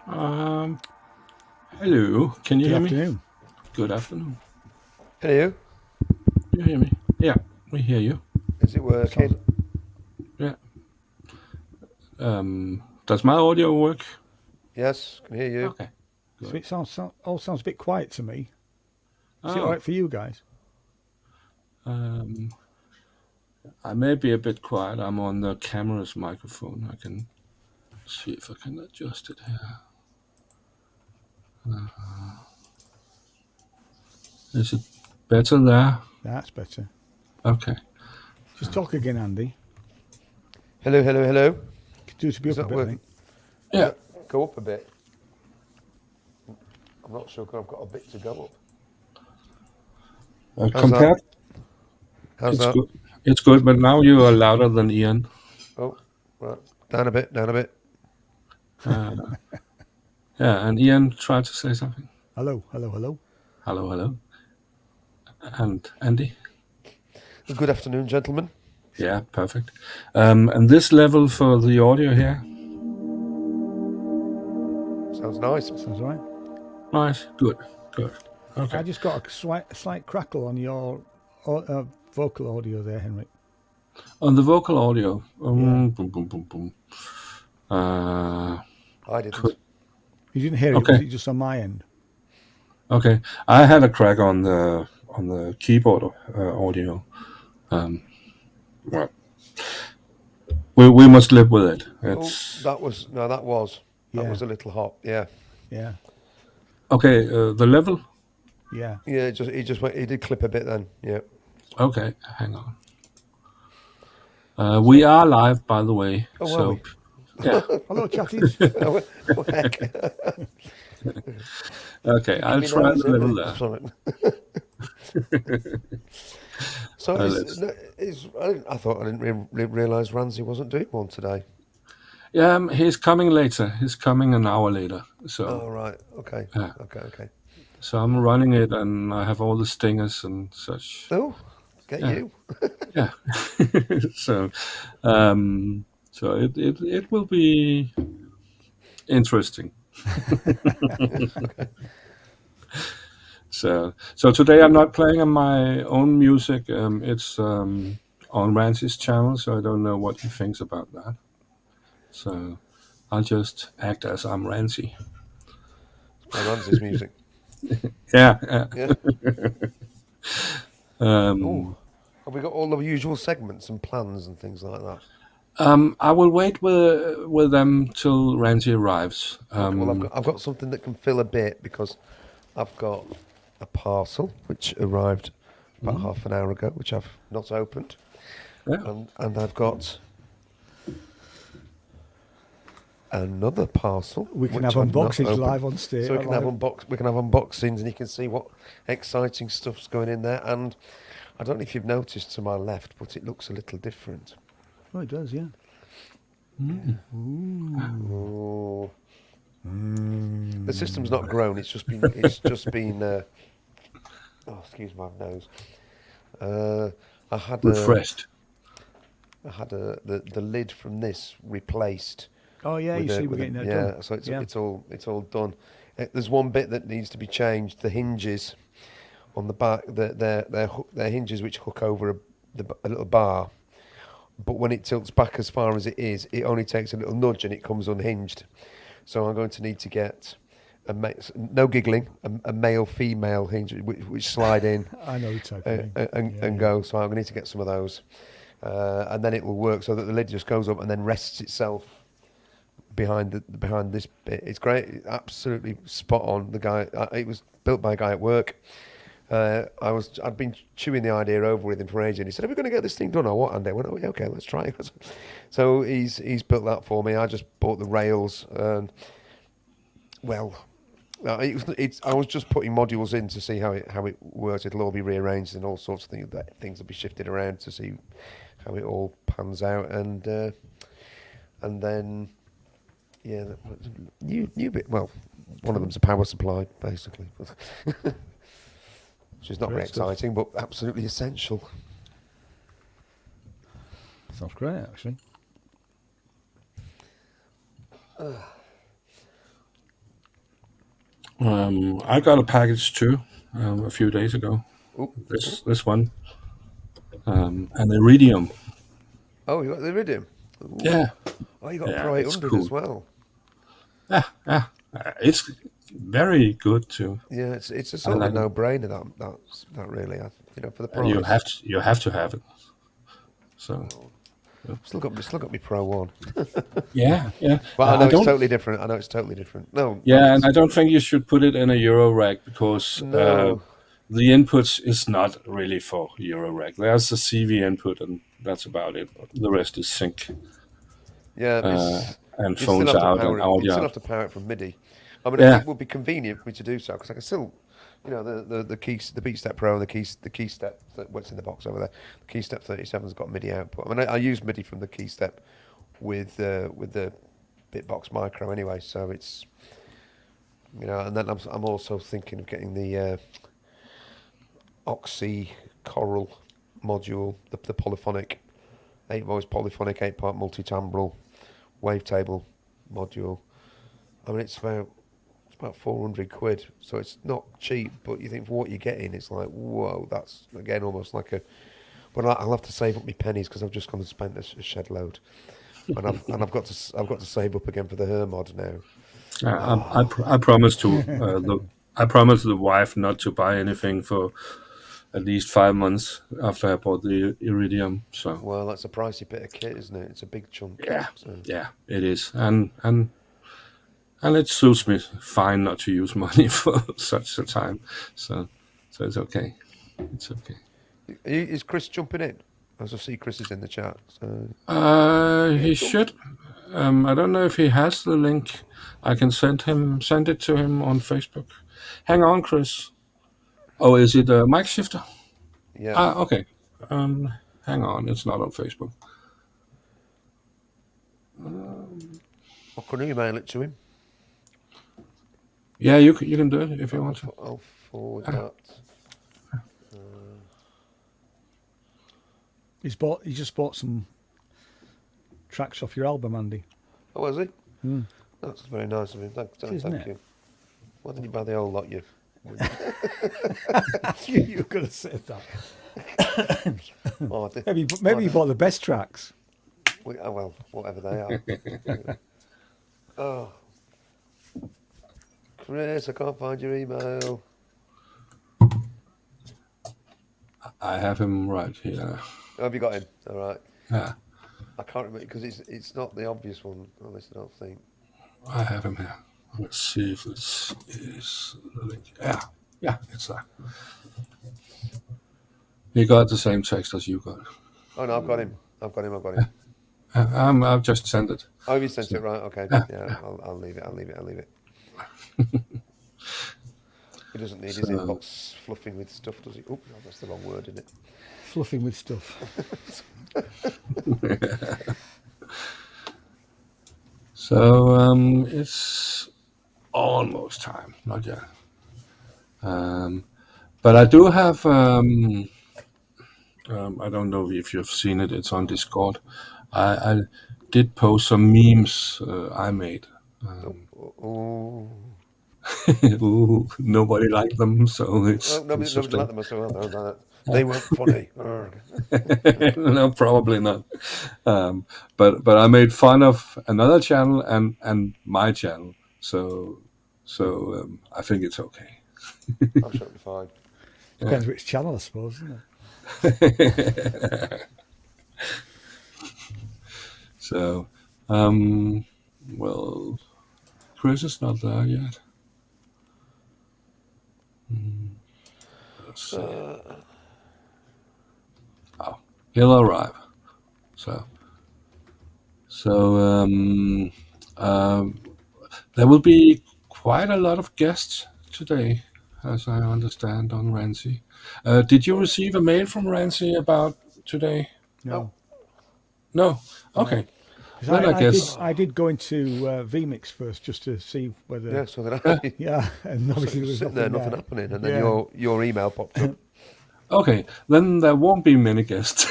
Hello, can you hear me? Good afternoon. Good afternoon. Hello. You hear me? Yeah, we hear you. Is it working? Yeah. Does my audio work? Yes, can hear you. Okay. So it sounds all sounds a bit quiet to me. Is it Oh, all right for you guys? I may be a bit quiet. I'm on the camera's microphone. I can see if I can adjust it here. Is it better there? That's better. Okay. Just talk again, Andy. Hello, hello, hello. Could do to be Is up a that bit, I working? think. Yeah. Go up a bit. I'm not sure. I've got a bit to go up. Compared, How's it's that? good. It's good, but now you are louder than Ian. Oh, right. Down a bit, down a bit. Yeah, and Ian tried to say something. Hello, hello, hello. Hello, hello. And Andy? Good afternoon, gentlemen. Yeah, perfect. And this level for the audio here? Sounds nice. Sounds all right. Nice. Good. Good. Okay. I just got a slight crackle on your vocal audio there, Henrik. On the vocal audio. Yeah. Boom, boom, boom, boom. I didn't. You didn't hear it, Okay. was it just on my end? Okay. I had a crack on the keyboard audio. Well, we must live with it. It's That was Yeah. a little hot. Yeah. Yeah. okay. The level. Yeah. Yeah. He did clip a bit then. Yeah. Okay. Hang on. We are live, by the way. Oh, so are we? yeah. Hello, chatties. Oh, heck. Okay. I'll try the level there. So I thought I didn't realise Ranzee wasn't doing one today. Yeah, he's coming later. He's coming an hour later. So. Oh right. Okay. Yeah. Okay. So I'm running it, and I have all the stingers and such. Oh, you. Yeah. So it will be interesting. So today I'm not playing on my own music. It's on Rancee's channel, so I don't know what he thinks about that. So I'll just act as I'm Ranzee. My Ranzee's music. Yeah. Have we got all the usual segments and plans and things like that? I will wait with them till Ranzee arrives. Okay, well, I've got something that can fill a bit because I've got a parcel which arrived about half an hour ago, which I've not opened, and I've got another parcel. We can have unboxings live on stage. So we can have unboxings, and you can see what exciting stuff's going in there. And I don't know if you've noticed to my left, but it looks a little different. Oh, it does, yeah. Oh. The system's not grown. It's just been. Oh, excuse my nose. I had refreshed. I had the lid from this replaced. Oh yeah, you see, we're getting that done. So it's all done. There's one bit that needs to be changed. The hinges on the back, they're hinges which hook over a little bar. But when it tilts back as far as it is, it only takes a little nudge and it comes unhinged. So I'm going to need to get no giggling, a male-female hinge which slide in. I know the type and go. So I'm going to need to get some of those, and then it will work so that the lid just goes up and then rests itself behind this bit. It's great, absolutely spot on. The guy, it was built by a guy at work. I'd been chewing the idea over with him for ages, and he said, "Are we going to get this thing done or what?" And I went, "Oh yeah, okay, let's try it." So he's built that for me. I just bought the rails, and I was just putting modules in to see how it works. It'll all be rearranged and all sorts of things. Things will be shifted around to see how it all pans out, and then new bit. Well, one of them's a power supply, basically. Which is not very exciting, but absolutely essential. Sounds great, actually. I got a package too a few days ago. Ooh. This one, an Iridium. Oh, you got the Iridium. Ooh. Yeah, Oh, you got a yeah, Pro it's 800 cool. as well. Yeah, it's very good too. Yeah, it's a sort of a no-brainer. That really, for the price. And you have to have it. So. Still got me Pro 1. Yeah. But I know it's totally different. No. Yeah, and I don't think you should put it in a eurorack because No. the inputs is not really for eurorack. There's a CV input, and that's about it. The rest is sync. Yeah, and phones out and audio. You still have to power it from MIDI. I mean, Yeah. it would be convenient for me to do so because I can still, the Beat Step Pro and the key step what's in the box over there. The Key Step 37's got MIDI output. I mean, I use MIDI from the Key Step with the Bitbox Micro anyway, so it's and then I'm also thinking of getting the Oxy Coral module, the polyphonic, 8-voice polyphonic, 8-part multi-timbral wavetable module. I mean, it's about 400 quid, so it's not cheap, but you think for what you're getting, it's like, whoa, that's again almost like a. But I'll have to save up my pennies because I've just gone and spent a shed load, and I've got to save up again for the Hermod now. I promised the wife not to buy anything for at least 5 months after I bought the Iridium. So well, that's a pricey bit of kit, isn't it? It's a big chunk. Yeah, so. Yeah, it is, and it suits me fine not to use money for such a time. So it's okay. It's okay. Is Chris jumping in? As I see, Chris is in the chat. So. He should. I don't know if he has the link. I can send it to him on Facebook. Hang on, Chris. Oh, is it a mic shifter? Yeah. Okay. Hang on, it's not on Facebook. I can email it to him. Yeah, you can do it if you want to. I'll forward that. He just bought some tracks off your album, Andy. Oh, was he? Mm. That's very nice of him. Thank you. Why didn't you buy the whole lot, you? You could have said that. Maybe you bought the best tracks. Well, whatever they are. Oh, Chris, I can't find your email. I have him right here. Oh, have you got him? All right. Yeah. I can't remember because it's not the obvious one. At least I don't think. I have him here. Let's see if this is the link. Yeah, it's that. He got the same text as you got. Oh no, I've got him. I've just sent it. Oh, you sent it, right? Okay. Yeah. I'll leave it. He doesn't need his inbox fluffing with stuff, does he? Oh, no, that's the wrong word, isn't it? Fluffing with stuff. So it's almost time, not yet. But I do have. I don't know if you've seen it. It's on Discord. I did post some memes I made. Ooh, nobody liked them, so it's. Nobody liked them as well. They weren't funny. No, probably not. But I made fun of another channel and my channel, so I think it's okay. Absolutely fine. Depends which channel, I suppose, isn't it? So, well, Chris is not there yet. Let's see. He'll arrive. So there will be quite a lot of guests today, as I understand, on Ranzee. Did you receive a mail from Ranzee about today? No. Okay. Then I did go into vMix first just to see whether. Yeah, so that. Yeah, and obviously there was nothing happening, and then your email popped up. Okay, then there won't be many guests.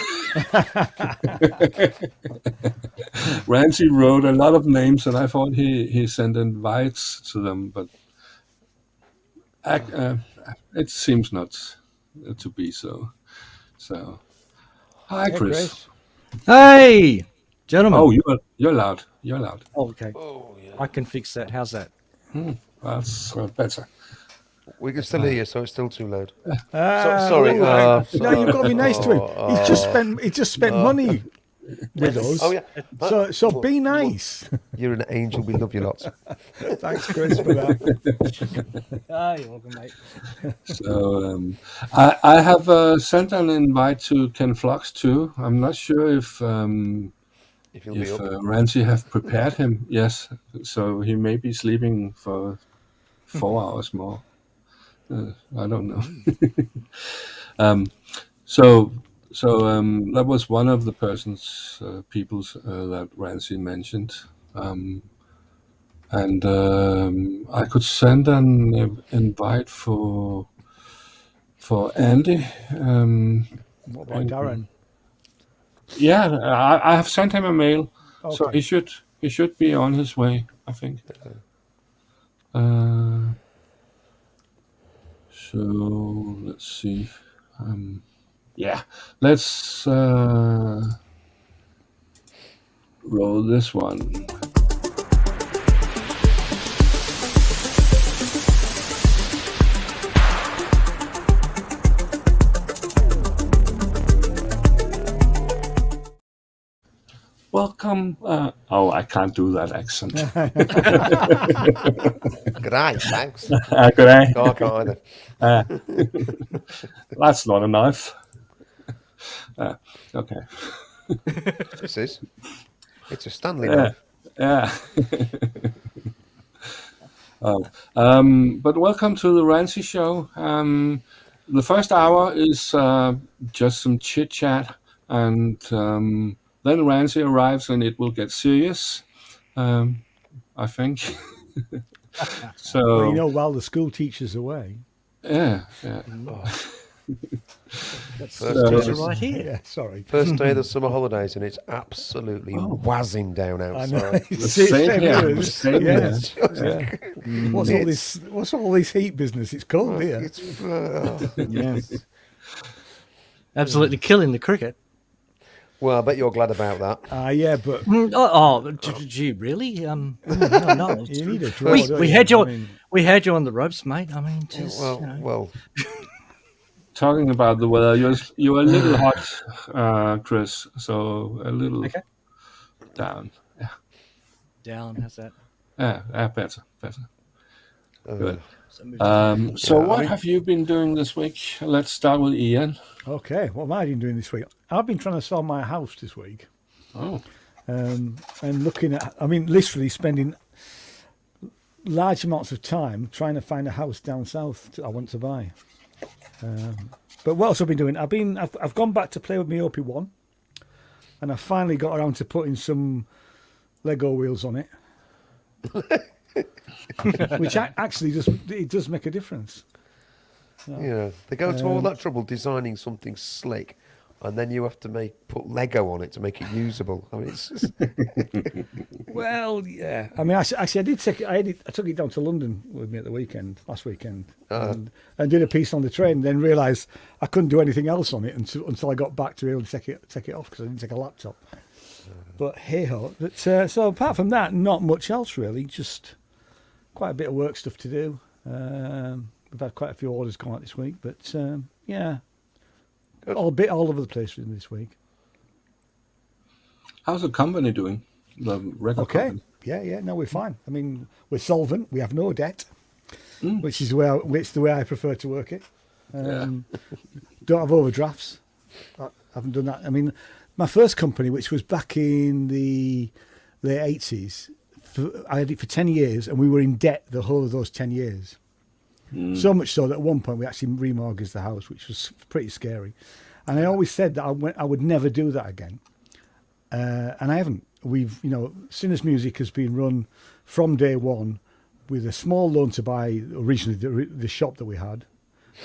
Ranzee wrote a lot of names, and I thought he sent invites to them, but It seems not to be so. So, hi, Hey, Chris. Hey, gentlemen. Oh, you're loud. You're loud. Oh, okay. Oh, yeah. I can fix that. How's that? That's better. We can still hear you, so it's still too loud. Sorry. sorry. No, you've got to be nice to him. He's just spent money with us. Oh, yeah. So be nice. You're an angel. We love you lots. Thanks, Chris, for that. You're welcome, mate. So I have sent an invite to Ken Flux too. I'm not sure if If you'll be up. Ranzee have prepared him. Yes, so he may be sleeping for 4 hours more. I don't know. So that was one of the people's that Ranzee mentioned. And I could send an invite for Andy. What about Darren? Yeah, I have sent him a mail, so Okay. he should be on his way, I think. So let's see. Let's roll this one. Welcome. I can't do that accent. G'day, thanks. Good day. No, I can't either. That's not a knife. Okay. This is. It's a Stanley knife. Yeah. But welcome to the Ranzee Show. The first hour is just some chit chat, and then Ranzee arrives, and it will get serious. I think. So Well, you know, while the school teacher's away. yeah. That's right here. Yeah, sorry. First day of the summer holidays, and it's absolutely whizzing down I know. outside. Same here. here. Same Yeah. here. Yeah. What's all this heat business? It's cold here. It's, Yes. Absolutely killing the cricket. well, I bet you're glad about that. Yeah, but Gee, really? No. you need a draw. We, don't we you? had you. I mean, We had you on the ropes, mate. I mean, just, you know. Well, Talking about the weather, you're a little hot, Chris. So a little down. Down. How's that? Yeah, better. Good. So move to So Yeah, I what mean- have you been doing this week? Let's start with Ian. okay, what have I been doing this week? I've been trying to sell my house this week. Oh, And looking at, I mean, literally spending large amounts of time trying to find a house down south I want to buy. But what else have I been doing? I've gone back to play with my OP1, and I finally got around to putting some Lego wheels on it, which actually does make a difference. yeah, they go to all that trouble designing something slick, and then you have to put Lego on it to make it usable. I mean, it's just, Well, yeah. I mean, actually, I did take it. I took it down to London with me at the last weekend, and did a piece on the train. Then realised I couldn't do anything else on it until I got back to be able to take it off because I didn't take a laptop. But hey ho. So apart from that, not much else really. Just quite a bit of work stuff to do. We've had quite a few orders come out this week, but yeah, Good. all over the place this week. how's the company doing? The record Okay. company. Yeah. No, we're fine. I mean, we're solvent. We have no debt, which is the way I prefer to work it. Don't have overdrafts. I haven't done that. I mean, my first company, which was back in the late 80s, I had it for 10 years, and we were in debt the whole of those 10 years. So much so that at one point we actually remortgaged the house, which was pretty scary. And I always said that I would never do that again. And I haven't. Sinners Music has been run from day one with a small loan to buy originally the shop that we had,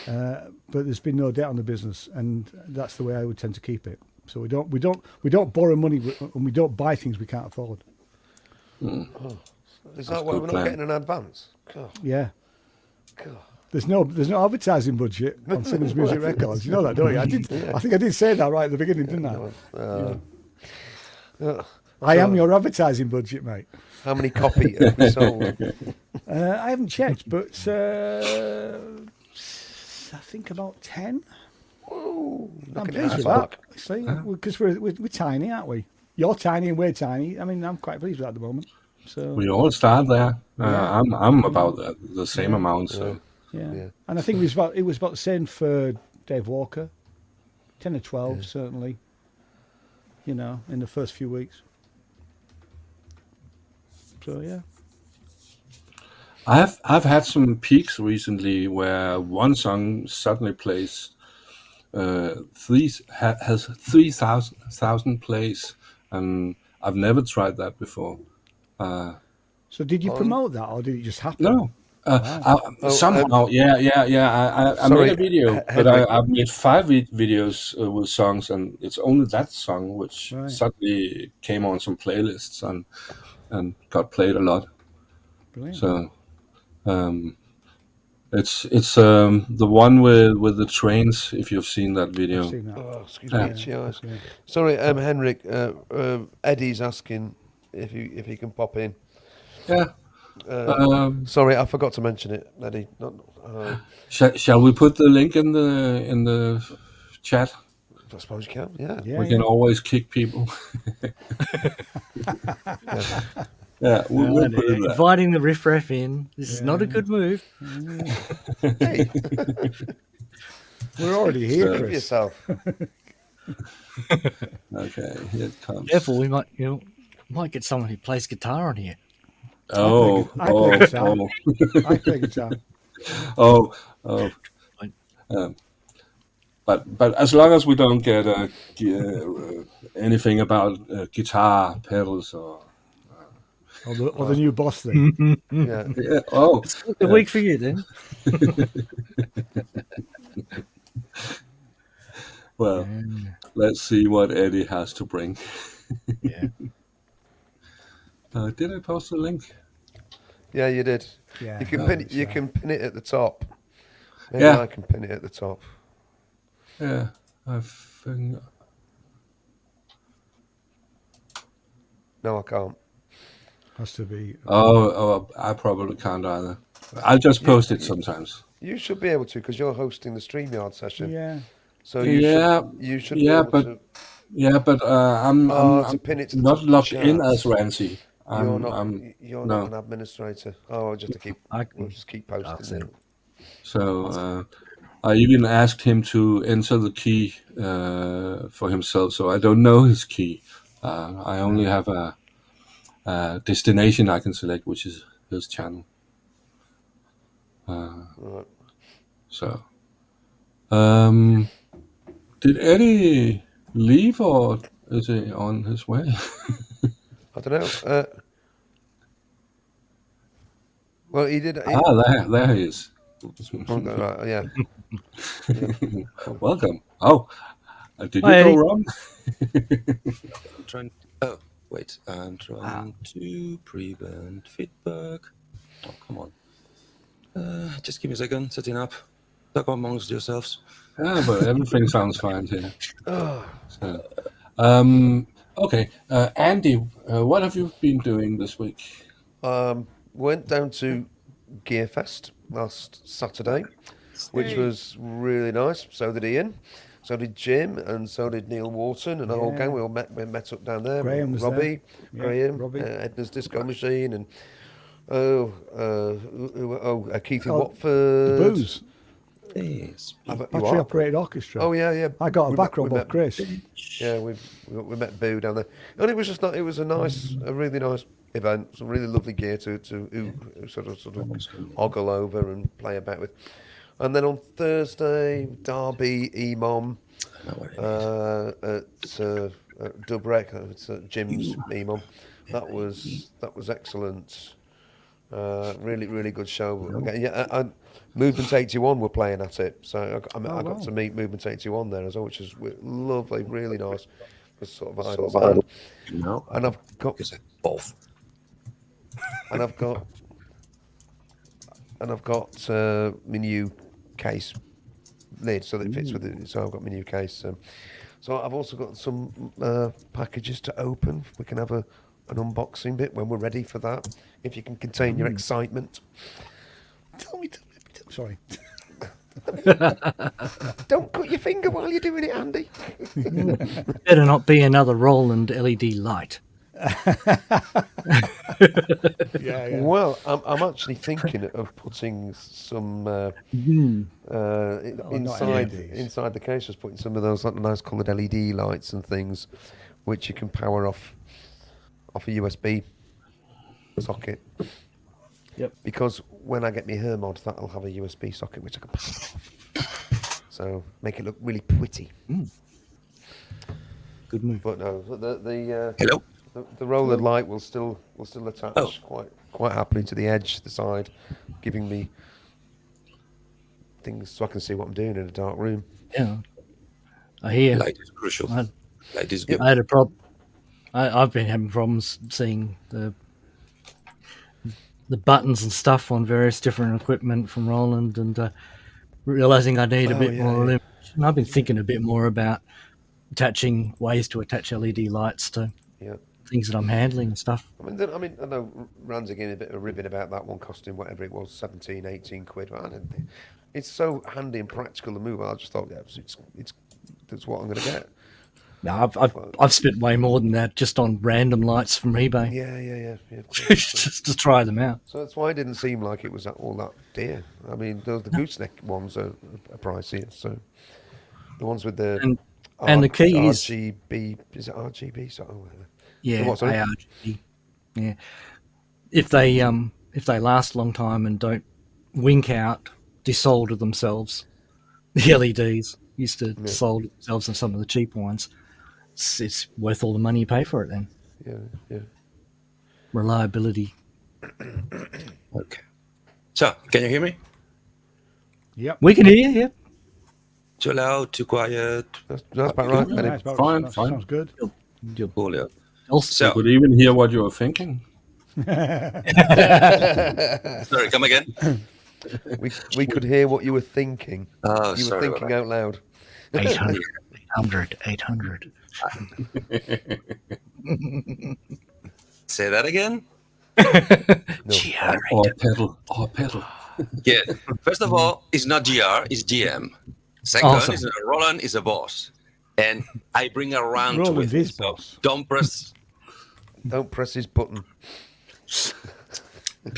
but there's been no debt on the business, and that's the way I would tend to keep it. So we don't borrow money, and we don't buy things we can't afford. is that why good we're plan. not getting an advance? God, Yeah. God. There's no advertising budget on Simmons Music Records. You know that, don't you? I think I did say that right at the beginning, didn't I? I am your advertising budget, mate. How many copy have we sold? I haven't checked, but I think about 10. Whoa, I'm pleased with that, actually, because we're tiny, aren't we? You're tiny and we're tiny. I mean, I'm quite pleased with that at the moment. So We all start there. I'm about the same amount. So yeah. And I think it was about the same for Dave Walker, 10 or 12 certainly. You know, in the first few weeks. So yeah. I've had some peaks recently where one song suddenly plays has 3,000 plays, and I've never tried that before. So did you promote that, or did it just happen? No. Somehow, I made a video, but I've made 5 videos with songs, and it's only that song which suddenly came on some playlists and got played a lot. Brilliant. So it's the one with the trains. If you've seen that video. I've seen that. Oh, excuse me, itchy eyes. Sorry, Henrik. Eddie's asking if he can pop in. Yeah. Sorry, I forgot to mention it, Eddie. Shall we put the link in the chat? I suppose you can. Yeah. We can always kick people. We'll put it there. Inviting the riffraff in. This is not a good move. Hey, We're already here, give Chris. yourself. Okay, here it comes. Careful, we might get someone who plays guitar on here. I play guitar. I play guitar. But as long as we don't get anything about guitar pedals or the new boss thing. Yeah. It's a week for you then. Well, let's see what Eddie has to bring. Yeah. Did I post the link? Yeah, you did. Yeah, you can pin it. You can pin it at the top. Maybe Yeah. I can pin it at the top. Yeah, I think. No, I can't. Has to be. I probably can't either. I'll just post it sometimes. You should be able to because you're hosting the StreamYard session. Yeah. So you should be able to. Yeah, but I'm pin it to the not top of the logged in charts. as Ranzee. You're not an administrator. Oh, just to keep. We'll just keep posting it. So I even asked him to enter the key for himself. So I don't know his key. I only have a destination I can select, which is his channel. Right. So, did Eddie leave or is he on his way? I don't know. Well, he did. There he is. Right, yeah. Welcome. Oh, did you go wrong? I'm trying to prevent feedback. Oh, come on. Just give me a second. Setting up. Talk amongst yourselves. Yeah, but everything sounds fine here. So, okay, Andy, what have you been doing this week? Went down to Gearfest last Saturday, which was really nice. So did Ian, so did Jim, and so did Neil Wharton and the whole gang. We all met up down there. Graham was Robbie, there. Graham, Robbie. Edna's Disco Machine, and Keithy Watford. The Booze. Yes. Battery operated orchestra. Oh yeah. I got a back rub off Chris. Yeah, we met Boo down there, and it was just it was a really nice event. Some really lovely gear to sort of ogle over and play about with. And then on Thursday, Derby, Emom, at Dubrek, it's Jim's Emom. That was excellent. Really good show. And Movement 81 were playing at it, so I got to meet Movement 81 there as well, which was lovely, really nice. It was sort of idle. No, and I've got both. And I've got and I've got my new case lid, so that it fits with it. So I've got my new case. So I've also got some packages to open. We can have an unboxing bit when we're ready for that. If you can contain your excitement. Sorry. Don't cut your finger while you're doing it, Andy. Better not be another Roland LED light. Yeah. Well, I'm actually thinking of putting some inside the case. Just putting some of those nice coloured LED lights and things, which you can power off a USB socket. Yep. Because when I get my hair mod, that'll have a USB socket which I can power off. So make it look really pretty. Good move. But no, the Hello. The Roland light will still attach quite happily to the edge, the side, giving me things so I can see what I'm doing in a dark room. Yeah. I hear. Light is crucial. Light is good. I had a problem. I've been having problems seeing the buttons and stuff on various different equipment from Roland, and realizing I need a bit more illumination. And I've been thinking a bit more about attaching ways to attach LED lights to things that I'm handling and stuff. I mean, I know Ranzee gave me a bit of a ribbon about that one costing whatever it was, 17, 18 quid. It's so handy and practical to move. I just thought, that's what I'm going to get. No, I've spent way more than that just on random lights from eBay. Yeah. Just to try them out. So that's why it didn't seem like it was all that dear. I mean, the gooseneck ones are pricier. So the ones with the and the keys, RGB, is it RGB? Yeah, what, sorry? ARGB. Yeah. If they last a long time and don't wink out, desolder themselves, the LEDs used to desolder themselves on some of the cheaper ones. It's worth all the money you pay for it then. Yeah. Reliability. Okay. So, can you hear me? Yep. We can hear you, yeah. Too loud, too quiet. That's about right. Yeah, that's about Fine. that sounds good. Cool, yeah. Also, I could even hear what you were thinking. Sorry, come again. We could hear what you were thinking. Oh, You were sorry. thinking out loud. 800. Say that again. Or pedal. Yeah. First of all, it's not GR, it's GM. Second, Awesome. is Roland is a boss, and I bring around Roland with is me, so boss. don't press. Don't press his button.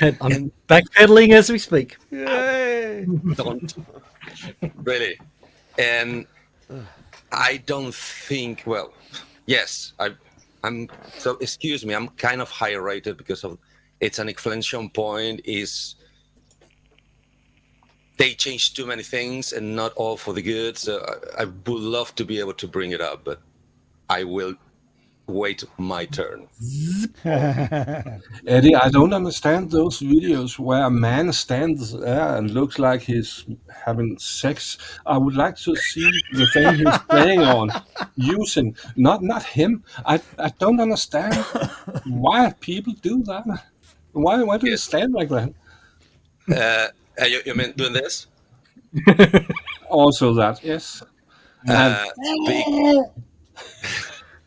I'm backpedaling as we speak. Yay! Don't really. And I don't think. Well, yes, I'm. So excuse me. I'm kind of high rated because of it's an inflection point. Is they change too many things and not all for the good. So I would love to be able to bring it up, but I will wait my turn. Eddie, I don't understand those videos where a man stands there and looks like he's having sex. I would like to see the thing he's playing on, using, not him. I don't understand why people do that. Why do you stand like that? You mean doing this? Also that, yes.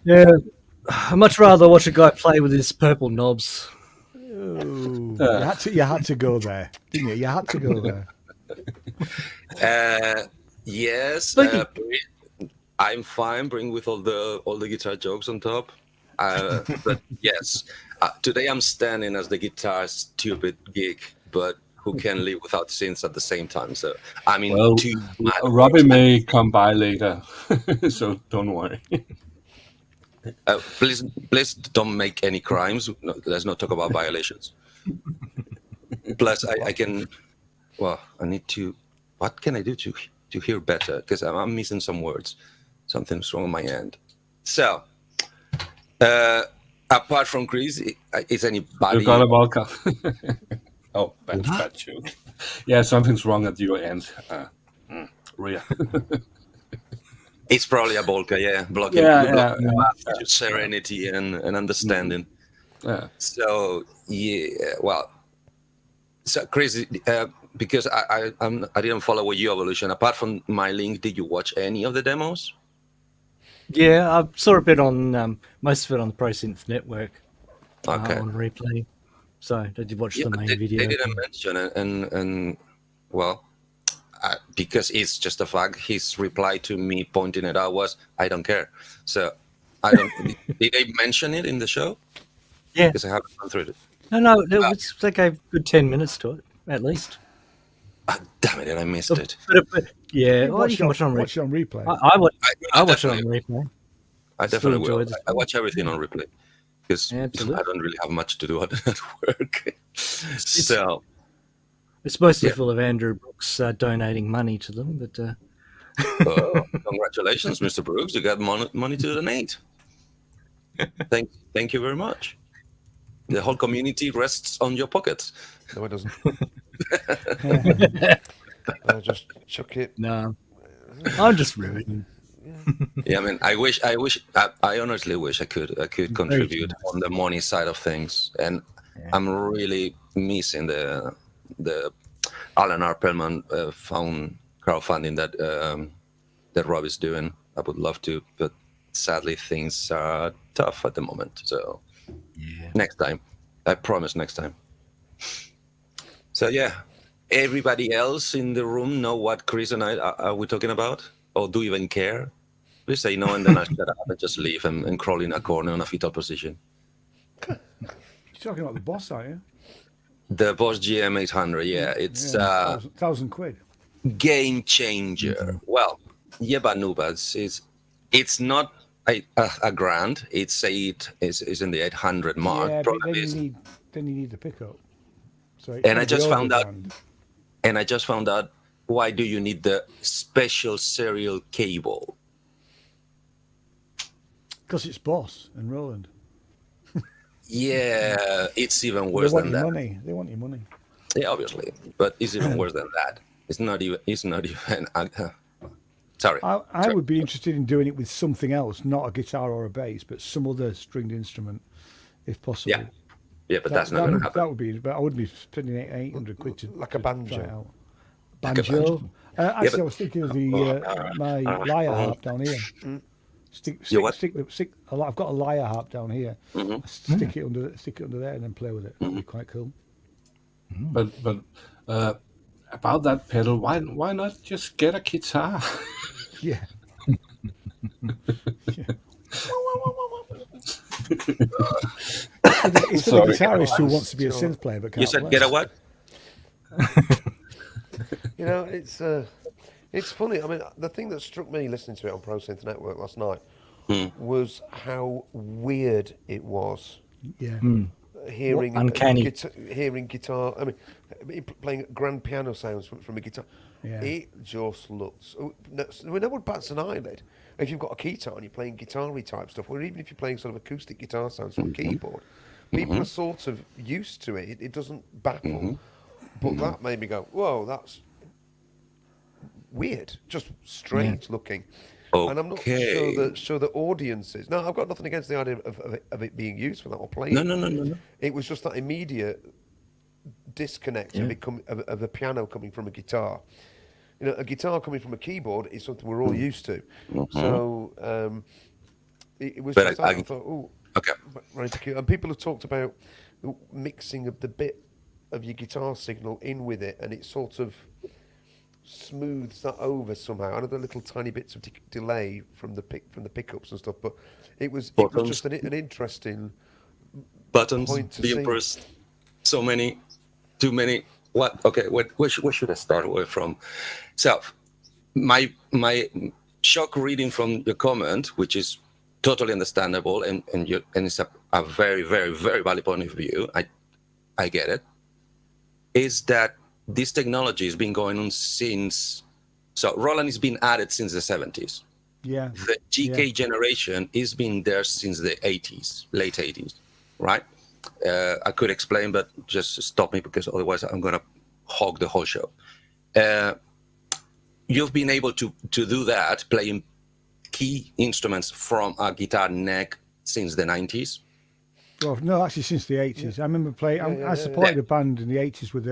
Yeah. I'd much rather watch a guy play with his purple knobs. You had to go there, didn't you? You had to go there. Yes. I'm fine. Bring with all the guitar jokes on top. But yes, today I'm standing as the guitar stupid geek, but who can live without synths at the same time. So I mean, Robbie may come by later, so don't worry. Please don't make any crimes. No, let's not talk about violations. Plus, I can. Well, I need to. What can I do to hear better? Because I'm missing some words. Something's wrong on my end. So, apart from Chris, is anybody? You got a Volca. Oh, bad joke. Yeah, something's wrong at your end. Rhea. It's probably a Volca, yeah. Blocking serenity and understanding. Yeah. So, yeah, well. So, Chris, because I didn't follow your evolution. Apart from my link, did you watch any of the demos? Yeah, I saw a bit on most of it on the Pro Synth Network Okay. on replay. So I did watch Yeah, the but main they video. didn't mention it, and well, because it's just a fact. His reply to me pointing it out was, "I don't care." So I don't. Did they mention it in the show? Yeah. Because I haven't gone through it. No, they gave good 10 minutes to it, at least. Damn it! I missed it. But yeah, You well, you can watch it on watch it on replay. I watch it on definitely- replay. I Still definitely will. enjoy this. I watch everything on replay because Yeah, absolutely. I don't really have much to do at work. So It's mostly Yeah. full of Andrew Brooks donating money to them, but congratulations, Mr. Brooks! You got money to donate. Thank you very much. The whole community rests on your pockets. No, it doesn't. I'll just chuck it. no, I'm just ruining. Yeah, I mean, I honestly wish I could contribute on the money side of things, and I'm really missing the Alan R. Perlman found crowdfunding that Rob is doing. I would love to, but sadly things are tough at the moment. So next time, I promise next time. So yeah, everybody else in the room know what Chris and I are we talking about, or do you even care? Please say no, and then I shut up and just leave and crawl in a corner in a fetal position. You're talking about the Boss, aren't you? The Boss GM 800, yeah, it's Yeah, £1,000. game changer. Well, yeah, but no, but it's not a grand. It's in the 800 mark. Yeah, but Probably then you need the pickup. So And I just found out why do you need the special serial cable? Because it's Boss and Roland. Yeah, it's even They worse want than your that. money. They want your money. Yeah, obviously, but it's even worse than that. It's not even. Sorry. I would be interested in doing it with something else, not a guitar or a bass, but some other stringed instrument, if possible. Yeah, but that's not going to happen. That would be. But I wouldn't be spending £800 to Like a try it banjo. out. Like a Banjo. banjo. Actually, but- I was thinking of my lyre harp down here. Your what? I've got a lyre harp down here. Mm-hmm. Stick it under there and then play with it. That'd be quite cool. But about that pedal, why not just get a guitar? Yeah. It's for the guitarist who wants to be a synth player but can't You said play. get a what? You know, it's funny. I mean, the thing that struck me listening to it on Pro Synth Network last night was how weird it was. Yeah. Hearing Uncanny. hearing guitar. I mean, playing grand piano sounds from a guitar. Yeah. It just looks. No one bats an eyelid if you've got a guitar and you're playing guitar-y type stuff, or even if you're playing sort of acoustic guitar sounds from a keyboard. People are sort of used to it. It doesn't baffle. But that made me go, whoa, that's weird, just strange looking. And I'm not sure that audiences. No, I've got nothing against the idea of it being used for that or playing. No. It was just that immediate disconnect of a piano coming from a guitar. You know, a guitar coming from a keyboard is something we're all used to. So it was But just that. I thought, oh, Okay. right, cute. And people have talked about the mixing of the bit of your guitar signal in with it, and it sort of smooths that over somehow. I know the little tiny bits of delay from the pickups and stuff, but it was just an interesting Buttons, point to see. beepers, too many. What? Okay, where should I start with from? So, my shock reading from your comment, which is totally understandable, and it's a very, very, very valid point of view. I get it. Is that this technology has been going on since. So Roland has been added since the 70s. Yeah. The GK generation has been there since the 80s, late 80s, right? I could explain, but just stop me because otherwise I'm going to hog the whole show. You've been able to do that, playing key instruments from a guitar neck since the 90s. Well, no, actually since the 80s. I remember playing. I supported a band in the 80s with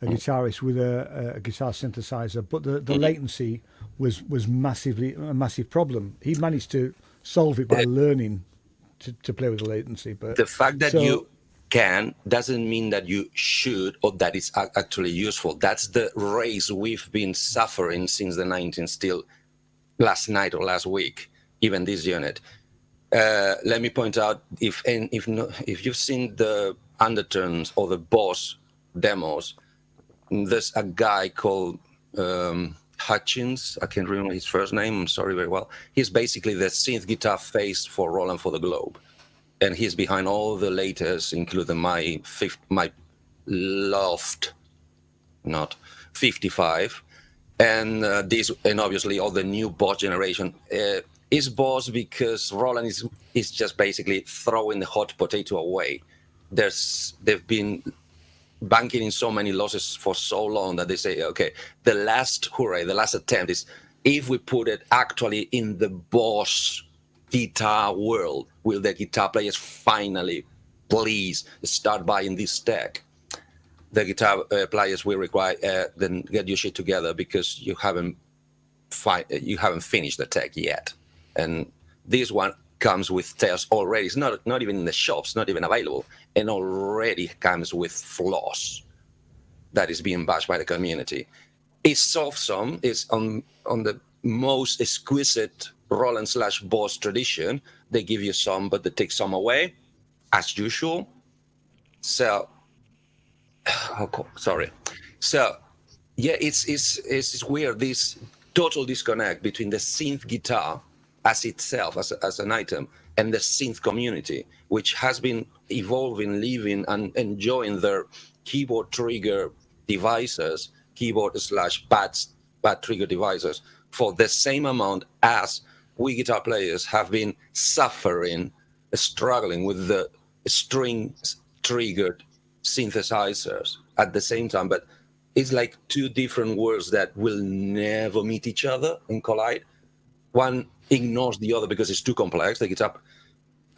guitarist with a guitar synthesizer, but the latency was a massive problem. He managed to solve it by learning to play with the latency. But the fact that you can doesn't mean that you should or that it's actually useful. That's the race we've been suffering since the 19th, till last night or last week, even this unit. Let me point out, if you've seen the Undertones or the Boss demos, there's a guy called Hutchins. I can't remember his first name. I'm sorry very well. He's basically the synth guitar face for Roland for the Globe, and he's behind all the latest, including my Loft, not 55, and and obviously all the new Boss generation. Is Boss because Roland is just basically throwing the hot potato away. They've been banking in so many losses for so long that they say, okay, the last hooray, the last attempt is, if we put it actually in the Boss guitar world, will the guitar players finally please start buying this tech? The guitar players will require then get your shit together, because you haven't finished the tech yet. And this one comes with tests already. It's not even in the shops, not even available, and already comes with flaws that is being bashed by the community. It solves some. It's on the most exquisite Roland/Boss tradition. They give you some, but they take some away, as usual. So, sorry. So, yeah, it's weird, this total disconnect between the synth guitar as itself, as an item, and the synth community, which has been evolving, living, and enjoying their keyboard trigger devices, keyboard/pad trigger devices, for the same amount as we guitar players have been suffering, struggling with the string-triggered synthesizers at the same time. But it's like two different worlds that will never meet each other and collide. One ignores the other because it's too complex. A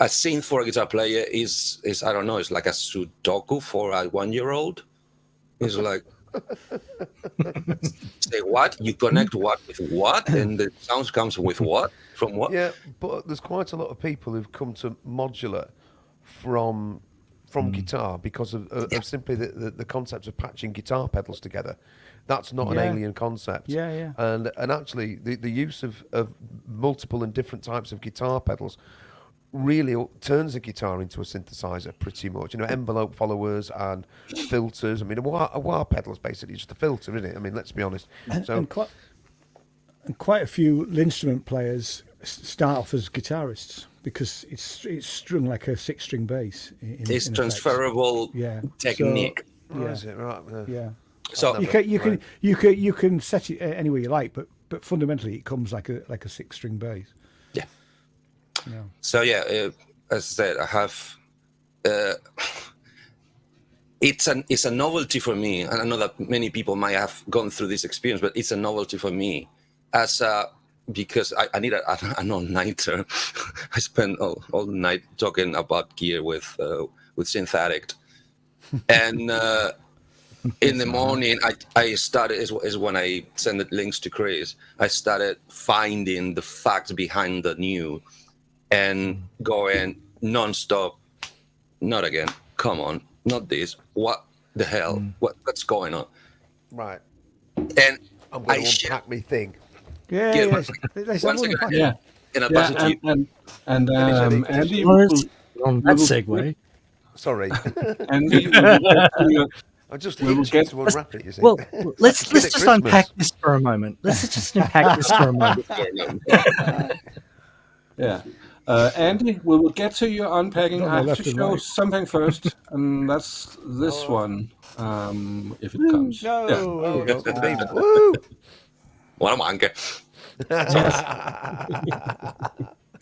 synth for a guitar player is I don't know, it's like a Sudoku for a 1-year-old. It's like, say what? You connect what with what? And the sound comes with what? From what? Yeah, but there's quite a lot of people who've come to modular from guitar because of simply the concept of patching guitar pedals together. That's not an alien concept. Yeah. And actually, the use of multiple and different types of guitar pedals really turns a guitar into a synthesizer pretty much. You know, envelope followers and filters. I mean, a wah pedal is basically just a filter, isn't it? I mean, let's be honest. And quite a few instrument players start off as guitarists because it's strung like a 6-string bass. It's transferable technique. So, yeah. Is it right? Yeah. So you can set it any way you like, but fundamentally it comes like a 6-string bass. Yeah. Yeah. So as I said, I have. It's a novelty for me, and I know that many people might have gone through this experience, but it's a novelty for me, because I need an all-nighter. I spent all night talking about gear with Synth, and. In the morning, I started, is when I sent the links to Chris, I started finding the facts behind the new and going non-stop, not again, come on, not this, what the hell, what's going on? Right. And I'm going to unpack me thing. Yeah. Once again, Yeah. In a positive. And Andy, On that segue. Sorry. Andy, I just we will itched get to unwrap it, you see. Well, let's Give it just Christmas. unpack this for a moment. Let's just unpack this for a moment. Yeah. Andy, we will get to your unpacking. No, I have left to and show right. something first, and that's this one, if it comes. No. Yeah. Oh, it's good to be there. Woo! What a wanker.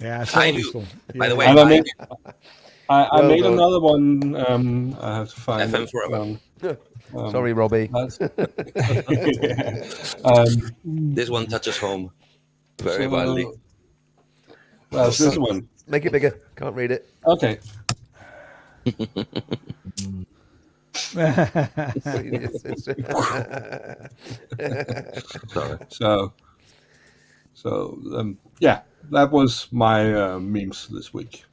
Yeah, I this do. one. By the way, And I Well made done. another one. I have to find FM it. forever. Sorry, Robbie. This one touches home very badly. Well, it's this one. Make it bigger. Can't read it. Okay. Sorry. Yeah, that was my memes this week.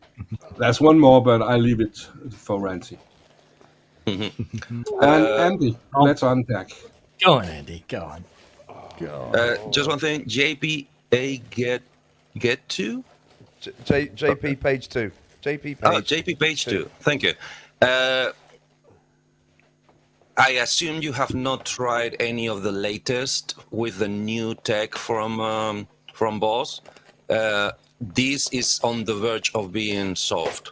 There's one more, but I leave it for Ranzee. And Andy, let's unpack. Go on, Andy. Go on. Just one thing. JPA get to. JP page 2. JP page. Oh, JP page 2. Thank you. I assume you have not tried any of the latest with the new tech from Boss. This is on the verge of being solved.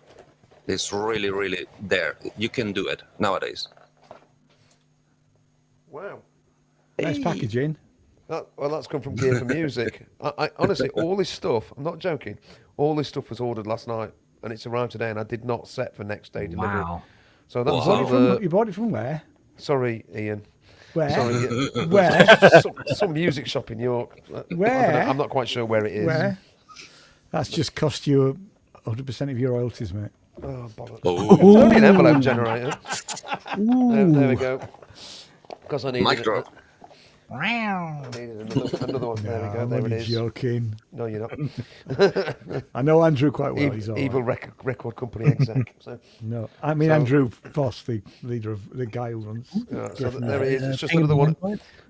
It's really, really there. You can do it nowadays. Wow. Nice packaging. That's come from Gear for Music. I honestly, all this stuff, I'm not joking, all this stuff was ordered last night and it's arrived today and I did not set for next day delivery. Wow. So that's You bought it from where? Sorry, Ian. Where? Sorry, Where? some music shop in York. Where? I'm not quite sure where it is. Where? That's just cost you 100% of your royalties, mate. Oh, bollocks. Oh, It's only an envelope generator. There we go. Because I needed mic drop. I needed another one. There we go. I'm There it only is. joking. No, you're not. I know Andrew quite well. He's all Evil right. record company exec. So, No, I mean Andrew Foss, the leader of the guy who runs. so there it is. It's just another one.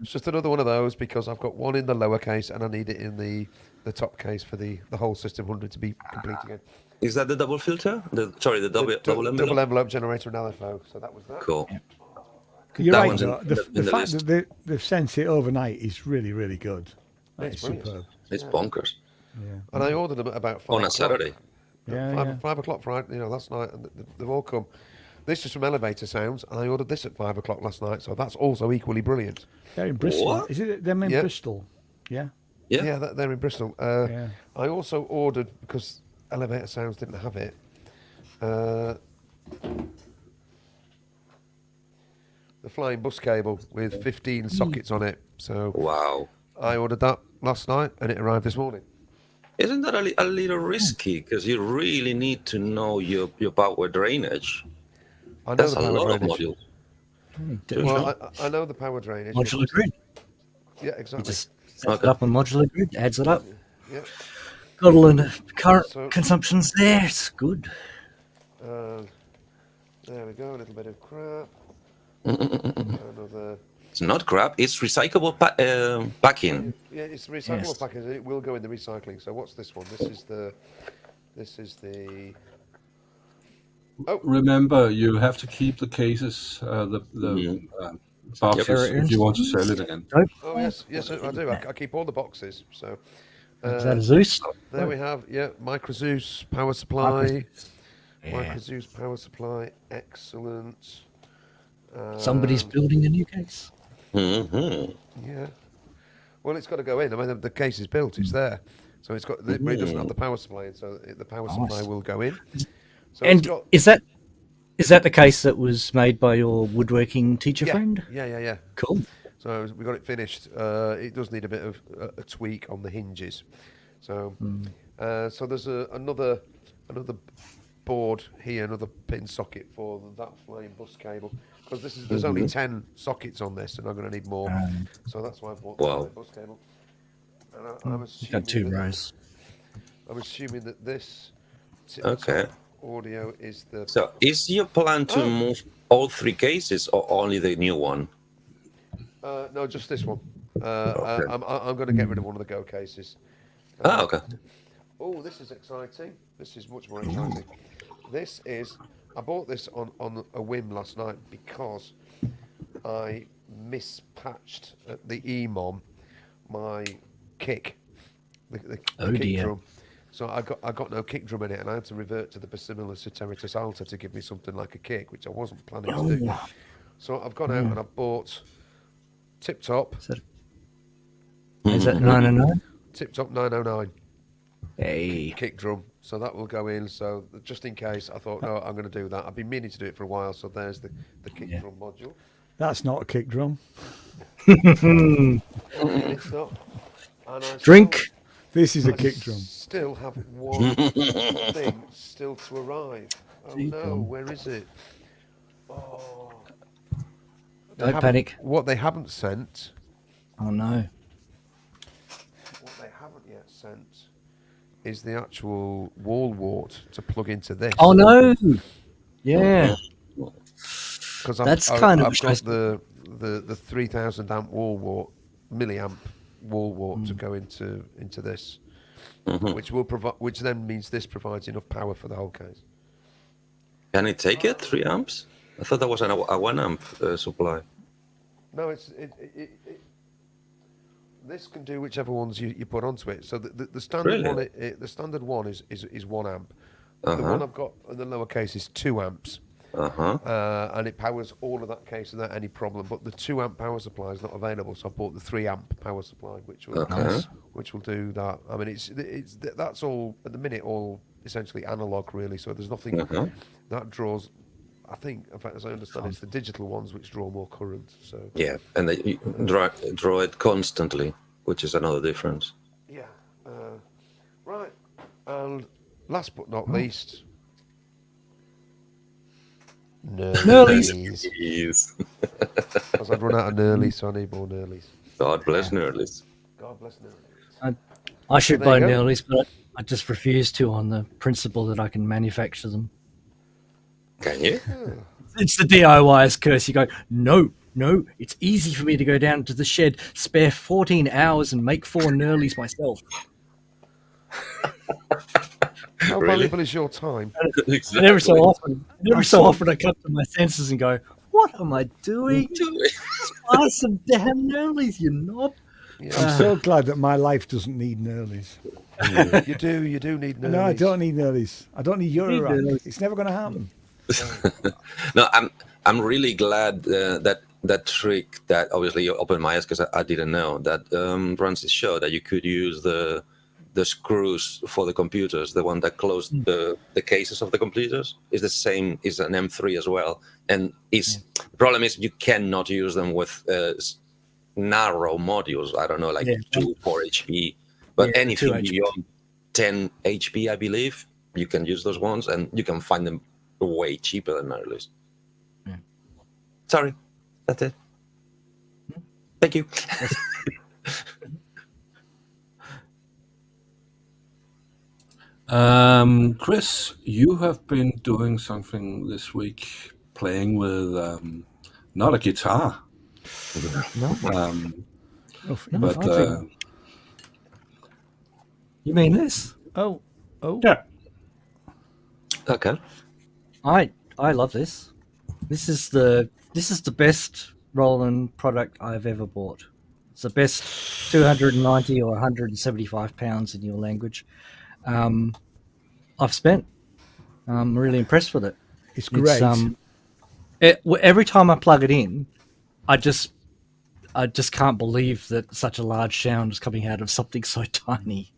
It's just another one of those because I've got one in the lower case and I need it in the top case for the whole system 100 to be complete again. Is that the double filter? The double envelope? Double envelope generator and LFO. So that was that. Cool. You're That right, one's though. in The the fact list. that they've sent it overnight is really, really good. That's It's brilliant. superb. It's bonkers. Yeah. And I ordered them at about 5 On a o'clock. Saturday. Yeah, 5 o'clock Friday, last night, and they've all come. This is from Elevator Sounds, and I ordered this at 5 o'clock last night, so that's also equally brilliant. They're in Bristol. What? Is it them in Yeah. Bristol? Yeah. Yeah. They're in Bristol. Yeah. I also ordered, because Elevator Sounds didn't have it, the flying bus cable with 15 sockets on it. So Wow. I ordered that last night, and it arrived this morning. Isn't that a little risky? Because you really need to know your power drainage. I know That's the a power lot of drainage. modules. Well, I know the power drainage. Modular grid. Yeah, exactly. Just set it up on modular grid, adds it up. Yeah. Got all the current So- consumptions there. It's good. There we go, a little bit of crap. Another. It's not crap. It's recyclable packing. Yeah, it's recyclable Yes. package. It will go in the recycling. So what's this one? This is the. Remember, you have to keep the cases, the boxes, if you want to sell it again. Oh yes, I do. I keep all the boxes. So Is that a Zeus? there we have. Yeah, Micro Zeus power supply. Yeah. Micro Zeus power supply. Excellent. Somebody's building a new case. Mm-hmm. Yeah. Well, it's got to go in. I mean, the case is built. It's there. So it's got. It doesn't have the power supply, so the power supply will go in. So And it's got, is that the case that was made by your woodworking teacher friend? Yeah. Cool. So we got it finished. It does need a bit of a tweak on the hinges. So, so there's another board here, another pin socket for that flying bus cable. Because there's only 10 sockets on this, and I'm going to need more. So that's why I bought the flying bus cable. And I'm assuming Got two rows. I'm assuming that this Okay. audio is the. So, is your plan to move all three cases or only the new one? No, just this one. Okay. I'm going to get rid of one of the Go cases. Okay. Oh, this is exciting. This is much more exciting. This is. I bought this on a whim last night because I mispatched at the EMOM my kick, the kick dear. drum. So I got no kick drum in it, and I had to revert to the Presonus Ceteritus Alta to give me something like a kick, which I wasn't planning to do. So I've gone out and I've bought Tip Top Is that 909? Tip Top 909 Hey. kick drum. So that will go in. So just in case, I thought, no, I'm going to do that. I've been meaning to do it for a while. So there's the kick drum module. That's not a kick drum. It's not. And I Drink. This is a kick drum. still have one thing still to arrive. Oh no, where is it? Oh, Don't panic. What they haven't sent. Oh no. What they haven't yet sent is the actual wall wart to plug into this. Oh no. Yeah. Because That's I've kind of got the 3000 amp wall wart, milliamp wall wart to go into this, which will provide, which then means this provides enough power for the whole case. Can it take it 3 amps? I thought that was a 1 amp supply. No, this can do whichever ones you put onto it. So the standard Really? one, the standard one is 1 amp. The one I've got in the lower case is 2 amps. And it powers all of that case without any problem. But the 2 amp power supply is not available, so I bought the 3 amp power supply, which will do that. I mean, that's all at the minute, all essentially analog, really. So there's nothing that draws. I think, in fact, as I understand, it's the digital ones which draw more current. So Yeah, and they draw it constantly, which is another difference. yeah, right. And last but not least. Nurlies. Because I'd run out of Nurlies, so I need more Nurlies. God bless Nerdlies. God bless Nurlies. I should There you buy go. Nurlies, but I just refuse to on the principle that I can manufacture them. Can you? It's the DIY's curse. You go, no, it's easy for me to go down to the shed, spare 14 hours and make 4 Nurlies myself. How valuable is your time? Exactly. And every so often I come to my senses and go, what am I doing? Just buy some damn Nurlies, you knob. I'm so glad that my life doesn't need Nurlies. You do need Nurlies. No, I don't need Nurlies. I don't need Eurorack. It's never going to happen. No, I'm really glad that trick that obviously opened my eyes because I didn't know that Ranzee showed that you could use the screws for the computers, the one that closed the cases of the computers, is the same, is an M3 as well. And the problem is you cannot use them with narrow modules. I don't know, like 4 HP, but anything 2 HP. beyond 10 HP, I believe, you can use those ones, and you can find them way cheaper than Nerdlies. Yeah. Sorry, that's it. Thank you. Chris, you have been doing something this week, playing with not a guitar, but You mean this? Oh. yeah. Okay. I love this. This is the best Roland product I've ever bought. It's the best 290 or 175 pounds in your language I've spent. I'm really impressed with it. It's great. Every time I plug it in, I just can't believe that such a large sound is coming out of something so tiny.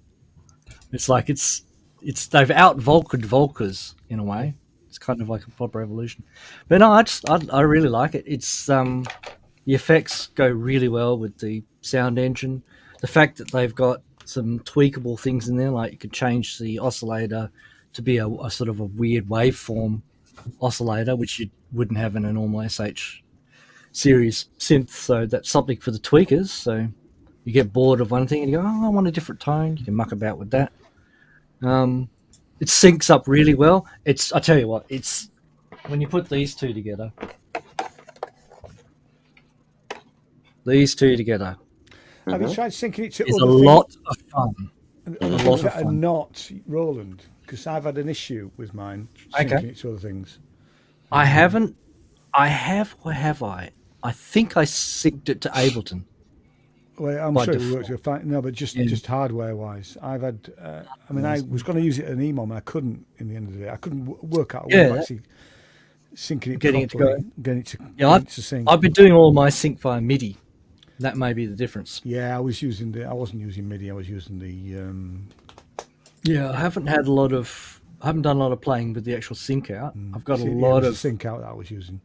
It's like they've out Volkered Volkers in a way. It's kind of like a pop revolution. But no, I really like it. It's the effects go really well with the sound engine. The fact that they've got some tweakable things in there, like you could change the oscillator to be a sort of a weird waveform oscillator, which you wouldn't have in a normal SH series synth. So that's something for the tweakers. So you get bored of one thing and you go, oh, I want a different tone. You can muck about with that. It syncs up really well. I tell you what, it's when you put these two together. Have you tried syncing it to It's other a things? lot of fun. Other things that are not Roland? Because I've had an issue with mine syncing it to other things. I haven't. I have, or have I? I think I synced it to Ableton. Well, I'm By sure it default. works fine. No, but just hardware-wise, I've had. I mean, I was going to use it in EMOM, and I couldn't. In the end of the day, I couldn't work out a way of actually syncing it Getting it to properly, go. getting it to, Yeah, getting it to sync. I've been doing all my sync via MIDI. That may be the difference. Yeah, I wasn't using MIDI. I was using the. Yeah, I haven't done a lot of playing with the actual sync out. I've got a it lot was of the sync out that I was using.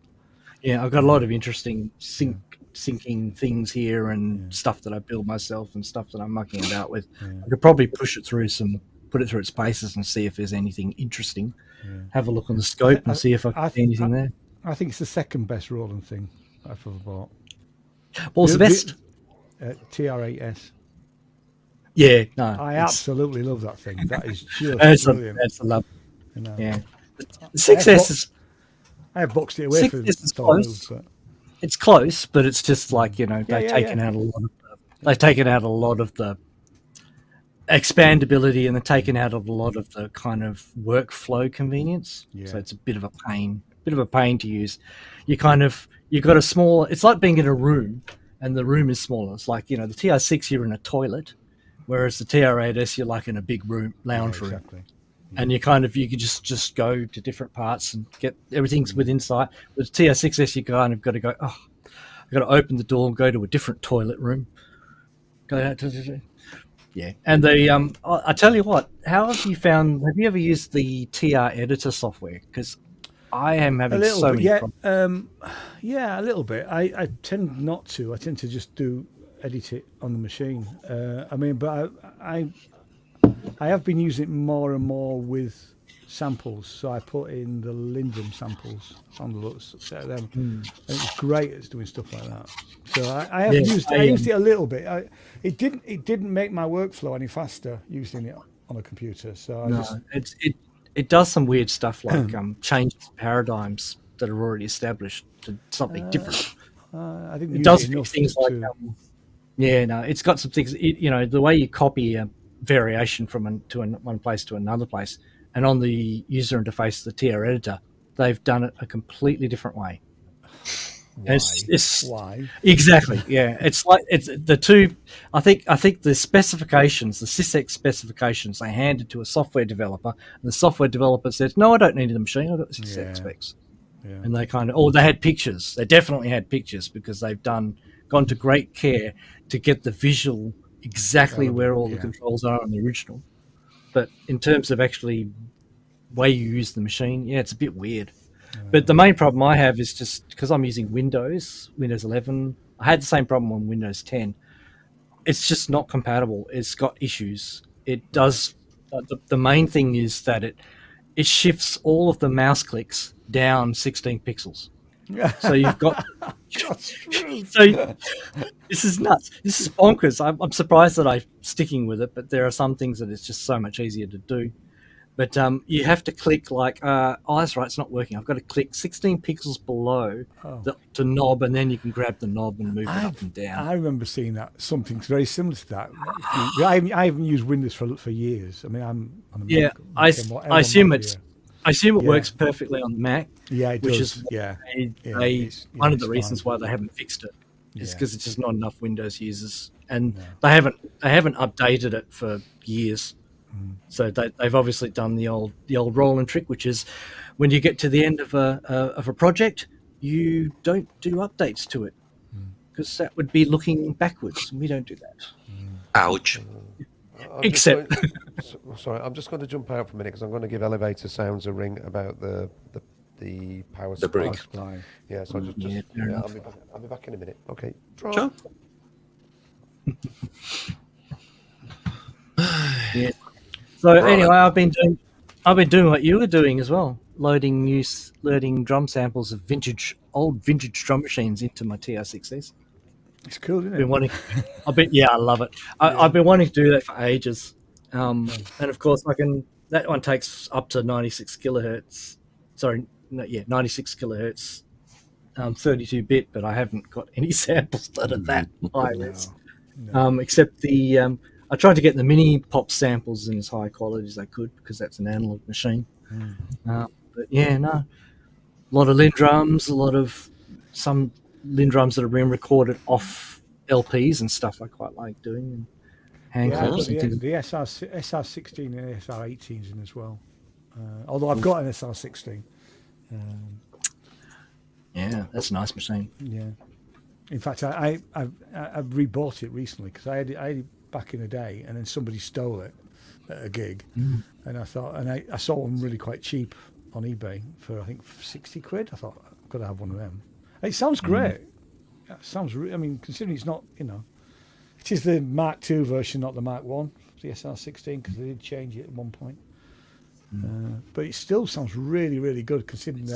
Yeah, I've got a lot of interesting syncing things here and stuff that I build myself and stuff that I'm mucking about with. I could probably put it through its paces and see if there's anything interesting. Have a look on the scope and see if I can see anything there. I think it's the second best Roland thing. I've ever bought. What was the best? TR8S. Yeah, no. I absolutely love that thing. That is just That's brilliant. that's a love. You know. Yeah. The 6S is I have boxed it away for 6S is until I close. moved, but It's close, but it's just like, you know, they've taken out a lot of the expandability, and they're taken out of a lot of the kind of workflow convenience. Yeah. So it's a bit of a pain to use. You've got a small, it's like being in a room and the room is smaller. It's like, you know, the TR6 you're in a toilet, whereas the TR8S you're like in a big room, lounge room. exactly. And you can just go to different parts and get everything's within sight. With TR6S, you kind of got to go, oh, I've got to open the door and go to a different toilet room. Go out to, yeah. And I tell you what, have you ever used the TR editor software? Because I am having so many problems. Yeah, a little bit. I tend not to. I tend to just edit it on the machine. I mean, but I have been using it more and more with samples. So I put in the Lindrum samples on the looks set of them. And it's great at doing stuff like that. So I used it a little bit. It didn't make my workflow any faster using it on a computer. So it does some weird stuff like changes paradigms that are already established to something different. I didn't. It does things like it's got some things. You know, the way you copy a variation from one place to another place, and on the user interface, the TR editor, they've done it a completely different way. Why? Exactly. Yeah, it's the two. I think the specifications, the SysX specifications, they handed to a software developer, and the software developer says, "No, I don't need the machine. I've got the SysX specs." Yeah. And they they had pictures. They definitely had pictures because they've gone to great care to get the visual exactly where all the controls are on the original. But in terms of actually way you use the machine, it's a bit weird. But the main problem I have is just because I'm using Windows 11. I had the same problem on Windows 10. It's just not compatible. It's got issues. It does. The main thing is that it shifts all of the mouse clicks down 16 pixels. So you've got. So this is nuts. This is bonkers. I'm surprised that I'm sticking with it, but there are some things that it's just so much easier to do. But you have to click like, that's right, it's not working. I've got to click 16 pixels below the knob, and then you can grab the knob and move it up and down. I remember seeing that, something very similar to that. I haven't used Windows for years. I mean, I'm on a Mac, I assume it works perfectly on the Mac. Yeah, it which does. is one of the reasons why they haven't fixed it. Is because it's just not enough Windows users, and they haven't updated it for years. So they've obviously done the old Roland trick, which is when you get to the end of a project, you don't do updates to it because that would be looking backwards, and we don't do that. Ouch. I'm just going to jump out for a minute because I'm going to give Elevator Sounds a ring about the power supply. Yeah, so I'll be back in a minute. Okay. Sure. Yeah. So anyway, I've been doing what you were doing as well, loading drum samples of old vintage drum machines into my TR6s. It's cool, isn't it? I love it. I've been wanting to do that for ages, and of course that one takes up to 96 kilohertz. Sorry, 96 kilohertz, 32-bit, but I haven't got any samples that are that high. No. Except I tried to get the mini pop samples in as high quality as I could because that's an analog machine. But a lot of Lindrums, some Lindrums that are being recorded off LPs and stuff I quite like doing. And hand claps and things. The SR16 and SR18s in as well. Although I've got an SR16. That's a nice machine. Yeah. In fact, I've rebought it recently because I had it back in the day, and then somebody stole it at a gig, and I thought, I saw one really quite cheap on eBay for I think 60 quid. I thought I've got to have one of them. It sounds great. It sounds. I mean, considering it's not, it is the Mark II version, not the Mark I, the SR16, because they did change it at one point. But it still sounds really, really good considering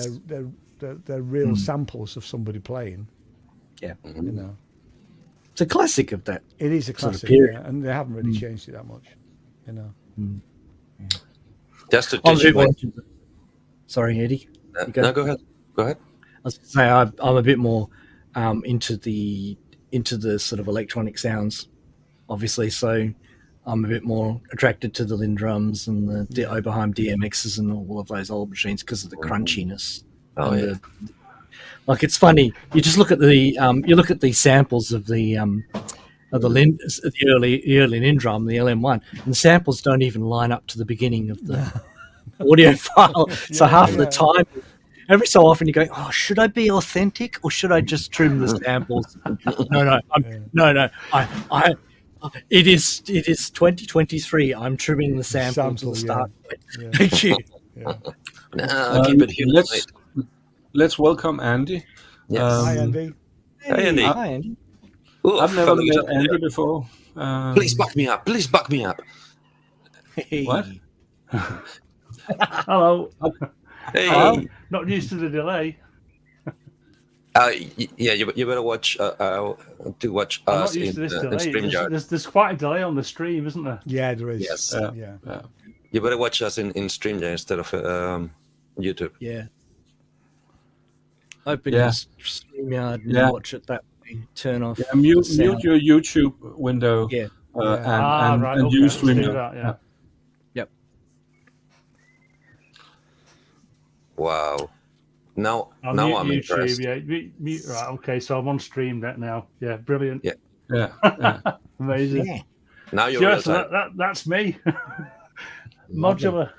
they're real samples of somebody playing. Yeah. You know, It's a classic of that. it is a Sort of classic, period. and they haven't really changed it that much. You know. Just to I'm a teach bit you. more sorry, Eddie. You go. No, go ahead. Go ahead. I was going to say I'm a bit more into the sort of electronic sounds, obviously. So I'm a bit more attracted to the Lindrums and the Oberheim DMXs and all of those old machines because of the crunchiness. Oh, and yeah. Like it's funny. You just look at the samples of the early Lindrum, the LM1, and the samples don't even line up to the beginning of the audio file. So half of the time, every so often you go, oh, should I be authentic or should I just trim the samples? No. It is 2023. I'm trimming the samples at the start. Yeah. Thank you. Keep it here. Let's welcome Andy. Yes. Hi, Andy. Hey, Andy. Hi, Andy. Ooh, I've never fellow met guitar Andy player. before. Please back me up. Please back me up. Hey. What? Hello. Hey. Not used to the delay. Yeah, you better watch to watch I'm us not used in to this delay. StreamYard. There's quite a delay on the stream, isn't there? Yeah, there is. Yes. Yeah. You better watch us in StreamYard instead of YouTube. Yeah. Open Yeah. your StreamYard and Yeah. watch it that way. Turn off. Yeah, mute the sound. your YouTube window. Yeah. And Right. and Okay, use let's do StreamYard. that, yeah. Yep. Wow. Now I'll I'm mute YouTube. impressed. Yeah. Mute. Right. Okay. So I'm on stream that now. Yeah. Brilliant. Yeah. Yeah. Amazing. Yeah. Now you're Yeah, real so time. that's me. Modular.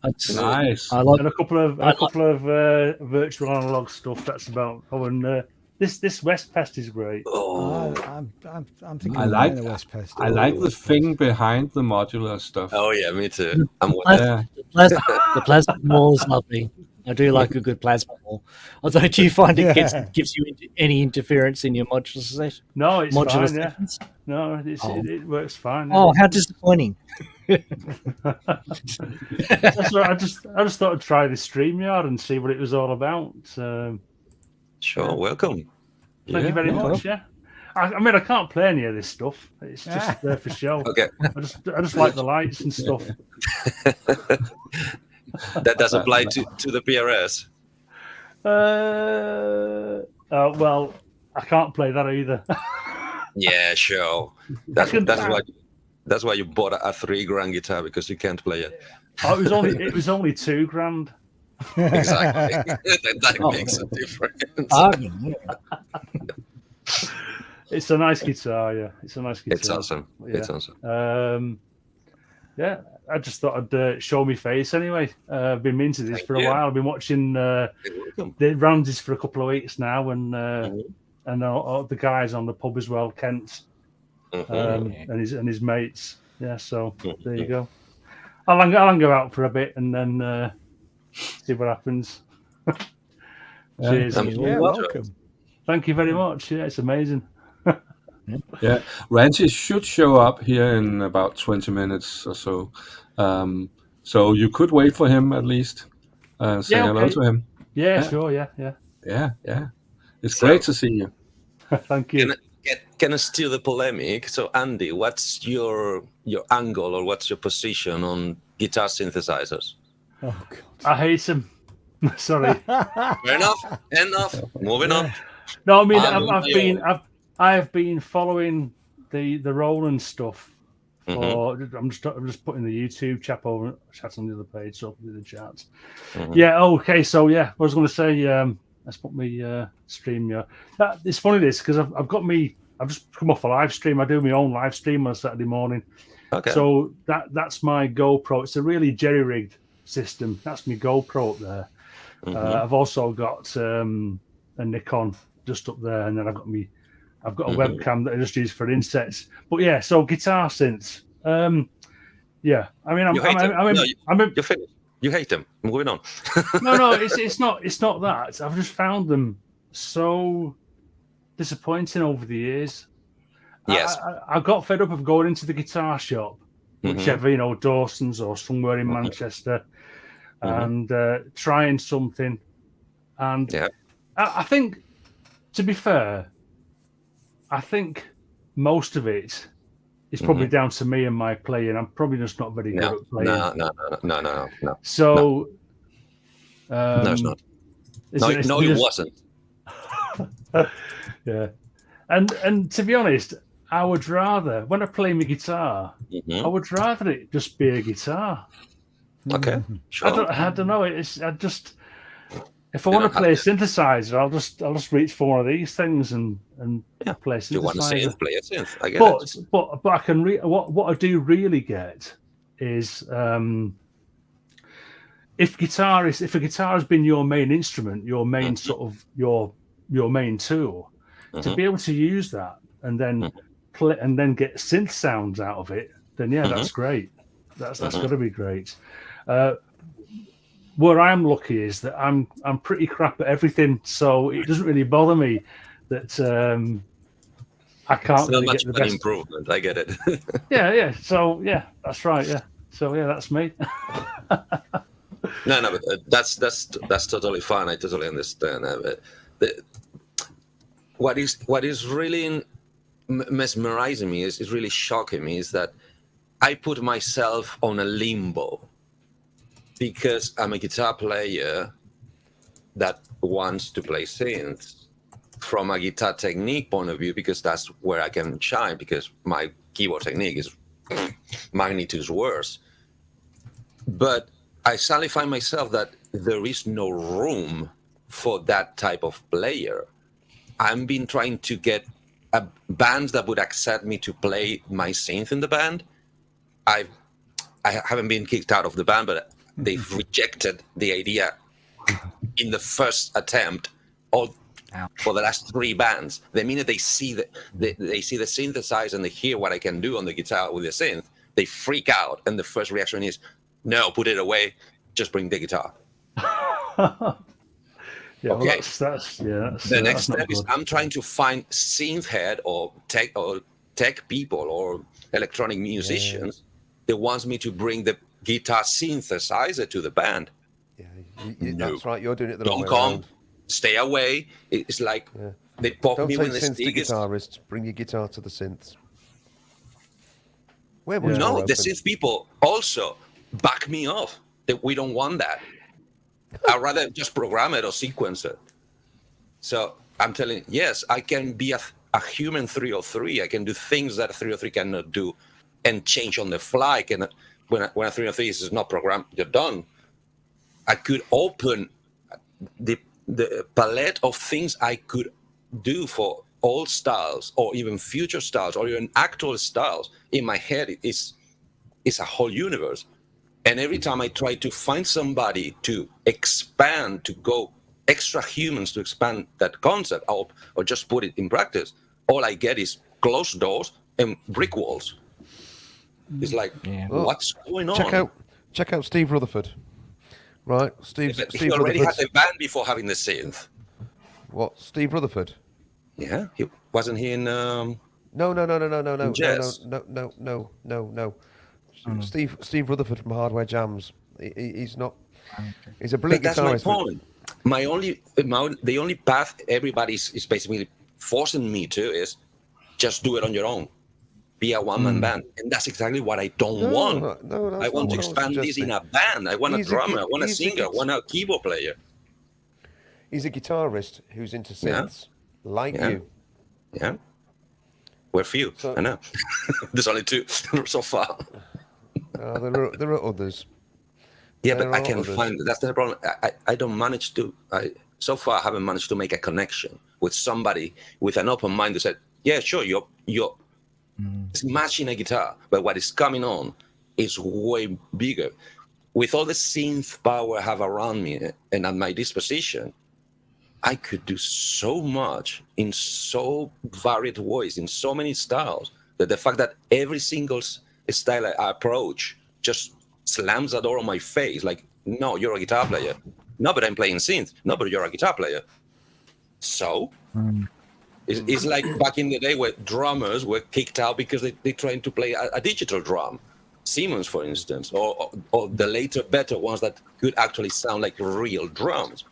Nice. I like And a couple of virtual analog stuff. That's about. Oh, and this West Pest is great. Oh. I'm thinking I of like buying a West Pest. I like the thing behind the modular stuff. Oh yeah, me too. I'm with Yeah. the plasma ball is lovely. I do like a good plasma ball. Although, do you find it gives you any interference in your modular session? No, it's Modular fine. Yeah. sessions? No, it works fine. Yeah. Oh, how disappointing! That's right. I just thought I'd try this StreamYard and see what it was all about. Sure, welcome. Thank you very much. Yeah. I mean, I can't play any of this stuff. It's just there for show. Okay, I just like the lights and stuff. that does apply to the PRS. Well, I can't play that either. Yeah, sure. That's why you bought a $3,000 guitar, because you can't play it. Oh, it was only $2,000. Exactly. that makes a difference. It's a nice guitar. Yeah, it's a nice guitar. It's awesome. Yeah. It's awesome. Yeah, I just thought I'd show my face anyway. I've been into this for a while. I've been watching the Ranzee for a couple of weeks now, and all the guys on the pub as well, Kent, and his mates. Yeah, so there you go. I'll hang out for a bit and then see what happens. Cheers. Welcome. Thank you very much. Yeah, it's amazing. Yeah, Ranzee should show up here in about 20 minutes or so. So you could wait for him at least. Say hello to him. Yeah, sure. Yeah. Yeah. It's great to see you. Thank you. Can I steal the polemic? So, Andy, what's your angle, or what's your position on guitar synthesizers? Oh God. I hate them. Sorry. Fair enough. Moving on. No, I mean, I have been following the Roland stuff. I'm just putting the YouTube chat on the other page, so do the chats. Yeah. Okay. So I was going to say, let's put my stream. It's funny this, because I've just come off a live stream. I do my own live stream on a Saturday morning. Okay. So that's my GoPro. It's a really jerry-rigged system. That's my GoPro up there. I've also got a Nikon just up there, and then I've got a webcam that I just use for insets. But yeah, so guitar synths. Yeah, I mean, you're finished. You hate them. Moving on. No, it's not that. I've just found them so disappointing over the years. Yes, I got fed up of going into the guitar shop, whichever, Dawson's or somewhere in Manchester, and trying something. And I think to be fair, I think most of it is probably down to me and my playing. I'm probably just not very good at playing. No. So, No, it's not. it's No, it wasn't. Yeah, and to be honest, I would rather when I play my guitar, I would rather it just be a guitar. Okay, sure. I don't know. I just if I want to play a synthesizer, I'll just reach for one of these things and play a synthesizer. You want to synth, play a synth. I get it. But I can what I do really get is if a guitar has been your main instrument, your main sort of your main tool, to be able to use that and then play and then get synth sounds out of it, then that's great. That's got to be great. Where I'm lucky is that I'm pretty crap at everything, so it doesn't really bother me that I can't Still really much get the of an best improvement. I get it. Yeah. So that's right. Yeah. So that's me. No, but that's totally fine. I totally understand. What is really mesmerizing me is really shocking me is that I put myself on a limbo because I'm a guitar player that wants to play synths from a guitar technique point of view, because that's where I can shine, because my keyboard technique is magnitudes worse. But I suddenly find myself that there is no room for that type of player. I've been trying to get a band that would accept me to play my synth in the band. I haven't been kicked out of the band, but they've rejected the idea in the first attempt. For the last 3 bands, the minute they see the synthesizer and they hear what I can do on the guitar with the synth, they freak out, and the first reaction is, "No, put it away. Just bring the guitar." Yeah, okay. Well, the next step is I'm trying to find synth head or tech people or electronic musicians that wants me to bring the guitar synthesizer to the band. Yeah, no. That's right. You're doing it the wrong way Don't come. around. Stay away. It's like they pop Don't me take with the synths to stickers. guitarists. Bring your guitar to the synths. No, the synth people also back me off that we don't want that. I'd rather just program it or sequence it. So I'm telling you, yes, I can be a human 303. I can do things that a 303 cannot do and change on the fly. When a 303 is not programmed, you're done. I could open the palette of things I could do for old styles or even future styles or even actual styles. In my head, it's a whole universe. And every time I try to find somebody to expand, to go extra humans to expand that concept or just put it in practice, all I get is closed doors and brick walls. It's like, what's going on? Check out Steve Rutherford. Right, Steve he already had a band before having the synth. What, Steve Rutherford? Yeah, wasn't he in? No. Jazz? No. Steve Rutherford from Hardware Jams. He's not. He's a brilliant guitarist. That's my point. The only path everybody is basically forcing me to is just do it on your own. Be a one-man band, and that's exactly what I don't want. No, I want to expand this in a band. I want a drummer. I want a singer. I want a keyboard player. He's a guitarist who's into synths, like you. Yeah, we're few. I know. There's only 2 so far. There are others. Yeah, but I can find. That's the problem. I don't manage to. So far, I haven't managed to make a connection with somebody with an open mind who said, "Yeah, sure, you're smashing a guitar, but what is coming on is way bigger." With all the synth power I have around me and at my disposition, I could do so much in so varied ways, in so many styles, that the fact that every single style I approach just slams the door on my face, like, "No, you're a guitar player." "No, but I'm playing synth." "No, but you're a guitar player." So it's like back in the day where drummers were kicked out because they tried to play a digital drum. Siemens, for instance, or the later, better ones that could actually sound like real drums.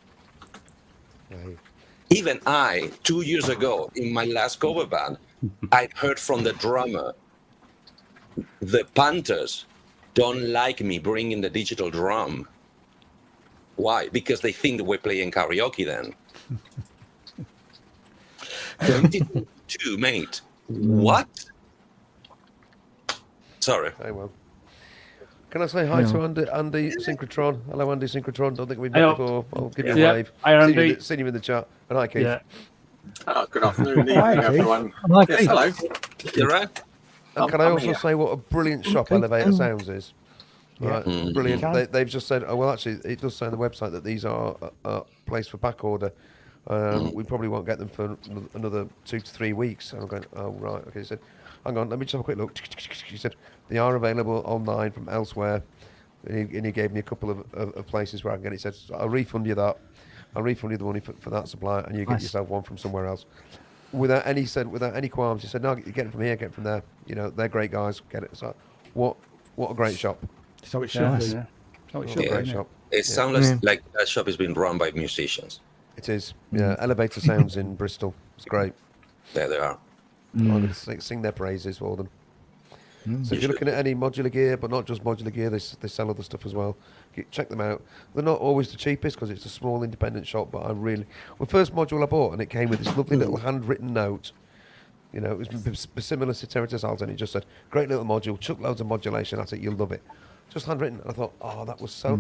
Right. Even I, 2 years ago, in my last cover band, I heard from the drummer, the Panthers don't like me bringing the digital drum. Why? Because they think that we're playing karaoke then. 22, mate. What? Sorry. Hey, well. Can I say hi to Andy Synchrotron? Hello, Andy Synchrotron. Don't think we've met Hey, before. I'll give you a Yeah. wave. Hi, Andy. Seen you in the chat. And hi, Keith. Yeah. Good afternoon, Hi, evening, Keith. everyone. Hi, Yes, Keith. hello. You're right. And can I I'm also here. say what a brilliant shop Elevator Sounds is? Right, brilliant. You can. They've just said, oh, well, actually, it does say on the website that these are placed for back order. We probably won't get them for another 2 to 3 weeks. And I'm going, oh, right. Okay, he said, hang on, let me just have a quick look. He said, they are available online from elsewhere. And he gave me a couple of places where I can get it. He said, I'll refund you that. I'll refund you the money for that supply, and you get Nice. yourself one from somewhere else. Without any qualms, he said, no, get it from here, get it from there. You know, they're great guys. Get it. So, what a great shop. So it should Nice. be. Yeah. So it What should a be. great isn't it? shop. It sounds like that shop is being run by musicians. It is. Yeah, Elevator Sounds in Bristol. It's great. There they are. I'm going to sing their praises for them. So if you're looking at any modular gear, but not just modular gear, they sell other stuff as well. Check them out. They're not always the cheapest because it's a small independent shop, but first module I bought, and it came with this lovely little handwritten note. You know, it was similar to Terratizals, and it just said, great little module, chuck loads of modulation at it, you'll love it. Just handwritten. And I thought, oh, that was so...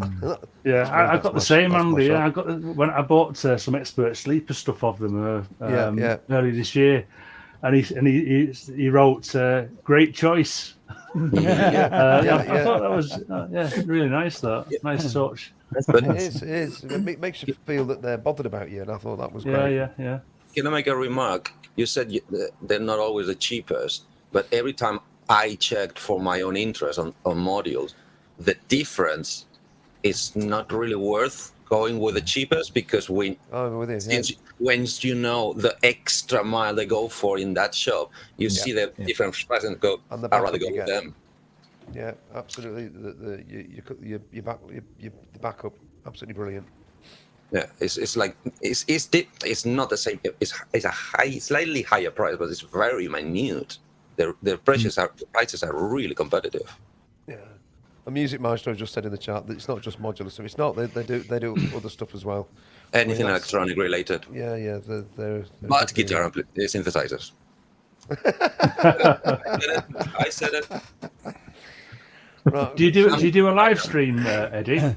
Yeah, I got the same, that's my Andy. Yeah, shop. I got when I bought some expert sleeper stuff of them Yeah. early this year, and he wrote great choice. I thought that was really nice. Nice touch. But It is. It makes you feel that they're bothered about you, and I thought that was great. Yeah. can I make a remark? You said they're not always the cheapest, but every time I checked for my own interest on modules, the difference is not really worth going with the cheapest, because when once you know the extra mile they go for in that shop, you see the different prices and go, And the I'd rather backup go you with get. them. Yeah, absolutely. Your backup, absolutely brilliant. Yeah, it's not the same. It's a slightly higher price, but it's very minute. Their prices are really competitive. Yeah. A Music Maestro just said in the chat that it's not just modular stuff. It's not. They do other stuff as well. Anything electronic related. Yeah. They're But guitar and synthesizers. I said it. Right, Do you do a live stream, Eddie?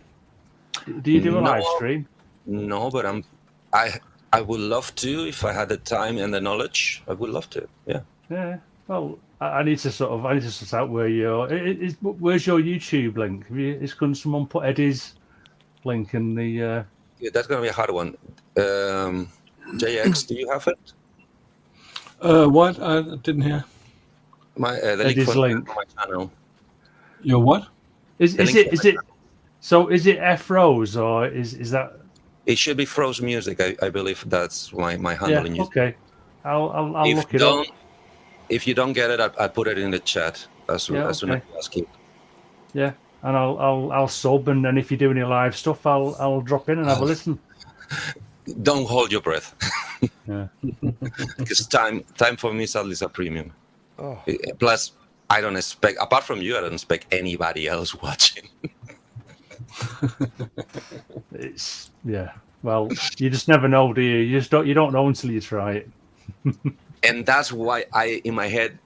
Do you do a live stream? No, but I would love to if I had the time and the knowledge. I would love to. Yeah. Yeah. Well, I need to sort out where you're. Where's your YouTube link? Can someone put Eddie's link in the? Yeah, that's gonna be a hard one. JX, do you have it? What? I didn't hear. The Eddie's link link. for my channel. Your what? Is it? So is it F Rose or is that? It should be Froze Music. I believe that's my handle in YouTube. Okay. I'll look it up. If you don't get it, I'll put it in the chat as soon as you ask it. Yeah, and I'll sub, and then if you do any live stuff, I'll drop in and have a listen. Don't hold your breath. Yeah. Because time for me sadly is a premium. Oh. Plus, I don't expect, apart from you, I don't expect anybody else watching. Well, you just never know, do you? You don't know until you try it. And that's why in my head,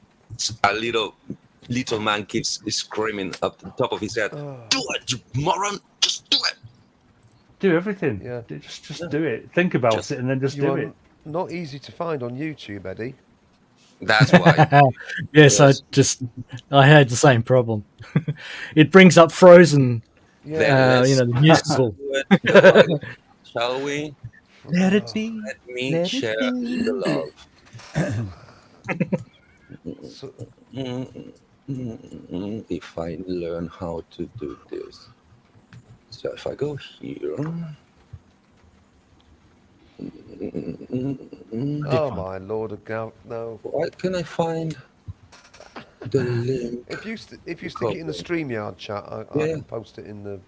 a little man keeps screaming up the top of his head, "Do it, you moron! Just do it! Do everything. Yeah. Just do it. Think about it, and then just do it. Not easy to find on YouTube, Eddie. That's why." Yes, I had the same problem. It brings up Frozen, the musical. Shall we? Let it be. Let me share the love. If I learn how to do this. So if I go here. Oh my lord of God! No. Why can I find the link? If you stick it in the StreamYard chat, I can post it in the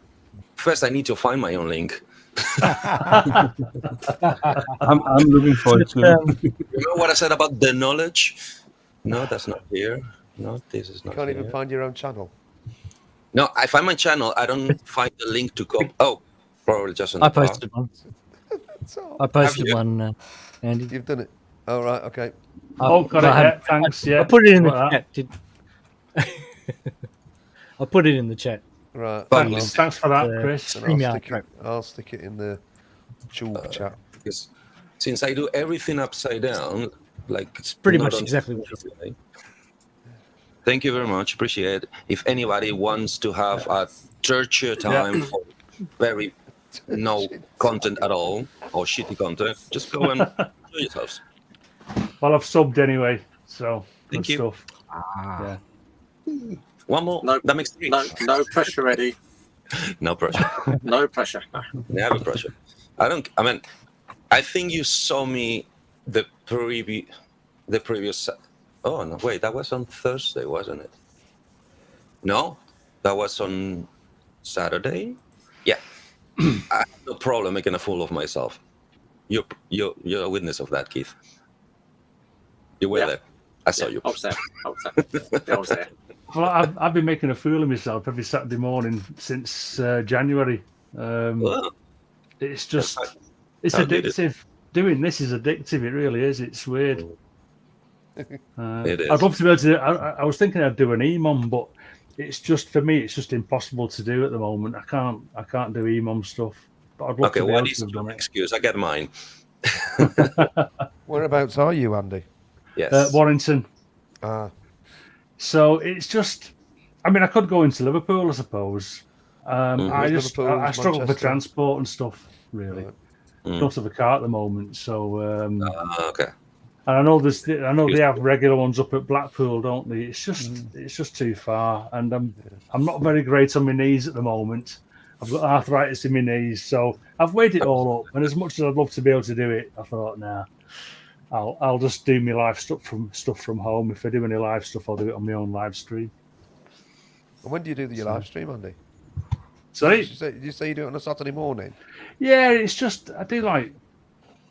first I need to find my own link. I'm looking forward to. Remember what I said about the knowledge? No, that's not here. No, this is You not can't here. even find your own channel. No, I find my channel. I don't find the link to copy. Oh, probably just on I the bar. posted one. So, I posted you? one, Andy. you've done it. All right. Okay. Oh, got no, it. I Yeah, haven't- thanks. Yeah, I put it in the got that. chat. I put it in the chat. Right. But well, Thanks for that, Chris. then StreamYard. I'll stick it in the tube chat. Because since I do everything upside down, like It's pretty not much on- exactly what he said. Thank you very much. Appreciate it. If anybody wants to have a churchier time for very no content at all or shitty content, just go and enjoy yourselves. Well, I've subbed anyway, so Thank good you. stuff. Ah. Yeah. One more. No, That makes three. no pressure, Eddie. No pressure. No pressure. Never pressure. I mean, I think you saw me the previous. Oh no! Wait, that was on Thursday, wasn't it? No, that was on Saturday. Yeah, I have no problem making a fool of myself. You're a witness of that, Keith. You were Yeah. there. I saw you. I was there. Well, I've been making a fool of myself every Saturday morning since January. Well, It's just, it's How did it? addictive. Doing this is addictive. It really is. It's weird. It is. I'd love to be able to. I was thinking I'd do an EMOM, but it's just for me. It's just impossible to do at the moment. I can't do EMOM stuff. But I'd love Okay, to be what able is to have your done it. excuse? I get mine. Whereabouts are you, Andy? Yes. Warrington. Ah, So it's just. I mean, I could go into Liverpool, I suppose. Mhm. I Liverpool, I struggle for Manchester. transport and stuff. Really, Right. don't have a car at the moment. So. Okay. And I know they have regular ones up at Blackpool, don't they? It's just too far, and I'm not very great on my knees at the moment. I've got arthritis in my knees, so I've weighed it all up. And as much as I'd love to be able to do it, I thought, nah, I'll just do my live stuff from home. If I do any live stuff, I'll do it on my own live stream. and when do you do your live stream, Andy? Sorry, Did you say you do it on a Saturday morning? yeah, it's just I do like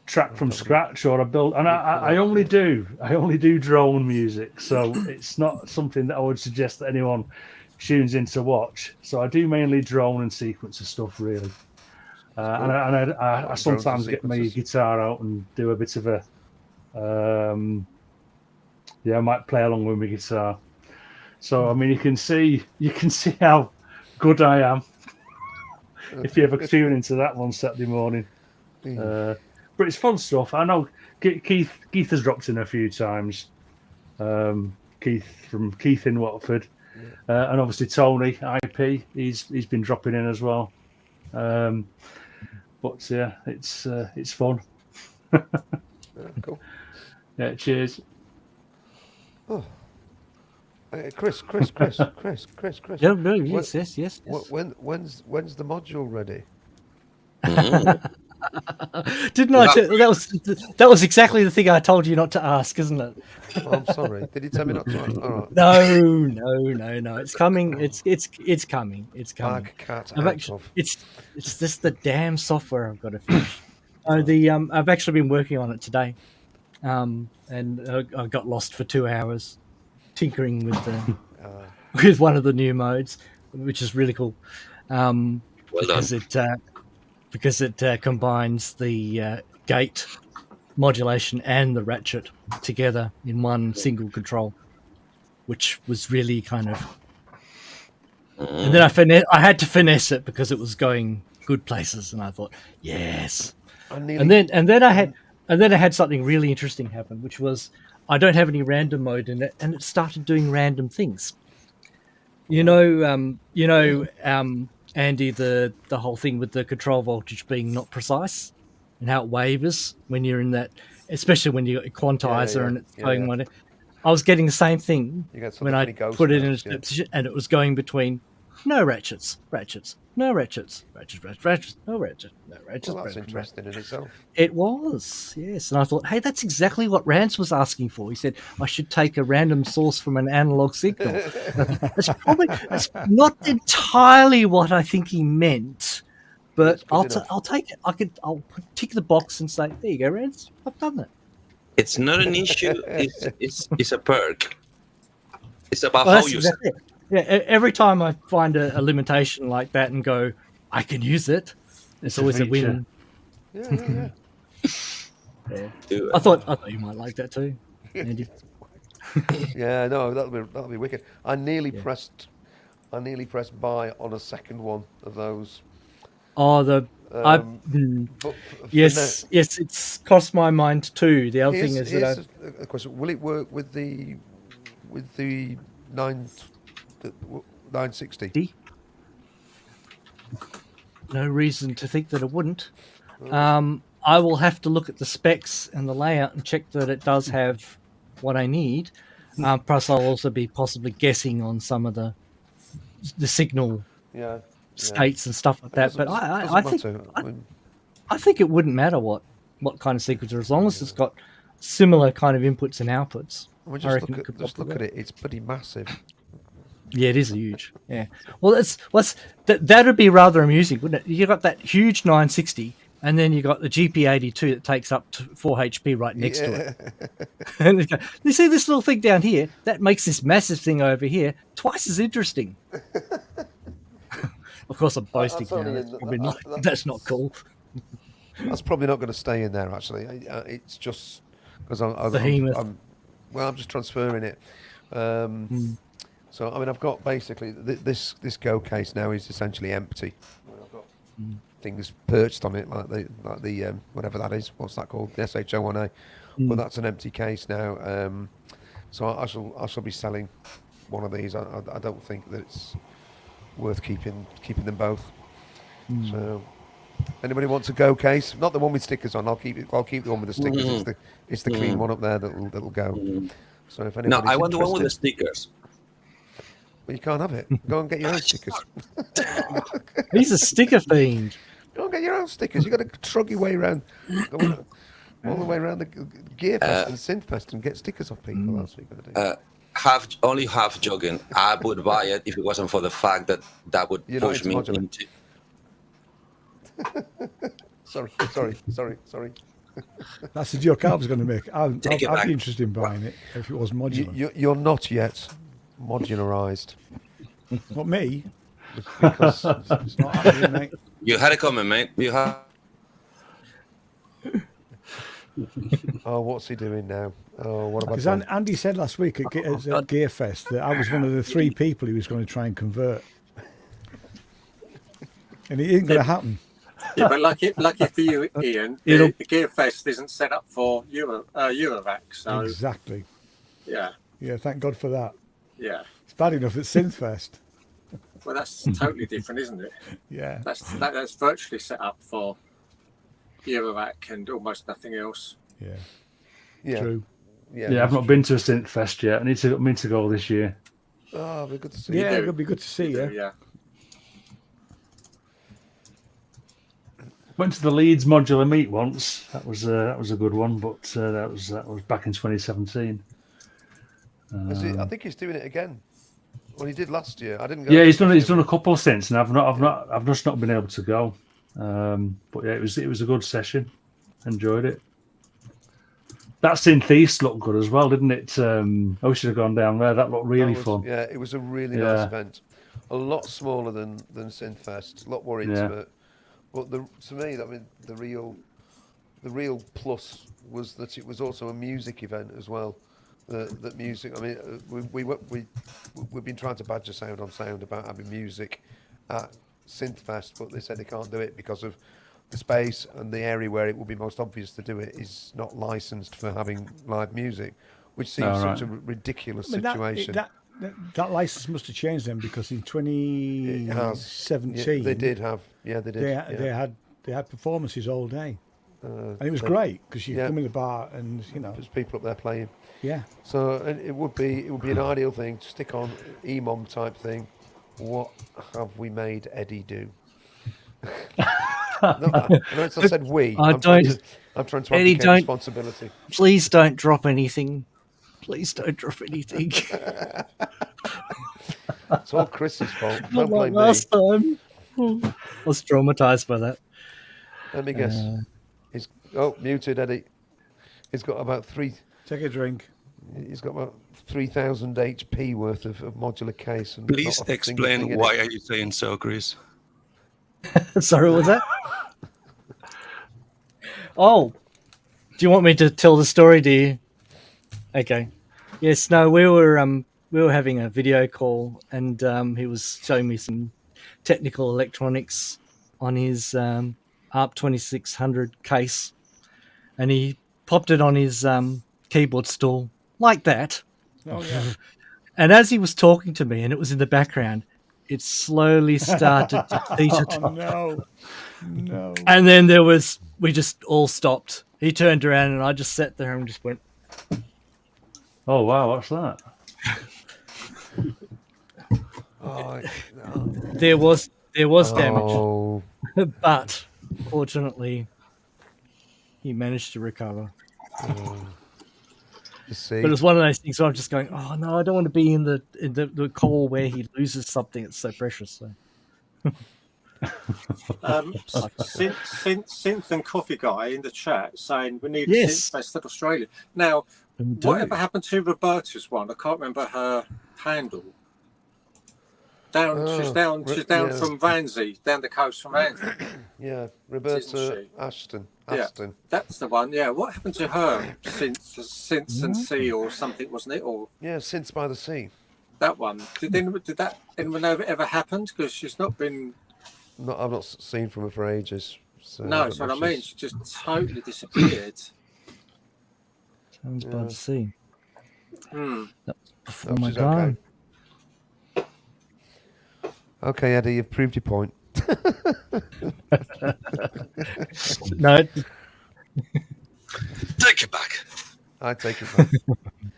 track from scratch, or I build, and I only do drone music, so it's not something that I would suggest that anyone tunes in to watch. So I do mainly drone and sequencer stuff, really. And I sometimes get my guitar out and do a bit of a, I might play along with my guitar. So I mean, you can see how good I am if you ever tune into that one Saturday morning. But it's fun stuff. I know Keith has dropped in a few times. Keith in Watford, and obviously Tony IP. He's been dropping in as well. But yeah, it's fun. Cool. Yeah, cheers. Oh. Chris. Yeah, no, yes. When's the module ready? Didn't I? That was exactly the thing I told you not to ask, isn't it? Oh, I'm sorry. Did he tell me not to? All right. No. It's coming. It's coming. It's coming. Bag cat I've out actually, of. it's just the damn software I've got to finish. I've actually been working on it today, and I got lost for 2 hours tinkering with with one of the new modes, which is really cool. Well done. Because it combines the gate modulation and the ratchet together in one single control, which was really kind of. And then I had to finesse it because it was going good places, and I thought, yes. And then I had something really interesting happen, which was I don't have any random mode in it, and it started doing random things. Andy, the whole thing with the control voltage being not precise and how it wavers when you're in that, especially when you got a quantizer and it's going one. I was getting the same thing when I put it in a position, and it was going between no ratchets, no ratchets, no ratchets. Well, that's interesting in itself. It was, yes. And I thought, hey, that's exactly what Rance was asking for. He said, I should take a random source from an analog signal. That's not entirely what I think he meant, but I'll take it. I'll tick the box and say, there you go, Rance, I've done that. It's not an issue. It's a perk. It's about how you. Exactly it. Yeah, every time I find a limitation like that and go, I can use it. It's always a win. Yeah. Yeah. I thought you might like that too, Andy. Yeah, no, that'll be wicked. I nearly pressed buy on a second one of those. Oh, yes, it's crossed my mind too. The other thing is that a question: will it work with the 960? No reason to think that it wouldn't. I will have to look at the specs and the layout and check that it does have what I need. Plus, I'll also be possibly guessing on some of the signal states and stuff like that. But I think it wouldn't matter what kind of sequencer, as long as it's got similar kind of inputs and outputs. Well, just look at it. It's pretty massive. Yeah, it is huge. Yeah. Well, that'd be rather amusing, wouldn't it? You got that huge 960, and then you got the GP82 that takes up to 4 HP right next to it. And you see this little thing down here that makes this massive thing over here twice as interesting. Of course, I'm boasting now. That's not cool. That's probably not going to stay in there. Actually, it's just because I'm just transferring it. So I mean, I've got basically this Go case now is essentially empty. I've got things perched on it like the whatever that is. What's that called? The SH01A. But that's an empty case now. So I shall be selling one of these. I don't think that it's worth keeping them both. So anybody wants a Go case? Not the one with stickers on. I'll keep the one with the stickers. It's the clean one up there that'll go. So if anybody's I want the one with the stickers. Well, you can't have it. Go and get your own stickers. He's a sticker fiend. Go and get your own stickers. You've got to trug your way around, all the way around the Gear Fest and Synth Fest and get stickers off people. That's what you've got to do. Only half joking. I would buy it if it wasn't for the fact that would push me into. Sorry. That's the joke I was going to make. I'd be interested in buying it if it was modular. You're not yet modularized. Not me. Because it's not happening, mate. You had it coming, mate. You had. Oh, what's he doing now? Oh, what about? Because Andy said last week at Gear Fest that I was one of the 3 people he was going to try and convert, and it isn't going to happen. Yeah, but lucky for you, Ian, the Gear Fest isn't set up for eurorack. So exactly. Yeah. Thank God for that. Yeah. It's bad enough at Synthfest. Well, that's totally different, isn't it? Yeah. That's virtually set up for eurorack and almost nothing else. Yeah. True. Yeah, I've not been to a Synth Fest yet. I need to go this year. Oh, it'll be good to see you. Yeah, it'll be good to see you. Yeah. Went to the Leeds modular meet once. That was a good one, but that was back in 2017. I think he's doing it again. Well, he did last year. I didn't go. Yeah, he's done a couple since, and I've just not been able to go. But yeah, it was a good session. Enjoyed it. That Synth looked good as well, didn't it? I should have gone down there. That looked really fun. Yeah, it was a really nice event. A lot smaller than Synthfest. A lot more intimate. But to me, I mean, the real plus was that it was also a music event as well. That music. I mean, we've been trying to badger Sound on Sound about having music at Synthfest, but they said they can't do it because of the space and the area where it would be most obvious to do it is not licensed for having live music, which seems such a ridiculous situation. That license must have changed then, because in 2017 they did have. Yeah, they did. They had performances all day, and it was great because you come in the bar and there's people up there playing. Yeah. So it would be an ideal thing to stick on EMOM type thing, what have we made Eddie do? No, notice I said we. I'm trying to Eddie, abdicate responsibility. Please don't drop anything. Please don't drop anything. It's all Chris's fault. Not Don't like blame last me. time. I was traumatized by that. Let me guess. He's muted, Eddie. He's got about Take a drink. He's got about 3,000 HP worth of modular case. And Please not a single thing explain in why it. are you saying so, Chris? Sorry, what was that? Oh, do you want me to tell the story? Do you? Okay. Yes. No. We were having a video call, and he was showing me some technical electronics on his ARP 2600 case, and he popped it on his keyboard stool like that. Oh yeah. And as he was talking to me, and it was in the background, it slowly started to teeter. Oh no. No. And then we just all stopped. He turned around and I just sat there and just went, Oh wow, what's that? Oh, there was damage. oh, But fortunately he managed to recover. you see. But it was one of those things where I'm just going, oh no, I don't want to be in the call where he loses something that's so precious. So Synth and Coffee Guy in the chat saying we need Yes. a Synth Fest at Australia. Now, whatever happened to Roberta's one? I can't remember her handle. She's down yeah. from Ranzee, down the coast from Ranzee. Yeah, Isn't Roberta she? Ashton. Yeah, that's the one. Yeah, what happened to her? Synths and Sea or something, wasn't it? Or Yeah, Synths by the Sea. that one? Did that anyone know if it ever happened? Because she's not been. I've not seen from her for ages. So No, don't that's what know I if mean. she's- She just totally disappeared. sounds bad to see. Before hope my she's time. okay. Okay, Eddie, you've proved your point. No, Take it back. I take it back.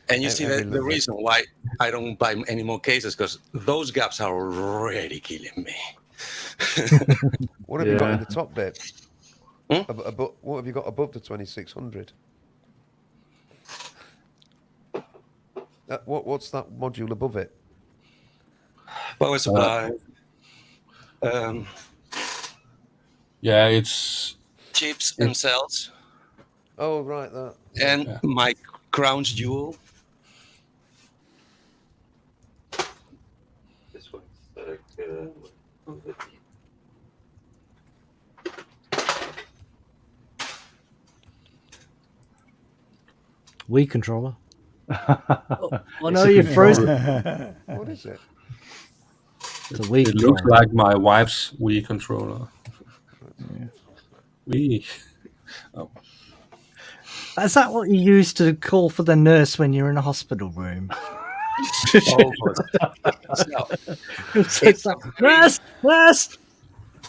And you see Every the little bit. reason why I don't buy any more cases, because those gaps are already killing me. What have you got in Yeah. the top bit? Hmm? What have you got above the 2600? What's that module above it? Power supply, Yeah, it's chips and cells, Oh, right, that. and my crown's jewel. This one's like, Wii controller. Oh no, you're frozen. What is it? It's a Wii it looks controller. like my wife's Wii controller. Wii. Is that what you use to call for the nurse when you're in a hospital room? almost. So, It's like, nurse, nurse,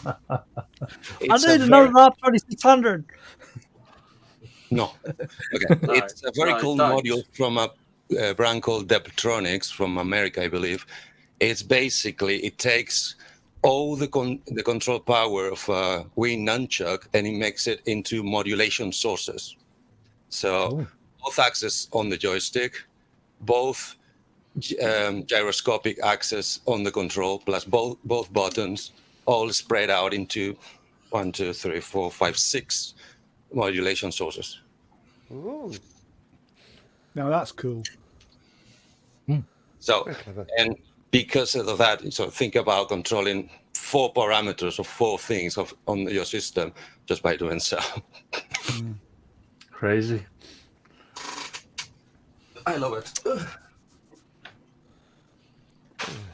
I it's need a another very, R2600. no. Okay, No, it's a very no, cool don't. module from a brand called Deptronics from America, I believe. It's basically, it takes all the control power of a Wii nunchuck and it makes it into modulation sources. So both access on the joystick, both gyroscopic access on the control, plus both buttons, all spread out into 1, 2, 3, 4, 5, 6 modulation sources. Ooh, Now that's cool. So, very clever. and because of that, so think about controlling 4 parameters or 4 things on your system just by doing so. Crazy. I love it.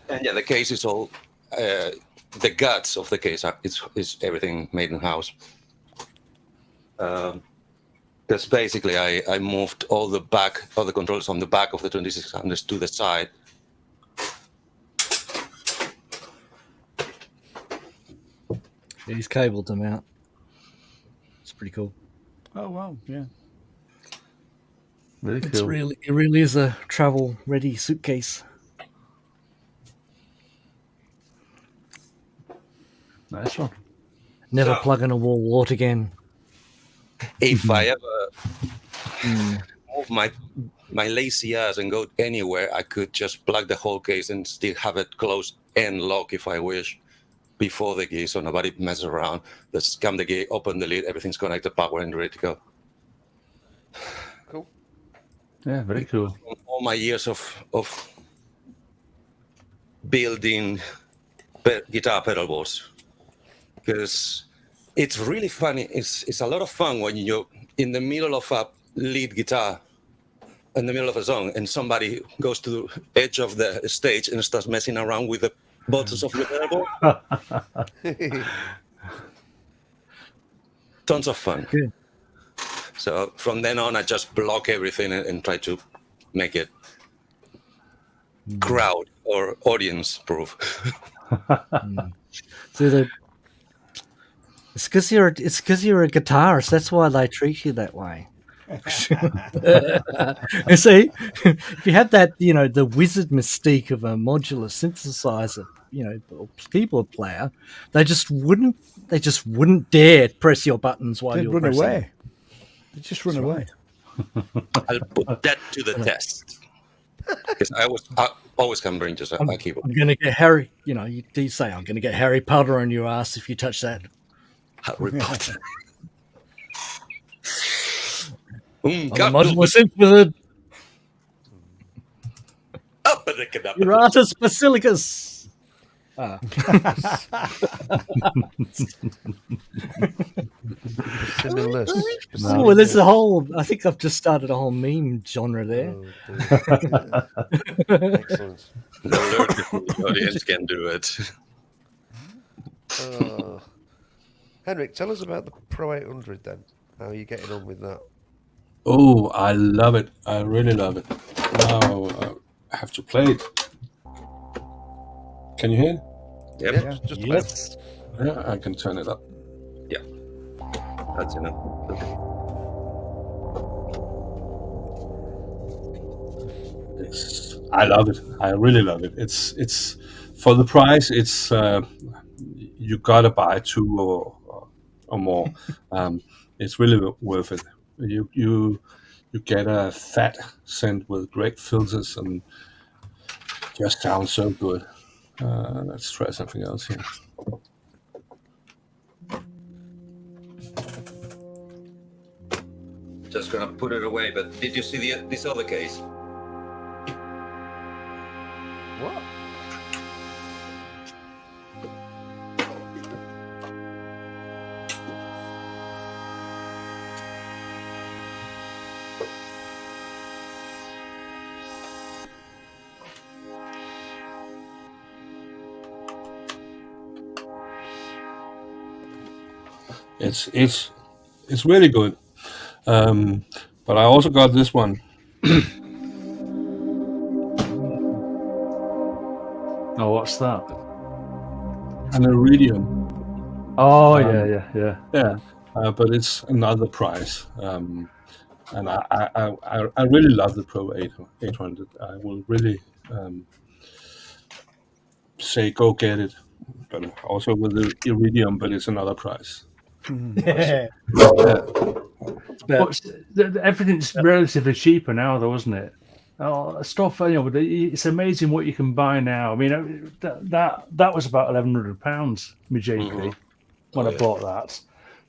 And yeah, the case is all, the guts of the case is everything made in house. Because basically I moved all the controls on the back of the 2600s to the side. He's cabled them out. It's pretty cool. Oh wow, yeah. Really It's cool. it really is a travel ready suitcase. Nice one. Never So- plugging a wall wart again. If I ever move my lazy ass and go anywhere, I could just plug the whole case and still have it closed and lock if I wish before the gig, so nobody messes around. Just come the gig, open the lid, everything's connected, power, and ready to go. Cool. Yeah, very cool. All my years of building guitar pedal boards, because it's really funny. It's a lot of fun when you're in the middle of a lead guitar, in the middle of a song, and somebody goes to the edge of the stage and starts messing around with the buttons of your pedal board. Tons of fun. Good. So from then on, I just block everything and try to make it crowd or audience proof. So it's because you're a guitarist. That's why they treat you that way. You see, if you had that, the wizard mystique of a modular synthesizer, or keyboard player, they just wouldn't dare press your buttons while They'd you're run pressing. away. They just run away. I'll put that to the test. Because I always can bring just a keyboard. I'm going to get Harry. You do say I'm going to get Harry Potter on your ass if you touch that. Harry Potter. I'm a modular synth wizard. Iratus basilicus. Similar. Oh, there's a whole. I think I've just started a whole meme genre there. Excellent. The audience can do it. Henrik, tell us about the Pro 800 then. How are you getting on with that? Oh, I love it. I really love it. Now I have to play it. Can you hear? Yep. Yeah, just about. Yes. Yeah, I can turn it up. Yeah. That's enough. I love it. I really love it. It's for the price. It's you gotta buy two or more. It's really worth it. You get a fat synth with great filters and just sounds so good. Let's try something else here. Just gonna put it away. But did you see this other case? What? It's really good. But I also got this one. Oh, what's that? An Iridium. Oh, yeah. Yeah, but it's another price. And I really love the Pro 800. I will really say go get it. But also with the Iridium, but it's another price. Yeah. But everything's relatively cheaper now, though, isn't it? Stuff, it's amazing what you can buy now. I mean, that was about £1,100, my JP, when I bought that.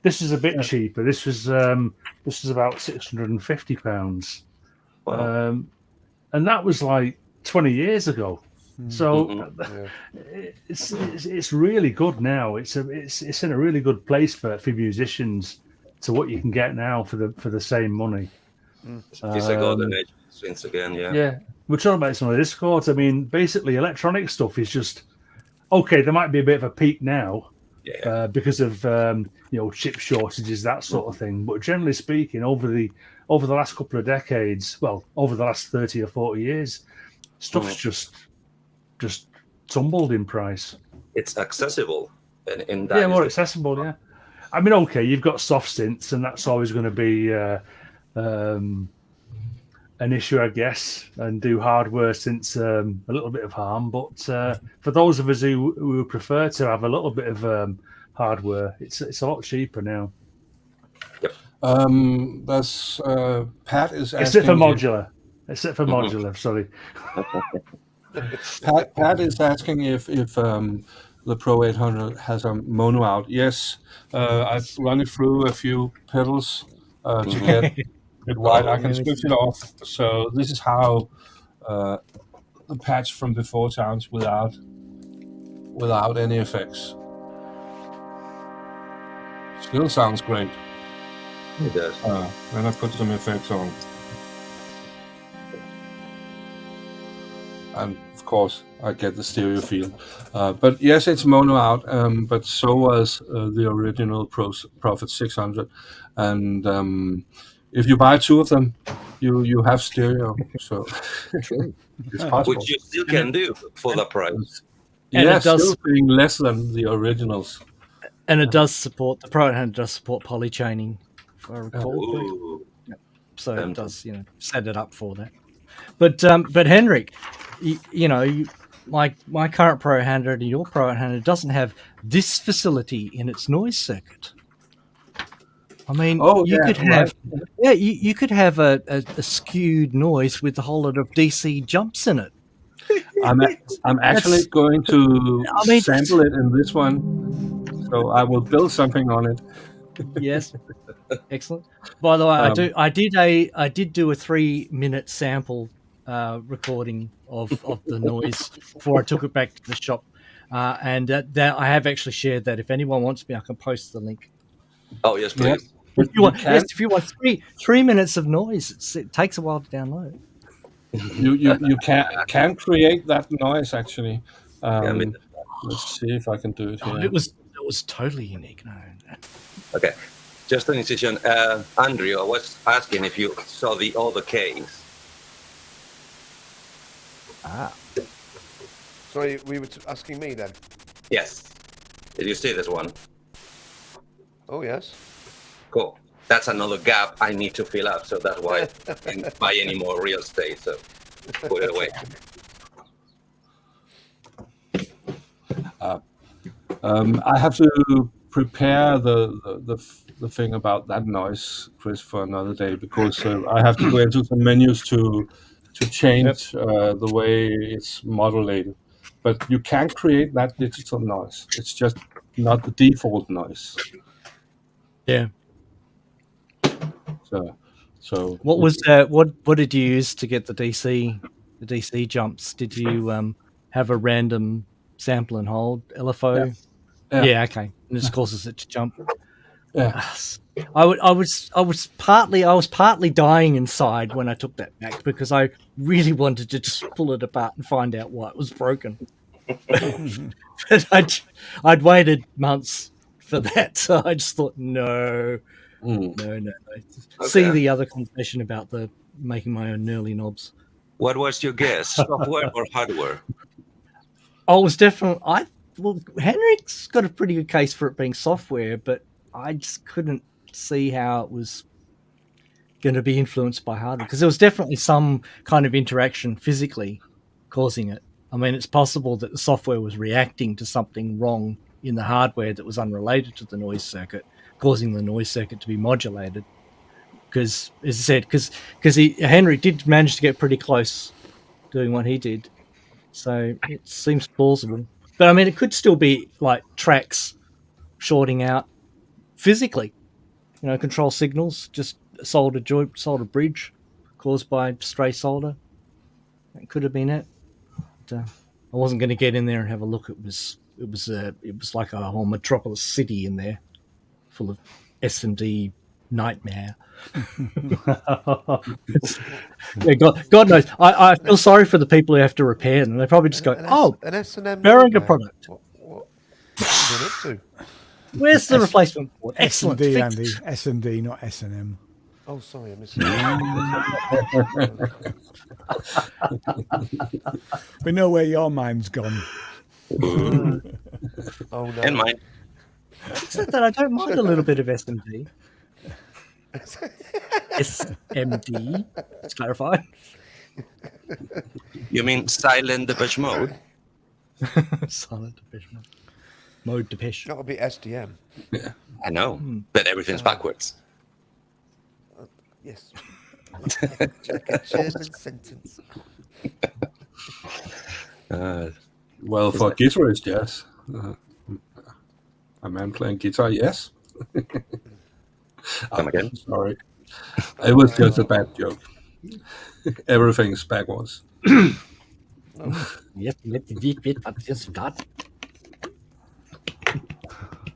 This is a bit cheaper. This was about £650. Wow. And that was like 20 years ago. So it's really good now. It's in a really good place for musicians to what you can get now for the same money. It's a golden age since again, yeah. Yeah, we're talking about this on the Discord. I mean, basically, electronic stuff is just okay. There might be a bit of a peak now, because of chip shortages, that sort of thing. But generally speaking, over the last couple of decades, well, over the last 30 or 40 years, stuff's just tumbled in price. It's accessible, and that more accessible. Yeah, I mean, okay, you've got soft synths, and that's always going to be an issue, I guess, and do hardware since a little bit of harm. But for those of us who prefer to have a little bit of hardware, it's a lot cheaper now. That's Pat is asking. Except for modular. Sorry. Pat is asking if the Pro 800 has a mono out. Yes, I've run it through a few pedals to get it wide. I can switch it off. So this is how the patch from before sounds without any effects. Still sounds great. It does. Then I put some effects on. And of course, I get the stereo feel. But yes, it's mono out, but so was the original Prophet 600. And if you buy two of them, you have stereo. So it's possible. Which you still can do for the price. And Yeah, it does- still being less than the originals. And it does support, the Pro 800 does support polychaining, if I recall. Ooh. So it does, set it up for that. But Henrik, my current Pro 800 and your Pro 800 doesn't have this facility in its noise circuit. I mean, you could have a skewed noise with a whole lot of DC jumps in it. I'm actually going to sample it in this one, so I will build something on it. Yes, excellent. By the way, I did do a 3-minute sample recording of the noise before I took it back to the shop, and that I have actually shared that. If anyone wants me, I can post the link. Oh yes, please. If you want 3 minutes of noise, it takes a while to download. You can create that noise actually. Let's see if I can do it here. It was totally unique. No. Okay, just an incision. Andrew, I was asking if you saw the other case. Sorry, we were asking me then. Yes. Did you see this one? Oh yes. Cool. That's another gap I need to fill up, so that's why I didn't buy any more real estate. So put it away. I have to prepare the thing about that noise, Chris, for another day, because I have to go into some menus to change the way it's modulated. But you can create that digital noise. It's just not the default noise. Yeah. So what was what did you use to get the DC jumps? Did you have a random sample and hold LFO? Yeah, okay. And this causes it to jump. Yeah. I was partly dying inside when I took that back because I really wanted to just pull it apart and find out why it was broken. But I'd waited months for that, so I just thought no. Okay. See the other conversation about the making my own knurly knobs. What was your guess? Software or hardware? I was definitely Henrik's got a pretty good case for it being software, but I just couldn't see how it was going to be influenced by hardware because there was definitely some kind of interaction physically causing it. I mean, it's possible that the software was reacting to something wrong in the hardware that was unrelated to the noise circuit, causing the noise circuit to be modulated. Because, as I said, Henrik did manage to get pretty close doing what he did, so it seems plausible. But I mean, it could still be like tracks shorting out physically. Control signals, just solder bridge caused by stray solder. That could have been it. But, I wasn't going to get in there and have a look. It was like a whole metropolis city in there, full of S&D nightmare. Yeah, God knows. I feel sorry for the people who have to repair them. They probably just go, an S&M Behringer product. What are you up to? Where's the replacement board? Excellent. S&D, Andy. S&D, not S&M. Oh, sorry, I missed it. We know where your mind's gone. Oh no. And mine. Except that I don't mind a little bit of S&D. SMD. Let's clarify. You mean silent Depeche Mode? Silent Depeche Mode. Mode Depeche. That would be SDM. Yeah. I know, but everything's backwards. Yes. Like a German sentence. Well, for guitarist, yes. A man playing guitar, yes. Come again? Sorry. It was just a bad joke. Everything's backwards. Yes, let the deep bit, but just that.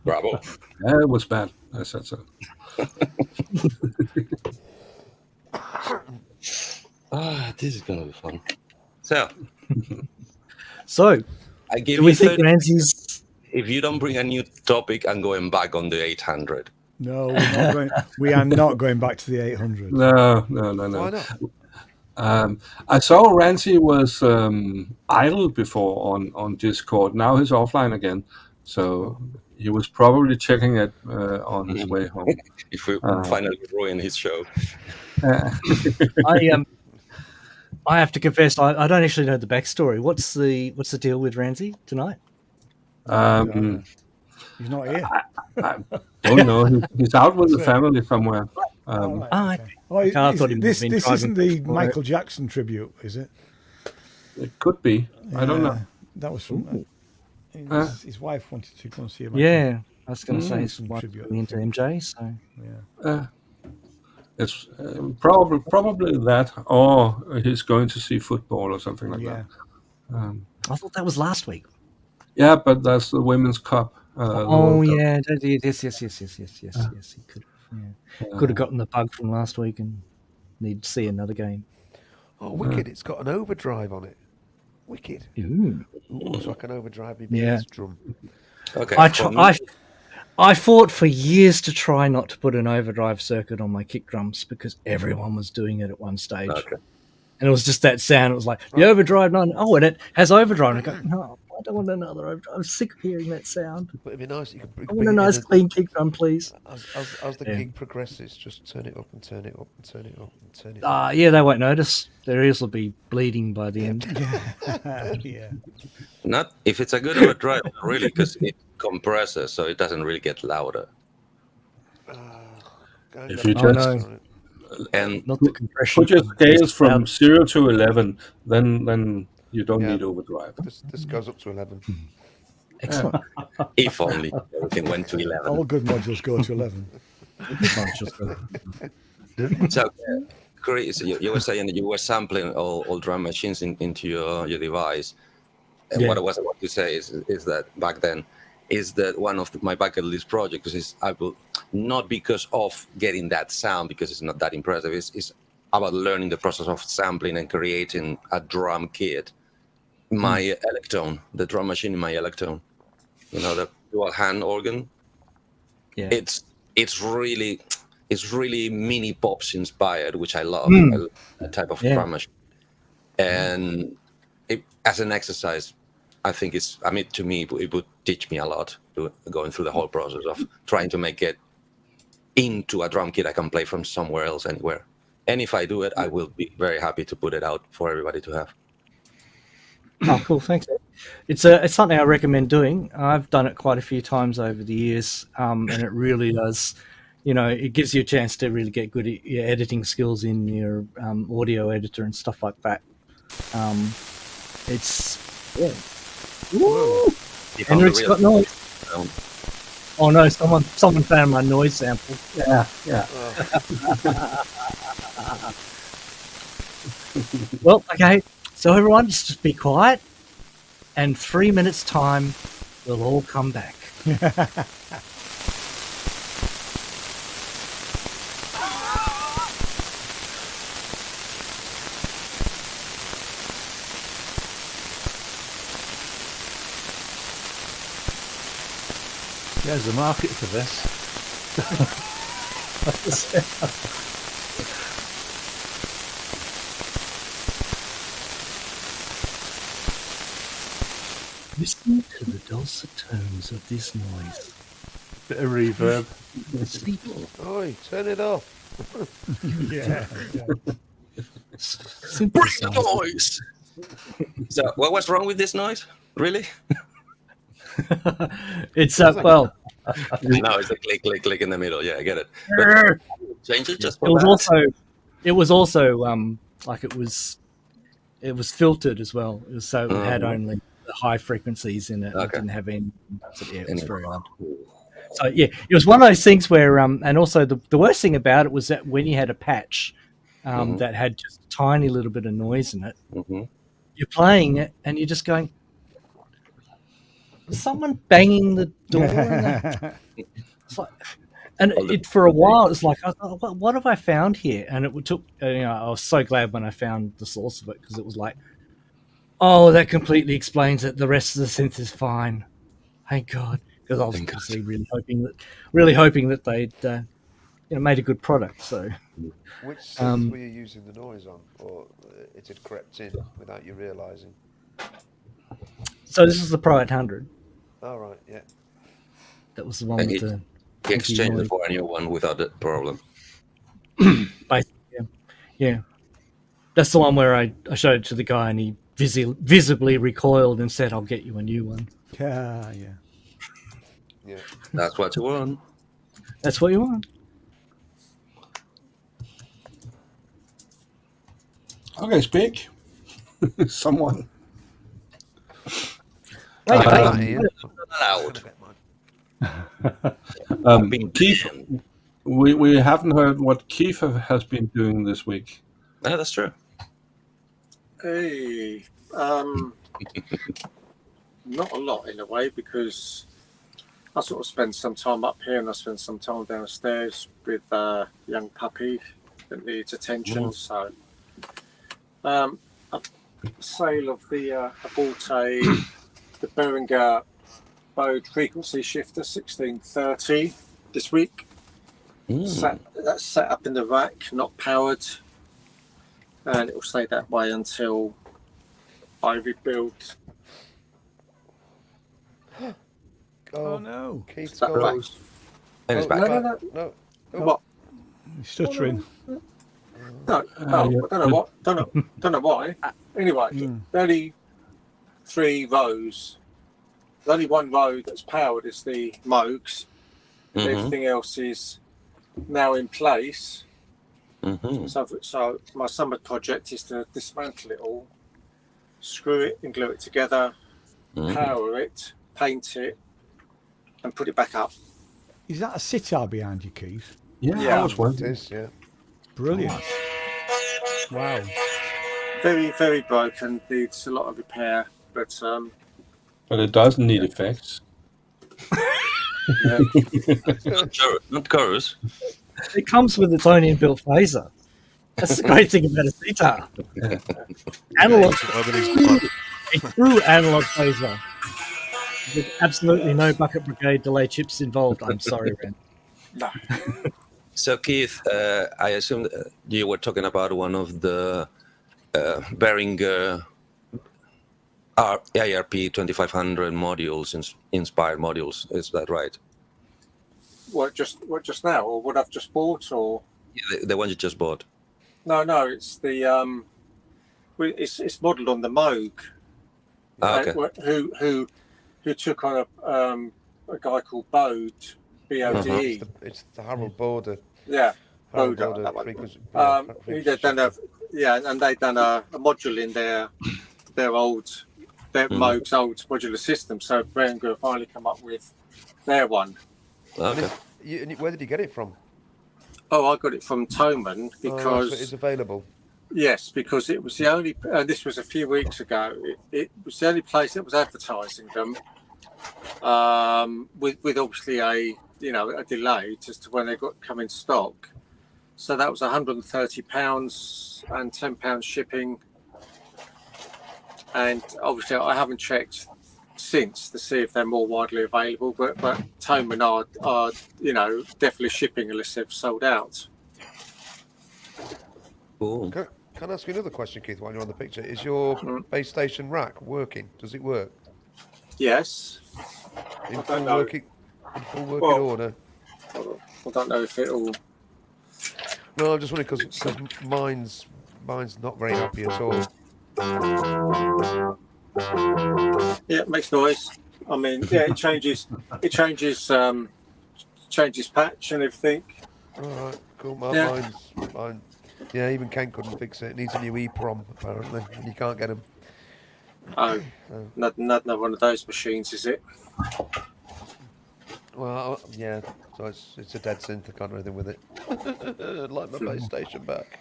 Bravo. Yeah, it was bad. I said so. This is gonna be fun. So I give do you we think 30 Ranzee's... if you don't bring a new topic, I'm going back on the 800. No, we are not going back to the 800. No. Why not? I saw Ranzee was idle before on Discord. Now he's offline again. So he was probably checking it on his way home. If we finally ruin his show. I have to confess, I don't actually know the backstory. What's the deal with Ranzee tonight? He's not here. Oh no, he's out with the family somewhere. I thought this isn't the Michael Jackson tribute, is it? It could be. I don't know. That was from his wife wanted to go and see him. Yeah, I was going to say his some wife tribute, into MJ. So It's probably that, or he's going to see football or something like that. I thought that was last week. Yeah, but that's the Women's Cup. Yes. He could have gotten the bug from last week and need to see another game. Oh, wicked! It's got an overdrive on it. Wicked. Ooh. So I can overdrive my bass drum. Okay. I fought for years to try not to put an overdrive circuit on my kick drums because everyone was doing it at one stage. Okay. And it was just that sound. It was like, the overdrive, and it has overdrive. And I go, no, I don't want another overdrive. I'm sick of hearing that sound. But it'd be nice. I want a nice clean kick drum, please. As the gig progresses, just turn it up and turn it up and turn it up and turn it up. Yeah, they won't notice. Their ears will be bleeding by the end. Yeah. Not if it's a good overdrive, really, because it compresses, so it doesn't really get louder. If you just and not the compression. put your scales from 0 to 11, then you don't need overdrive. This goes up to 11. Excellent. If only everything went to 11. All good modules go to 11. So, Chris, you were saying that you were sampling all drum machines into your device. And what I was about to say is that back then, is that one of my bucket list projects is not because of getting that sound, because it's not that impressive. It's about learning the process of sampling and creating a drum kit. My Electro, the drum machine in my Electro, the dual hand organ. Yeah. It's really mini pops inspired, which I love. That type of drum machine. And as an exercise, I think to me, it would teach me a lot going through the whole process of trying to make it into a drum kit I can play from somewhere else, anywhere. And if I do it, I will be very happy to put it out for everybody to have. Oh, cool! Thanks. It's something I recommend doing. I've done it quite a few times over the years, and it really does. It gives you a chance to really get good at your editing skills in your audio editor and stuff like that. Henrik's got noise. Oh no! Someone found my noise sample. Yeah. Well, okay. So everyone, just be quiet. And 3 minutes time, we'll all come back. There's a market for this. Listen to the dulcet tones of this noise. Bit of reverb. People. Oi, turn it off. Yeah. Bring the noise. So, what was wrong with this noise? Really? It's well. No, it's a click, click, click in the middle. Yeah, I get it. It But change it just for was that. also like it was filtered as well. So it had only the high frequencies in it. Okay. It didn't have any. So yeah, it was very odd. So yeah, it was one of those things where and also the worst thing about it was that when you had a patch that had just a tiny little bit of noise in it, you're playing it and you're just going, someone banging the door. It's like, and it for a while it's like, what have I found here? And it took, I was so glad when I found the source of it, because it was like, oh, that completely explains it. The rest of the synth is fine. Thank God, because I was obviously really hoping that they'd made a good product. So, which synth were you using the noise on, or it had crept in without you realising? So this is the Pro 800. Oh right, yeah. That was the one with the. He exchanged it for a new one without a problem. Yeah. That's the one where I showed it to the guy and he visibly recoiled and said, "I'll get you a new one." Yeah. That's what you want. That's what you want. Okay, speak. Someone. Keith, we haven't heard what Keith has been doing this week. Yeah, that's true. Hey, not a lot in a way, because I sort of spend some time up here and I spend some time downstairs with a young puppy that needs attention. So, a sale of I bought the Behringer Bode frequency shifter 1630 this week. That's set up in the rack, not powered, and it will stay that way until I rebuild. Oh no! Keith's That gone. rack. And it's back. No. What? He's stuttering. No, I don't know why. Anyway, only 3 rows. There's only 1 row that's powered. It's the Moogs. Everything else is now in place. So my summer project is to dismantle it all, screw it and glue it together, power it, paint it, and put it back up. Is that a sitar behind you, Keith? Yeah, I was wondering. Yeah. Brilliant. Wow. Very, very broken. Needs a lot of repair, but it doesn't need effects. Not chorus. It comes with its own inbuilt phaser. That's the great thing about a sitar. Analog. A true analog phaser. With absolutely no bucket brigade delay chips involved. I'm sorry, Rant. no. So, Keith, I assume you were talking about one of the Behringer ARP 2500 modules, inspired modules. Is that right? What just now, or what I've just bought, or the one you just bought? No, it's the it's modelled on the Moog. Okay. Who took on a guy called Bode, Bode. It's the Harold Border. Yeah, Harold Bode. Border That one. frequency. They've done and they've done a module in their Moog's old modular system. So Behringer finally come up with their one. Okay. Where did you get it from? Oh, I got it from Thomann because so it's available. Yes, because it was the only. This was a few weeks ago. It was the only place that was advertising them, with obviously a delay as to when they come in stock. So that was £130 and £10 shipping. And obviously, I haven't checked since to see if they're more widely available. But Thomann are definitely shipping unless they've sold out. Cool. Can I ask you another question, Keith, while you're on the picture? Is your base station rack working? Does it work? Yes. In full working order? I don't know if it'll... No, I'm just wondering because mine's not very happy at all. Yeah, it makes noise. I mean, yeah, it changes patch and everything. All right, cool. Yeah. Mine. Yeah, even Ken couldn't fix it. It needs a new EEPROM apparently, and you can't get them. Oh, not one of those machines, is it? Well, yeah. So it's a dead synth. I can't do anything with it. I'd like my base station back.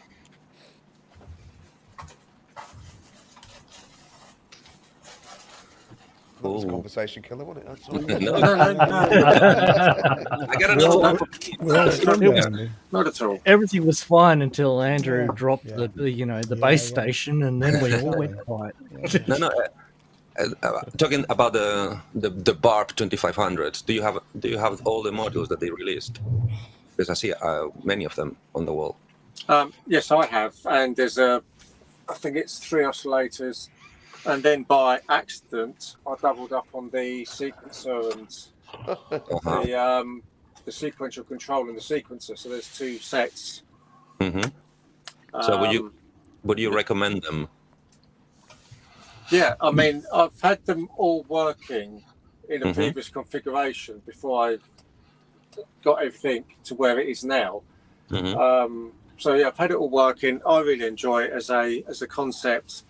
That was a conversation killer, wasn't it? No. I got another one. Not at all. Everything was fine until Andrew Yeah. dropped Yeah. the base station, and then we all went quiet. No. Talking about the Barb 2500, do you have all the modules that they released? Because I see many of them on the wall. Yes, I have, and there's I think it's 3 oscillators, and then by accident I doubled up on the sequencer and the sequential control and the sequencer. So there's 2 sets. Mm-hmm. So would you recommend them? Yeah, I mean, I've had them all working in a previous configuration before I got everything to where it is now. So yeah, I've had it all working. I really enjoy it as a concept.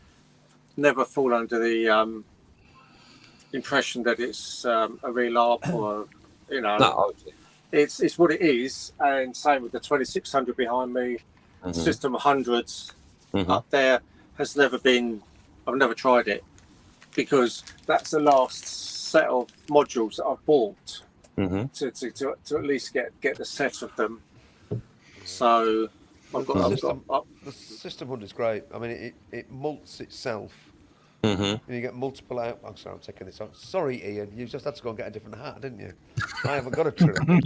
Never fall under the impression that it's a real ARP or No. it's what it is. And same with the 2600 behind me, System 100s up there has never been. I've never tried it because that's the last set of modules that I've bought to at least get the set of them. So The System 100 is great. I mean, it mults itself. And you get multiple out. I'm sorry, I'm taking this off. Sorry, Ian, you just had to go and get a different hat, didn't you? I haven't got a trim.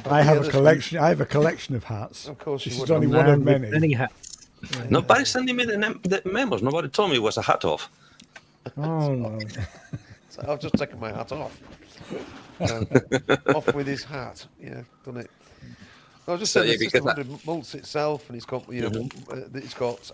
I have a collection of hats. Of course, this you is would. only one of many. Many hats. Nobody sending me the memos. Nobody told me it was a hat off. Oh no! So I've just taken my hat off. Off with his hat. Yeah, done it. I was just saying the System 100 mults itself, and it's got it's got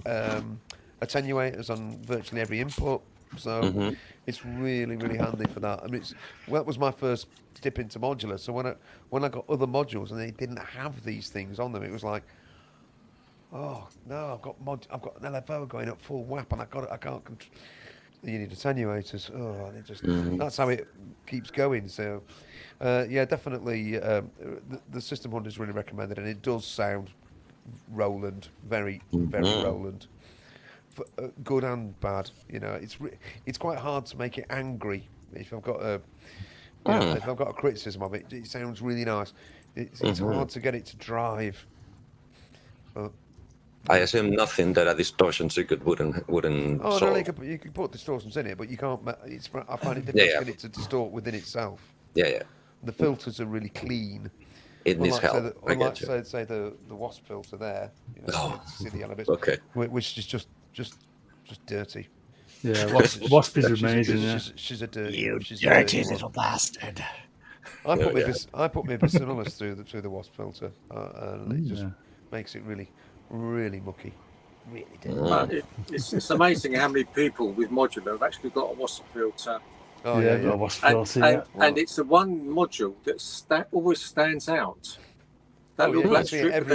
attenuators on virtually every input, so it's really handy for that. I mean, that was my first dip into modular. So when I got other modules and they didn't have these things on them, it was like, oh no, I've got an LFO going up full whap, and I can't control. You need attenuators. Oh, and it just that's how it keeps going. So. Yeah, definitely. The System 100 is really recommended, and it does sound Roland, very Roland, good and bad. You know, it's quite hard to make it angry. If I've got if I've got a criticism of it, it sounds really nice. It's hard to get it to drive. But, I assume nothing that a distortion circuit wouldn't oh, solve. no, you can put distortions in it, but you can't. I find it difficult to get it to distort within itself. Yeah. The filters are really clean. It needs help. Unlike say the Wasp filter there, see the yellow bits, which is just dirty. Yeah, Wasp is amazing. She's a dirty. She's dirty little bastard. I put my Presonus through the Wasp filter, and it just makes it really mucky. Really dirty. It's amazing how many people with modular have actually got a Wasp filter. Oh, and it's the one module that always stands out. That little black strip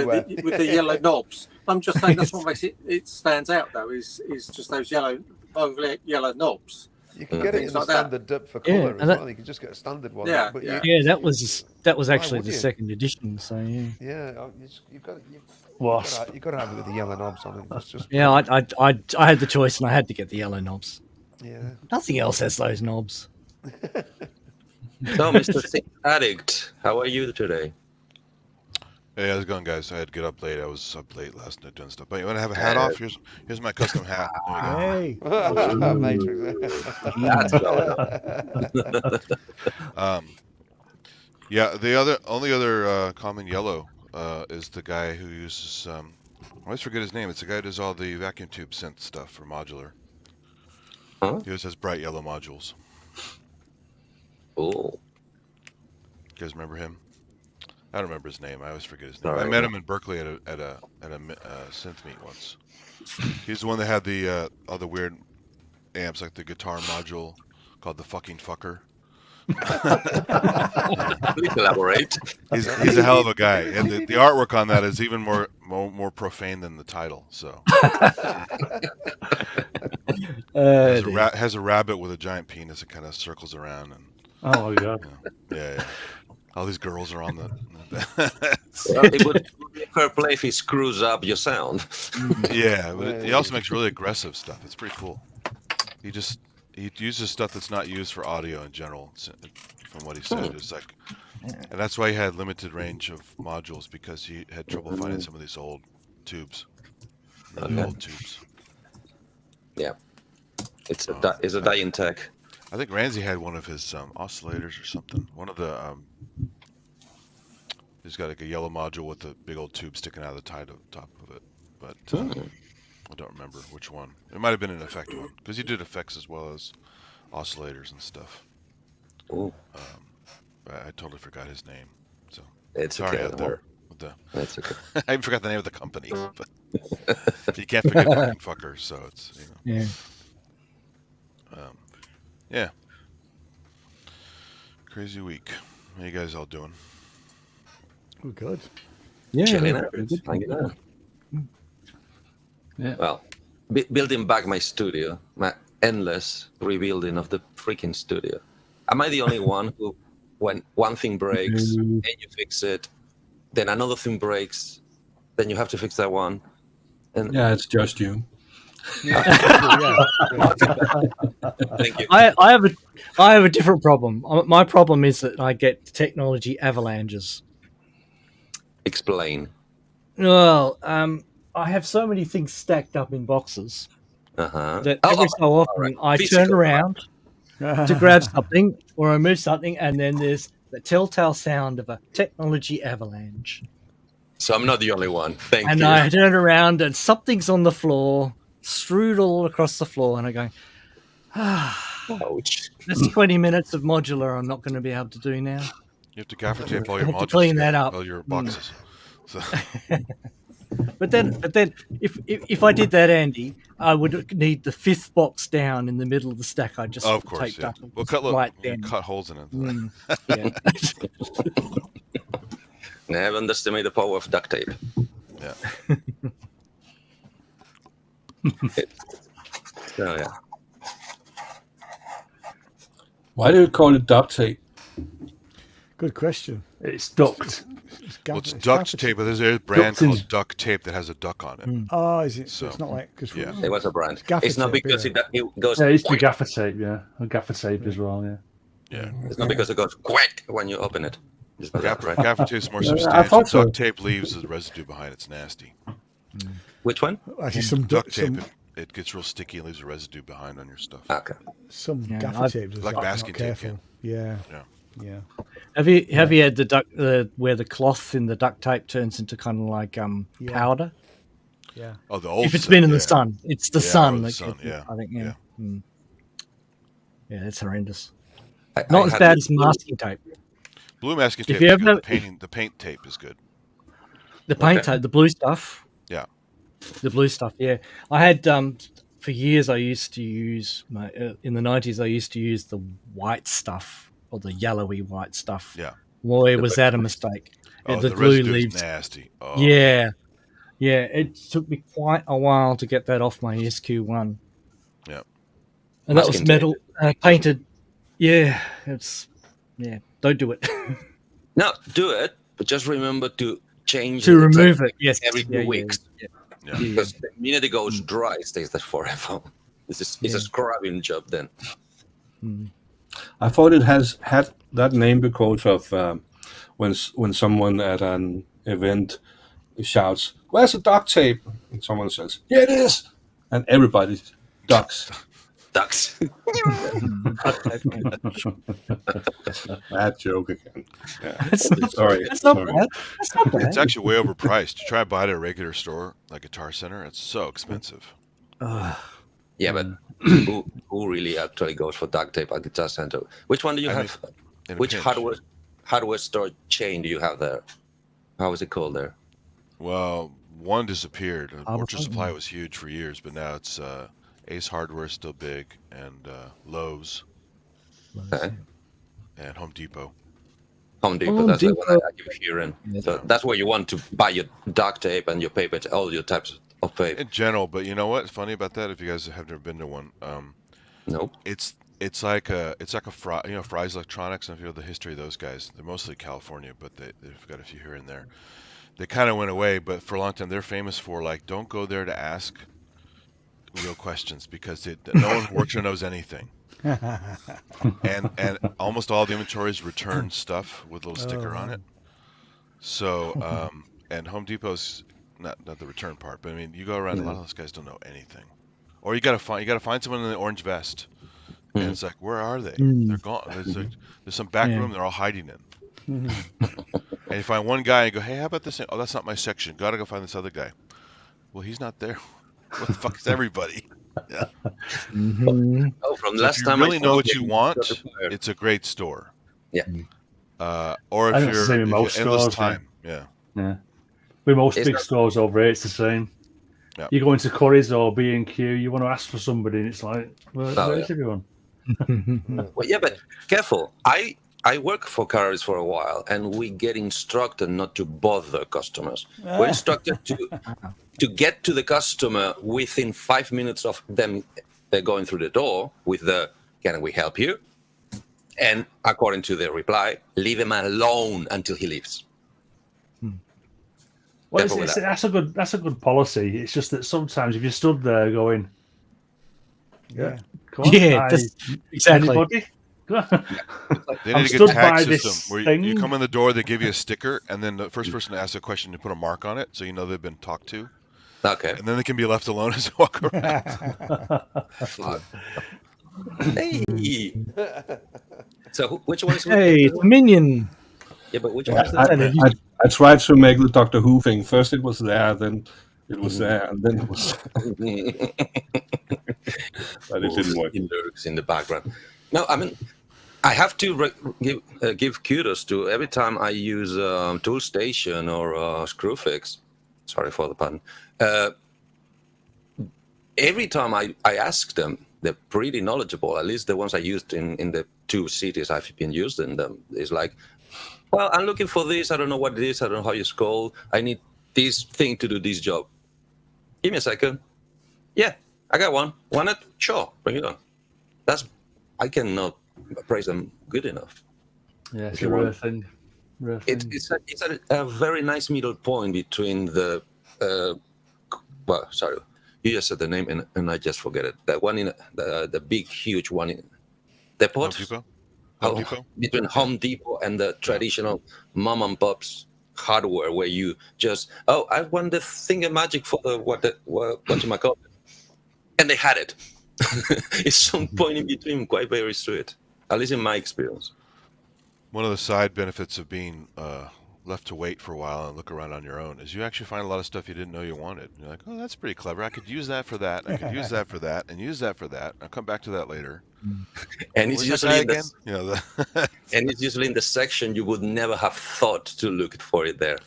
with the yellow knobs. I'm just saying that's what makes it stands out though. Is just those yellow knobs. You can get it in the standard dip for colour as well. You can just get a standard one. Yeah, but that was actually the second edition. So yeah, you've got to have it with the yellow knobs on it. It's just I had the choice and I had to get the yellow knobs. Yeah. Nothing else has those knobs. So, Mr. Synth Addict, how are you today? Hey, how's it going, guys? I had to get up late. I was up late last night doing stuff. But you want to have a hat off? Here's my custom hat. Hey. Yeah, the only other common yellow is the guy who uses I always forget his name. It's the guy who does all the vacuum tube synth stuff for modular. Huh? He always has bright yellow modules. Oh. You guys remember him? I don't remember his name. I always forget his name. All I right. met him in Berkeley at a synth meet once. He's the one that had the all the weird amps, like the guitar module called the fucking fucker. Please elaborate. He's a hell of a guy, and the artwork on that is even more profane than the title. So has a rabbit with a giant penis that kind of circles around, and Oh my god. yeah. All these girls are on the. Well, it would be fair play if he screws up your sound. Yeah, but he also makes really aggressive stuff. It's pretty cool. He uses stuff that's not used for audio in general. From what he said, it's like, and that's why he had limited range of modules, because he had trouble finding some of these old tubes. Really old tubes. Yeah, it's a dying tech. I think Ranzee had one of his oscillators or something. One of the he's got like a yellow module with a big old tube sticking out of the top of it, but I don't remember which one. It might have been an effect one, because he did effects as well as oscillators and stuff. Oh, I totally forgot his name, so it's sorry okay. out there. That's okay. I even forgot the name of the company, but you can't forget fucking fuckers. So it's Yeah. Yeah. Crazy week. How you guys all doing? We're good. Yeah. Chilling yeah, out. good. Hanging out. Yeah. Well, building back my studio, my endless rebuilding of the freaking studio. Am I the only one who, when one thing breaks and you fix it, then another thing breaks, then you have to fix that one? And Yeah, it's just you. thank you. I have a different problem. My problem is that I get technology avalanches. Explain. Well, I have so many things stacked up in boxes that every so often I turn around to grab something or I move something, and then there's the telltale sound of a technology avalanche. So I'm not the only one. Thank And you. I turn around and something's on the floor, strewed all across the floor, and I go, Ouch. that's 20 minutes of modular I'm not going to be able to do now. You have to gaffer tape all your I have to modules, clean that up. all your boxes. So But then, if I did that, Andy, I would need the fifth box down in the middle of the stack. I just of course, taped yeah. up. and We'll just right then. cut holes in it. Yeah. Never underestimate the power of duct tape. Yeah. So yeah. Why do you call it duct tape? Good question. It's duct. Well, it's duct tape, but there's a brand called duct tape that has a duck on it. Oh, is it? So, So it's not like because yeah. It was a brand. Gaffer It's not tape, because yeah. it goes. Yeah, it's the gaffer tape, yeah. And gaffer tape as well, yeah. Yeah. It's not because it goes quack when you open it. It's not that, right? Gaffer tape's more I substantial. thought so. Duct tape leaves the residue behind. It's nasty. Which one? Actually, some Duct tape, some, it gets real sticky and leaves a residue behind on your stuff. Okay. some Yeah, gaffer I've- tape does Like that, masking not tape, careful. Yeah. Yeah. Yeah. Have you had the where the cloth in the duct tape turns into kind of like powder? Yeah. Oh, the old If it's stuff, been in the yeah. sun, it's the Yeah, sun. or the that sun, gets it, yeah. I think. Yeah. Yeah, it's horrendous. I Not as had bad this as masking tape. Blue masking If tape you is ever- good. The paint tape is good. The paint Okay. tape, the blue stuff. Yeah. The blue stuff. Yeah, I had for years. I used to use in the 90s. I used to use the white stuff or the yellowy white stuff. Yeah. Boy, was that a mistake! Oh, the the glue residue leaves. is nasty. Oh. Yeah. It took me quite a while to get that off my SQ1. Yeah. And that was Masking metal painted. Yeah, don't do it. No, do it, but just remember to change To the remove tape it, yes. every 2 weeks. Yeah. Because the minute it goes dry, it stays there forever. It's a scrubbing job then. I thought it has had that name because of when someone at an event shouts, "Where's the duct tape?" and someone says, "Here it is," and everybody ducks. Ducks. Bad joke again. Yeah. That's Sorry. not Sorry. bad. That's not bad. It's actually way overpriced. You try to buy it at a regular store, like Guitar Center, it's so expensive. Yeah, but who really actually goes for duct tape at Guitar Center? Which one do you have? In a Which pinch. hardware store chain do you have there? How is it called there? Well, one disappeared. Orchard Ableton? Supply was huge for years, but now it's Ace Hardware is still big, and Lowe's Okay. and Home Depot. Home Depot, Home that's the one I Depot. keep hearing. Yeah. So that's where you want to buy your duct tape and your paper, all your types of paper. In general, but you know what's funny about that? If you guys have never been to one, Nope. it's like a Fry, Fry's Electronics. And if you know the history of those guys, they're mostly California, but they've got a few here and there. They kind of went away, but for a long time they're famous for like, don't go there to ask real questions because no one who works there knows anything. and almost all the inventory is returned stuff with a little sticker on it. So and Home Depot's not the return part, but I mean you go around, a lot of those guys don't know anything. Or you gotta find someone in the orange vest. And it's like, where are they? They're gone. There's some back room they're all hiding in. And you find one guy and go, hey, how about this thing? Oh, that's not my section. Gotta go find this other guy. Well, he's not there. What the fuck is everybody? Yeah. Oh, from So last if you time really I know saw what it, you want, it's a great store. Yeah. Or I if think it's the same in you're most endless stores, time. Yeah. Yeah. With most It's big not- stores over here, it's the same. Yeah. You go into Curry's or B&Q, you want to ask for somebody, and it's like, where's yeah. everyone? Well, yeah, but careful. I work for Curry's for a while, and we get instructed not to bother customers. We're instructed to get to the customer within 5 minutes of them going through the door with the "Can we help you?" And according to the reply, leave him alone until he leaves. Well, Careful with that's a good policy. It's just that sometimes if you stood there going, Yeah. come on, Yeah, exactly. anybody? They I'm need a stood good tag by system this where thing. you come in the door, they give you a sticker, and then the first person to ask a question, you put a mark on it so you know they've been talked to. Okay. And then they can be left alone as they walk around. Hey. So which one is? Hey, it's a minion. Yeah, but which Yeah, one is that? I tried to make the Doctor Who thing. First it was there, then it was there, and then it was. But it didn't work. He lurks in the background. No, I mean, I have to give kudos to every time I use Toolstation or Screwfix. Sorry for the pun. Every time I ask them, they're pretty knowledgeable. At least the ones I used in the 2 cities I've been using them. It's like, well, I'm looking for this. I don't know what it is. I don't know how it's called. I need this thing to do this job. Give me a second. Yeah, I got one. Want it? Sure, bring it on. I cannot praise them good enough. Yeah, it's a rare thing. It's a very nice middle point between the well, sorry, you just said the name and I just forget it. That one in the big huge one in the Home pot. Depot? Home Depot? Between Home Depot and the traditional mom and pop's hardware, where you just I want the thingamagic for the what you might call it, and they had it. It's some point in between, quite very sweet, at least in my experience. One of the side benefits of being left to wait for a while and look around on your own is you actually find a lot of stuff you didn't know you wanted. You're like, oh, that's pretty clever. I could use that for that. I could use that for that, and use that for that. I'll come back to that later. And it's Where's that guy usually again? and it's usually in the section you would never have thought to look for it there.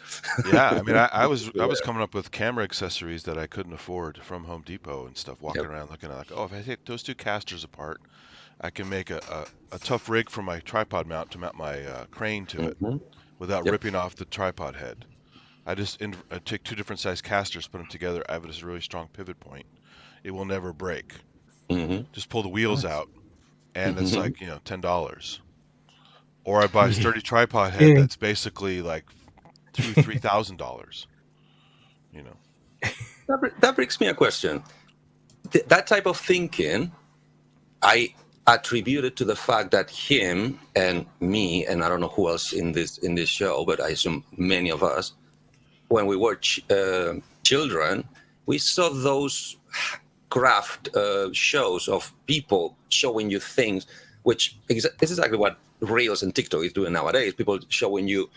Yeah, I mean, I was coming up with camera accessories that I couldn't afford from Home Depot and stuff. Walking around looking at like, oh, if I take those 2 casters apart, I can make a tough rig for my tripod mount to mount my crane to it without ripping off the tripod head. I just I take 2 different size casters, put them together. I have this really strong pivot point. It will never break. Just pull the wheels out, and it's like $10. Or I buy a sturdy tripod head that's basically like $3,000. That brings me a question. That type of thinking, I attribute it to the fact that him and me, and I don't know who else in this show, but I assume many of us, when we were children, we saw those craft shows of people showing you things, which is exactly what Reels and TikTok is doing nowadays. People showing you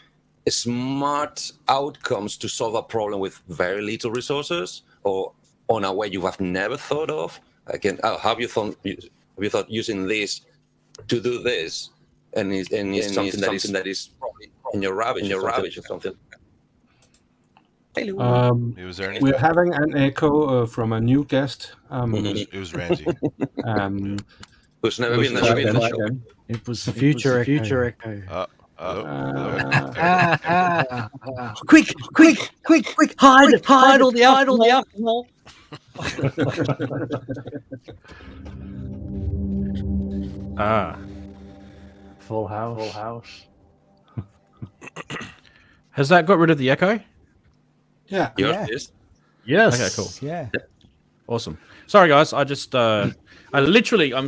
smart outcomes to solve a problem with very little resources or on a way you have never thought of. Again, have you thought using this to do this? And it's something that is probably in your rubbish or something. Um, He was there. we're having an echo from a new guest. It was Ranzee. Who's never who's been back on the show. again. It was future echo. Hello. Quick! Hide all the alcohol. Full house. Has that got rid of the echo? Yeah. Yes. Yes. Okay, cool. Yeah. Awesome. Sorry, guys. I just, I'm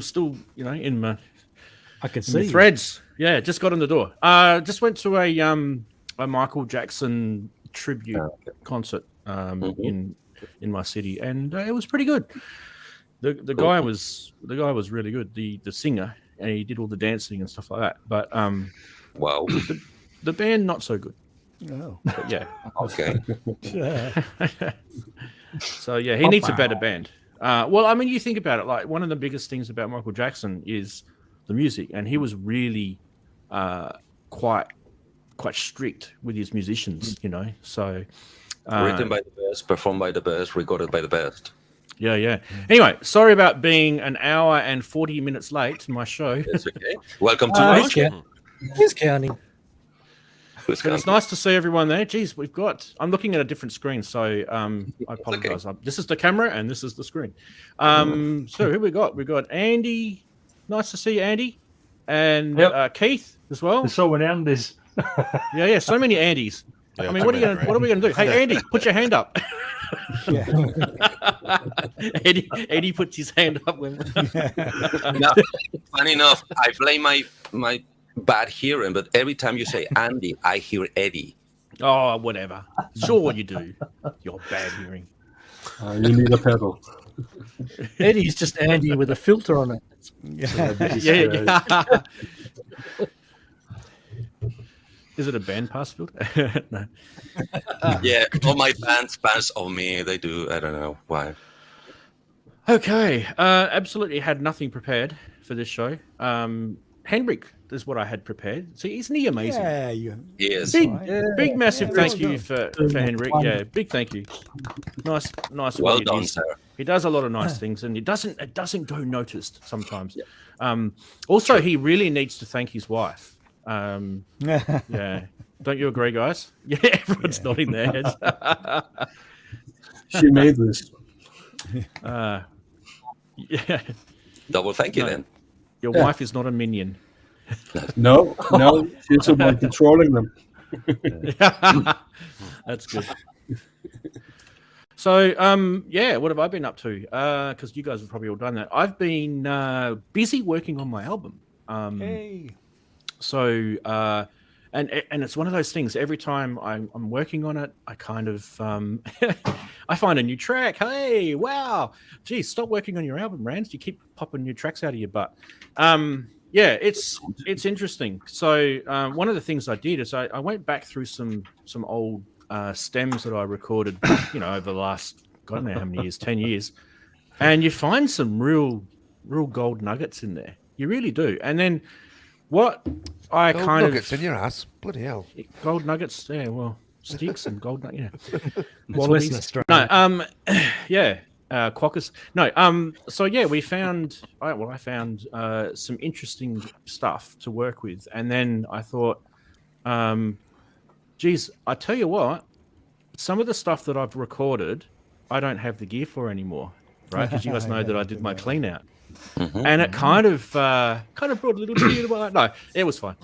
still, in my I could in the see threads. Yeah, just got in the door. Just went to a Michael Jackson tribute concert in my city, and it was pretty good. The guy was really good. The singer, and he did all the dancing and stuff like that. But Wow. the band not so good. Oh. But yeah. Okay. So yeah, he needs a better band. Well, I mean, you think about it. Like one of the biggest things about Michael Jackson is the music, and he was really quite strict with his musicians. So Written by the best, performed by the best, recorded by the best. Yeah. Anyway, sorry about being an hour and 40 minutes late to my show. It's okay. Welcome to my show. He's counting. But it's nice to see everyone there. Geez, I'm looking at a different screen, so I apologize. Okay. This is the camera and this is the screen. So who we got? We got Andy. Nice to see you, Andy. And Keith as well. There's so many Andys. Yeah, so many Andys. Yeah, I mean, what are we gonna do? Hey, Andy, put your hand up. Yeah. Eddie puts his hand up when. Now, funny enough, I blame my bad hearing, but every time you say Andy, I hear Eddie. Oh, whatever. Sure, you do. Your bad hearing. You need a pedal. Eddie's just Andy with a filter on it. Yeah. Is it a band pass filter? No. Yeah, all my bands of me, they do. I don't know why. Okay. Absolutely had nothing prepared for this show. Henrik is what I had prepared. See, isn't he amazing? Yeah. Yes. Big massive Yeah, thank well you for Henrik. Yeah, big thank you. Nice. Well what he done, does. sir. He does a lot of nice things, and it doesn't go noticed sometimes. Also, he really needs to thank his wife. Yeah, don't you agree, guys? Yeah, everyone's nodding their heads. She made this. Yeah, Double thank you then. your wife is not a minion. No, she's the one controlling them. That's good. So, what have I been up to? Because you guys have probably all done that. I've been busy working on my album. Hey. So, and it's one of those things. Every time I'm working on it, I kind of I find a new track. Hey, wow, geez, stop working on your album, Rand. You keep popping new tracks out of your butt. Yeah, it's interesting. So one of the things I did is I went back through some old stems that I recorded, over the last God knows how many years, 10 years, and you find some real gold nuggets in there. You really do. And then what I Gold kind nuggets of in your ass. Bloody hell. gold nuggets, yeah, well, sticks and gold nuggets, Wallace. No, quackers. No, so yeah, we found. I found some interesting stuff to work with, and then I thought, geez, I tell you what, some of the stuff that I've recorded, I don't have the gear for anymore, right? Because you guys know that I did my clean out. And it kind of brought a little tear to my eye. No, it was fine.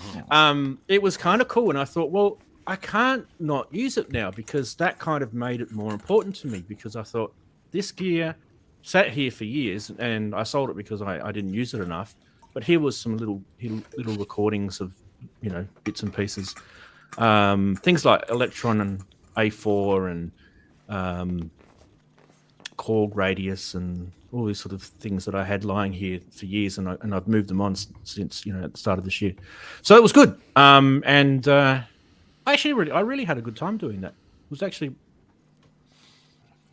It was kind of cool, and I thought, well, I can't not use it now because that kind of made it more important to me. Because I thought this gear sat here for years, and I sold it because I didn't use it enough. But here was some little recordings of bits and pieces, things like Electron and A4 and Korg radius and all these sort of things that I had lying here for years, and I've moved them on since at the start of this year. So it was good, and I really had a good time doing that. It was actually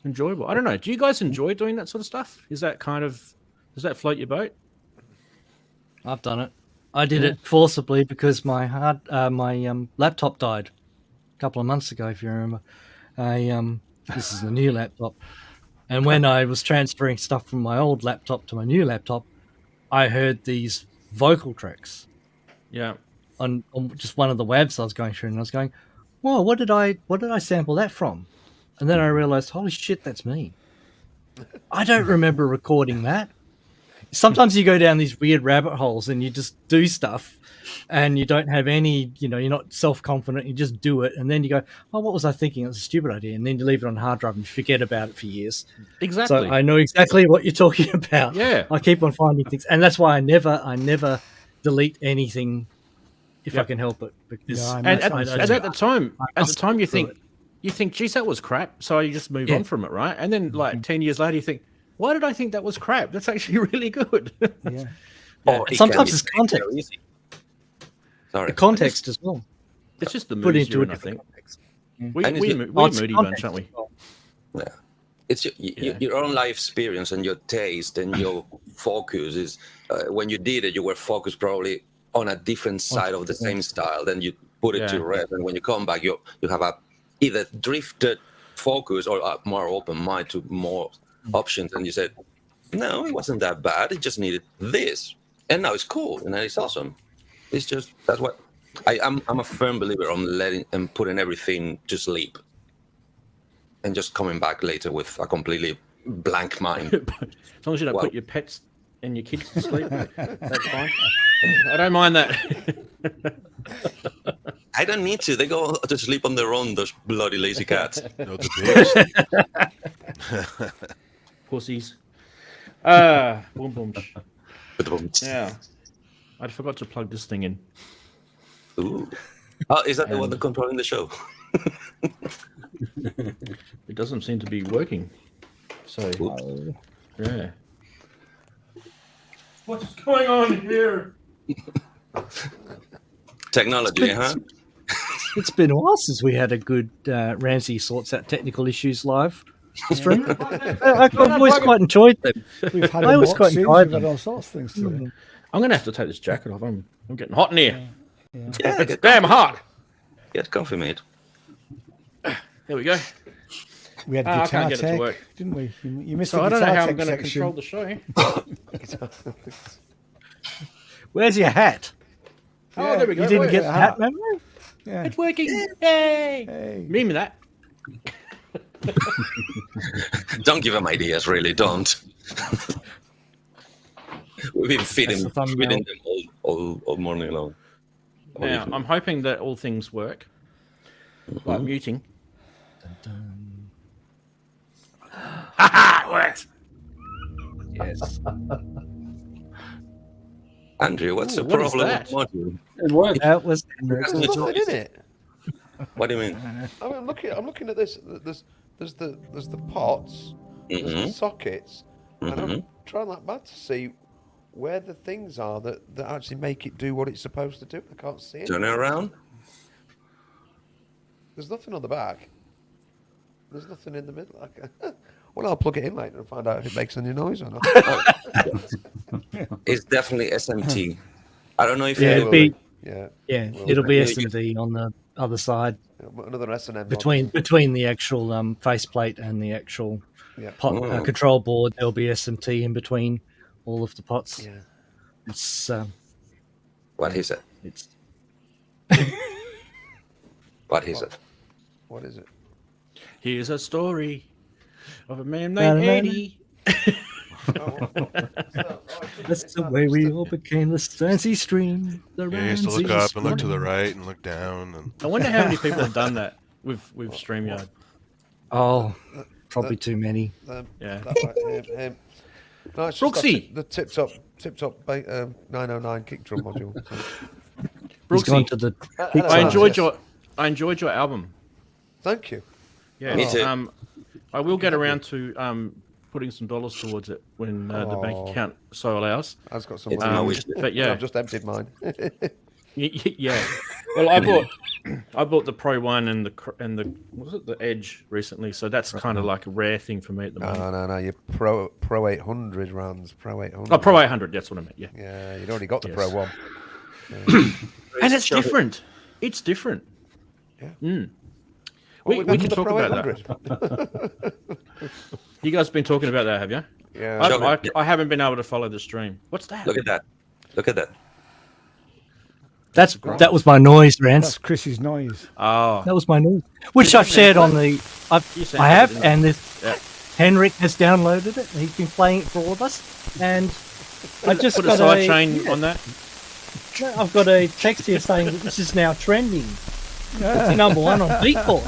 enjoyable. I don't know. Do you guys enjoy doing that sort of stuff? Does that float your boat? I've done it. I did it forcibly because my laptop died a couple of months ago, if you remember. This is a new laptop, and when I was transferring stuff from my old laptop to my new laptop, I heard these vocal tracks. Yeah. On just one of the WAVs I was going through, and I was going, "Whoa, what did I sample that from?" And then I realized, holy shit, that's me. I don't remember recording that. Sometimes you go down these weird rabbit holes and you just do stuff and you don't have any, you're not self-confident, you just do it. And then you go, oh, what was I thinking? It was a stupid idea. And then you leave it on a hard drive and you forget about it for years. Exactly. So I know exactly what you're talking about. Yeah. I keep on finding things. And that's why I never delete anything if I can help it. Because at the time you think, geez, that was crap. So you just move on from it, right? And then like 10 years later, you think, why did I think that was crap? That's actually really good. Yeah. Sometimes it's context. Sorry. The context as well. It's just the Put mood into you're a in, I different think. context. We're moody bunch, aren't we? Yeah. It's your own life experience and your taste and your focus is when you did it, you were focused probably on a different side of the same style. Then you put it to rest, and when you come back, you have a either drifted focus or a more open mind to more options, and you said, no, it wasn't that bad. It just needed this, and now it's cool and it's awesome. It's just that's what I'm a firm believer on letting and putting everything to sleep, and just coming back later with a completely blank mind. As long as you don't put your pets and your kids to sleep, that's fine. I don't mind that. I don't need to. They go to sleep on their own, those bloody lazy cats. No, the biggest. Pussies. Boom, boom. Yeah. I forgot to plug this thing in. Ooh. Oh, is that the one that's controlling the show? It doesn't seem to be working. So, yeah. What's going on here? Technology, huh? It's been a while since we had a good Ranzee sorts out technical issues live stream. I've always quite enjoyed them. We've had I always quite unboxings, enjoyed we've had them. all sorts of things today. I'm going to have to take this jacket off. I'm getting hot in here. Yeah, It's damn hot. Get coffee, mate. There we go. We had I guitar can't get it to tech, work. didn't we? You missed So the I don't know guitar how I'm tech going to section. control the show. Where's your hat? Oh, there we go. You didn't Wait, get the hat memo? Yeah. It's working. Yay. Hey. Meme that. Don't give them ideas, really. Don't. We've been feeding them all morning long. Now, I'm hoping that all things work. Like muting. Ha! It works. Yes. Andrew, what's the What is problem that? with module? It worked. That was There's nothing in it. What do you mean? I mean, I'm looking at this. There's the pots, there's the sockets, and I'm trying like mad to see where the things are that actually make it do what it's supposed to do. I can't see it. Turn it around. There's nothing on the back. There's nothing in the middle. Well, I'll plug it in later and find out if it makes any noise or not. It's definitely SMT. I don't know if Yeah, you it'll be, Yeah. it'll be S&D on the other side Another S&M between the actual faceplate and the actual pot, control board. There'll be SMT in between all of the pots. Yeah. It's What is it? it's What is it? What is it? Here's a story of a man named Eddie. that's the way we all became the Ranzee stream. The Yeah, you used to look Ranzee up and look to the stream. right and look down. And I wonder how many people have done that with StreamYard. Oh, probably too many. Yeah. No, it's Brooksy. just the tip-top 909 kick drum module. He's Brooksy, gone to the. I enjoyed your album. Thank you. Yeah. Me too. I will get around to putting some dollars towards it when the bank account so allows. I've got some It's money. my wish list. But yeah, I've just emptied mine. yeah. Well, I bought the Pro One and the what was it, the Edge recently, so that's kind of like a rare thing for me at the moment. No. You're Pro 800 runs. Pro 800. Oh, Pro 800. That's what I meant. Yeah. Yeah, you'd already got the Yes. Pro One. And it's different. It's different. Yeah. Mm. We can talk about that. You guys been talking about that, have you? Yeah. I haven't been able to follow the stream. What's that? Look at that. Look at that. That was my noise, Rance. That's Chris's noise. Oh, That was my noise, which I've shared on the. I have, and Henrik has downloaded it. And he's been playing it for all of us, and I just put a got sidechain on that. I've got a text here saying that this is now trending. It's number one on Beatport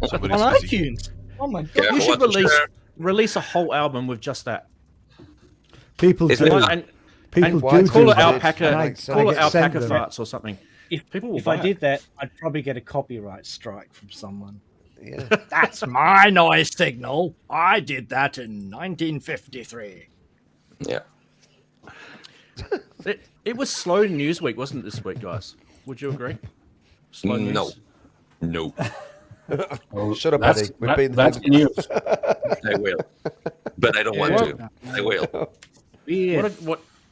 Somebody's on busy. iTunes. Oh my god! Careful You should what to share. release a whole album with just that. People It's do. not- And People why do. call do it that. alpaca. And I Call it get sent alpaca them. farts or something. People will If buy I it. did that, I'd probably get a copyright strike from someone. Yeah. That's my noise signal. I did that in 1953. Yeah. It was slow news week, wasn't it, this week, guys? Would you agree? Slow news. No. Shut up, Eddie. We've been That's news. I will. But I don't want to. I will. Weird.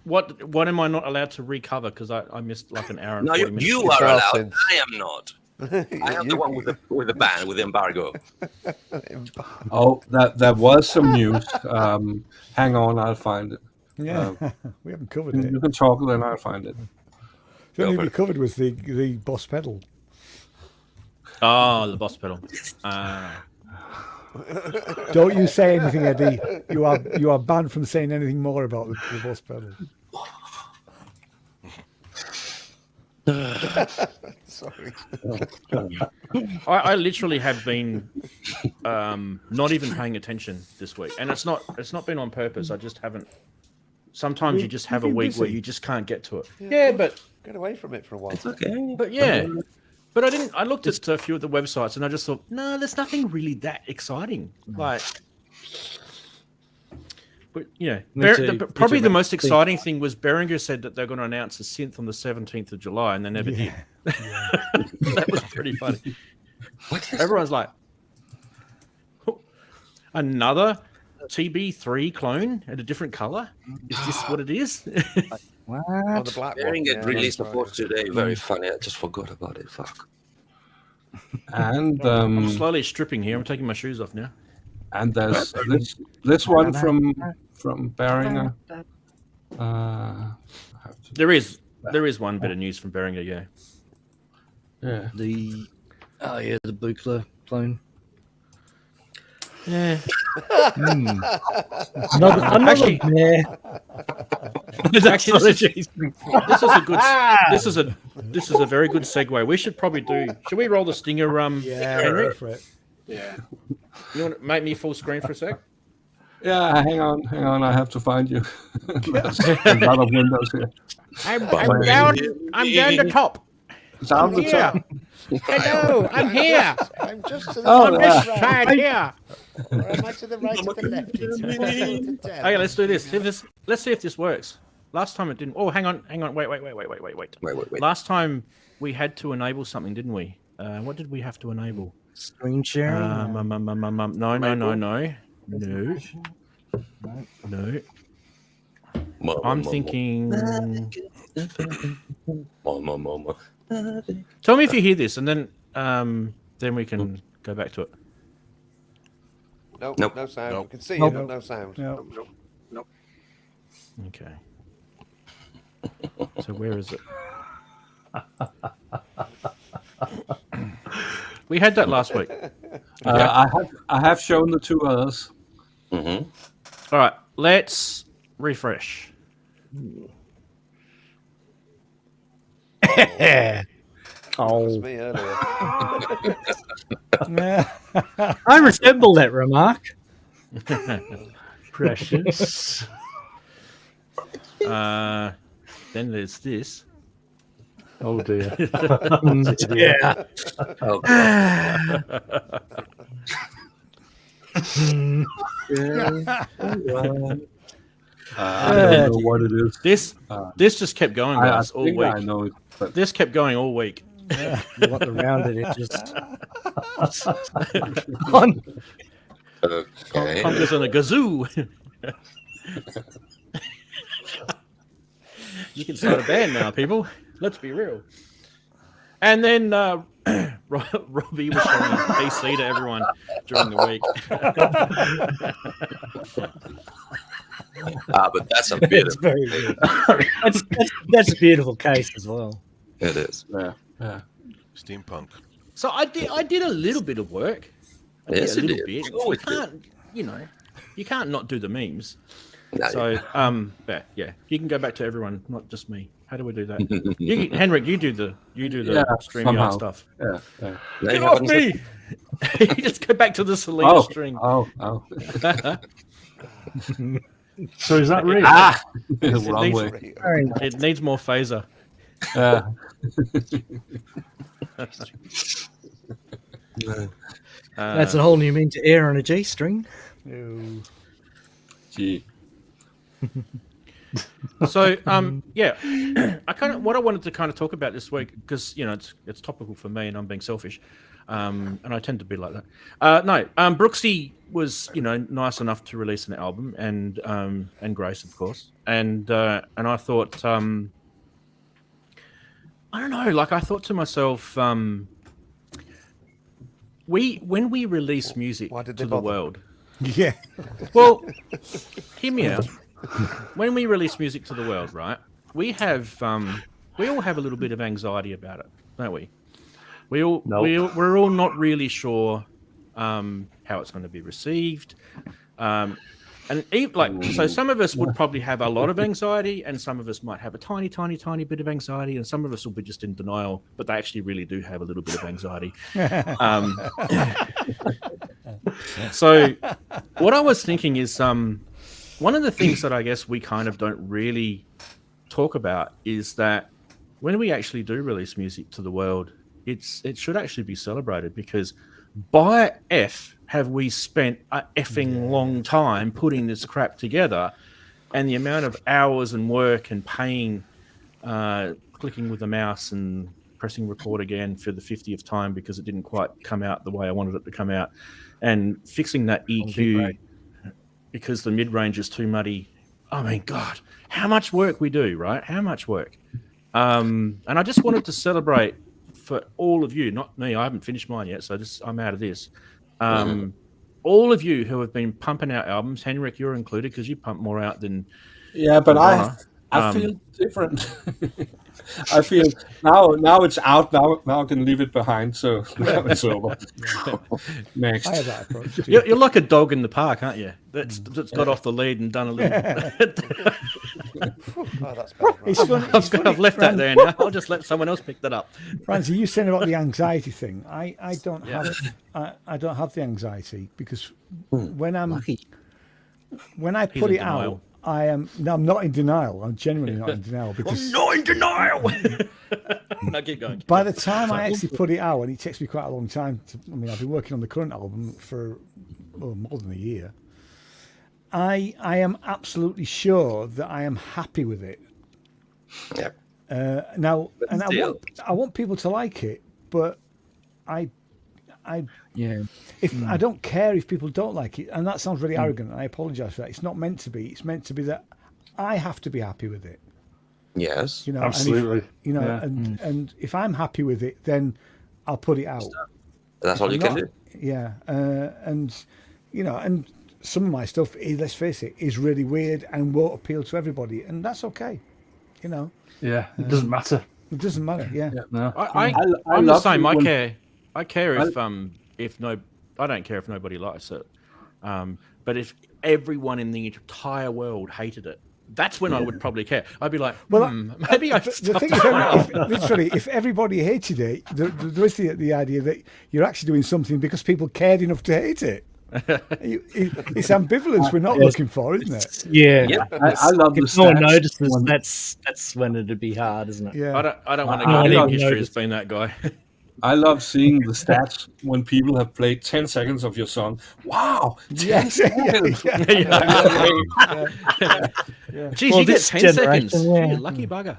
What am I not allowed to recover because I missed like an hour and No, 40 minutes? you are Guitar allowed. synths. I am not. I am the one with the ban, with the embargo. Oh, that was some news. Hang on, I'll find it. Yeah, we haven't covered it. You can talk, then I'll find it. The only Go we for it. covered was the Boss pedal. Oh, the boss pedal. Don't you say anything, Eddie. You are banned from saying anything more about the Boss pedal. Sorry. I literally have been not even paying attention this week, and it's not been on purpose. I just haven't. Sometimes you just have a been week where busy. you just can't get to it. Yeah, but Get away from it for a while. It's okay. But yeah, but I didn't. I looked at a few of the websites and I just thought, no, there's nothing really that exciting. Like, but yeah, Me too. probably Me the too. most exciting thing was Behringer said that they're going to announce a synth on the 17th of July, and they never did. That was pretty funny. Everyone's like, "Oh, another TB3 clone at a different color? Is this what it is? Oh, the black one. Behringer Yeah, released a that's post today. Very funny. I just forgot about it. Fuck. And I'm slowly stripping here. I'm taking my shoes off now. and there's this one from Behringer. I have to- There is one bit of news from Behringer, yeah. yeah. The Buchla clone. Yeah. Actually, Actually, this is a very good segue. We should probably should we roll the stinger, Henry? Go for it. Yeah. You want to make me full screen for a sec? Yeah, hang on. I have to find you. There's a lot of windows here. I'm down the top. Down the top. Hello, I'm here. I'm just to the Oh, yeah. Side here. Or am I to the right or the left? Okay, let's do this. Let's see if this works. Last time it didn't. Oh, hang on. Wait. Last time we had to enable something, didn't we? What did we have to enable? Screen sharing. No. I'm thinking. Tell me if you hear this, and then we can go back to it. Nope, Nope. no sound. Nope. You can see it, but no sound. No. Okay. So where is it? We had that last week. I have shown the two others. Mm-hmm. All right, let's refresh. That was me earlier. I resemble that remark. Precious. Then there's this. Oh dear. Yeah. Oh, God. I don't know what it is. This just kept going, I guys, all think week. I know it, but This kept going all week. What around it? It just. Okay. Congas and a gazoo. You can start a band now, people. Let's be real. And then Robbie was showing his PC to everyone during the week. But that's a beautiful. very good. That's a beautiful case as well. It is. Yeah. Steampunk. So I did a little bit of work. Yes, a you little did. bit. Oh, You can't not do the memes. No, So but yeah, you can go back to everyone, not just me. How do we do that? Henrik, you do the StreamYard somehow. stuff. Yeah. Now Get you off haven't me! You just go back to the Selena string. Oh. So is that real? Wrong way. It needs more phaser. Yeah. That's a whole new mean to air on a G string. Gee. So yeah, what I wanted to kind of talk about this week, because it's topical for me and I'm being selfish, and I tend to be like that. Brooksy was nice enough to release an album, and Grace, of course, and I thought I don't know, like I thought to myself, when we release music to the world, Yeah. well, hear me out. When we release music to the world, right, we all have a little bit of anxiety about it, don't we? We're all not really sure how it's going to be received, so some of us would probably have a lot of anxiety, and some of us might have a tiny bit of anxiety, and some of us will be just in denial, but they actually really do have a little bit of anxiety. So what I was thinking is one of the things that I guess we kind of don't really talk about is that when we actually do release music to the world, it should actually be celebrated, because by F have we spent a effing long time putting this crap together, and the amount of hours and work and pain, clicking with the mouse and pressing record again for the 50th time because it didn't quite come out the way I wanted it to come out, and fixing that EQ because the mid-range is too muddy. I mean, God, how much work we do, right? How much work. And I just wanted to celebrate for all of you, not me. I haven't finished mine yet, so I'm out of this. All of you who have been pumping out albums, Henrik, you're included because you pump more out than. Yeah, but I feel different. I feel now it's out. Now I can leave it behind. So now it's over. Next. I have that approach too. You're like a dog in the park, aren't you? That's got off the lead and done a little. That's bad. It's funny, I've left that there now. I'll just let someone else pick that up. Ranzee, you saying about the anxiety thing. I don't have I don't have the anxiety, because when I He's put in it denial. out, I'm not in denial. I'm genuinely not in denial, because I'm not in denial. No, keep going. by the time I actually put it out, and it takes me quite a long time I've been working on the current album for more than a year. I am absolutely sure that I am happy with it. Yeah. Now, But and still. I want people to like it, but I don't care if people don't like it, and that sounds really arrogant, and I apologise for that. It's not meant to be. It's meant to be that I have to be happy with it. Yes. Absolutely. And if I'm happy with it, then I'll put it out. That's all you can do. Yeah, and some of my stuff, let's face it, is really weird and won't appeal to everybody, and that's okay. Yeah, it doesn't matter. It doesn't matter. Yeah. No. I'm the same. I care if I don't care if nobody likes it. But if everyone in the entire world hated it, that's when I would probably care. I'd be like, maybe I The stuffed thing is, if everybody hated it, there is the idea that you're actually doing something because people cared enough to hate it. It's ambivalence we're not looking for, isn't it? Yeah, I love the if no one stats notices, when- that's when it'd be hard, isn't it? Yeah. I don't want to I go love in history notice. as being that guy. I love seeing the stats when people have played 10 seconds of your song. Wow, 10 seconds. Geez, Well, you get this 10 seconds. generation, yeah. You lucky bugger.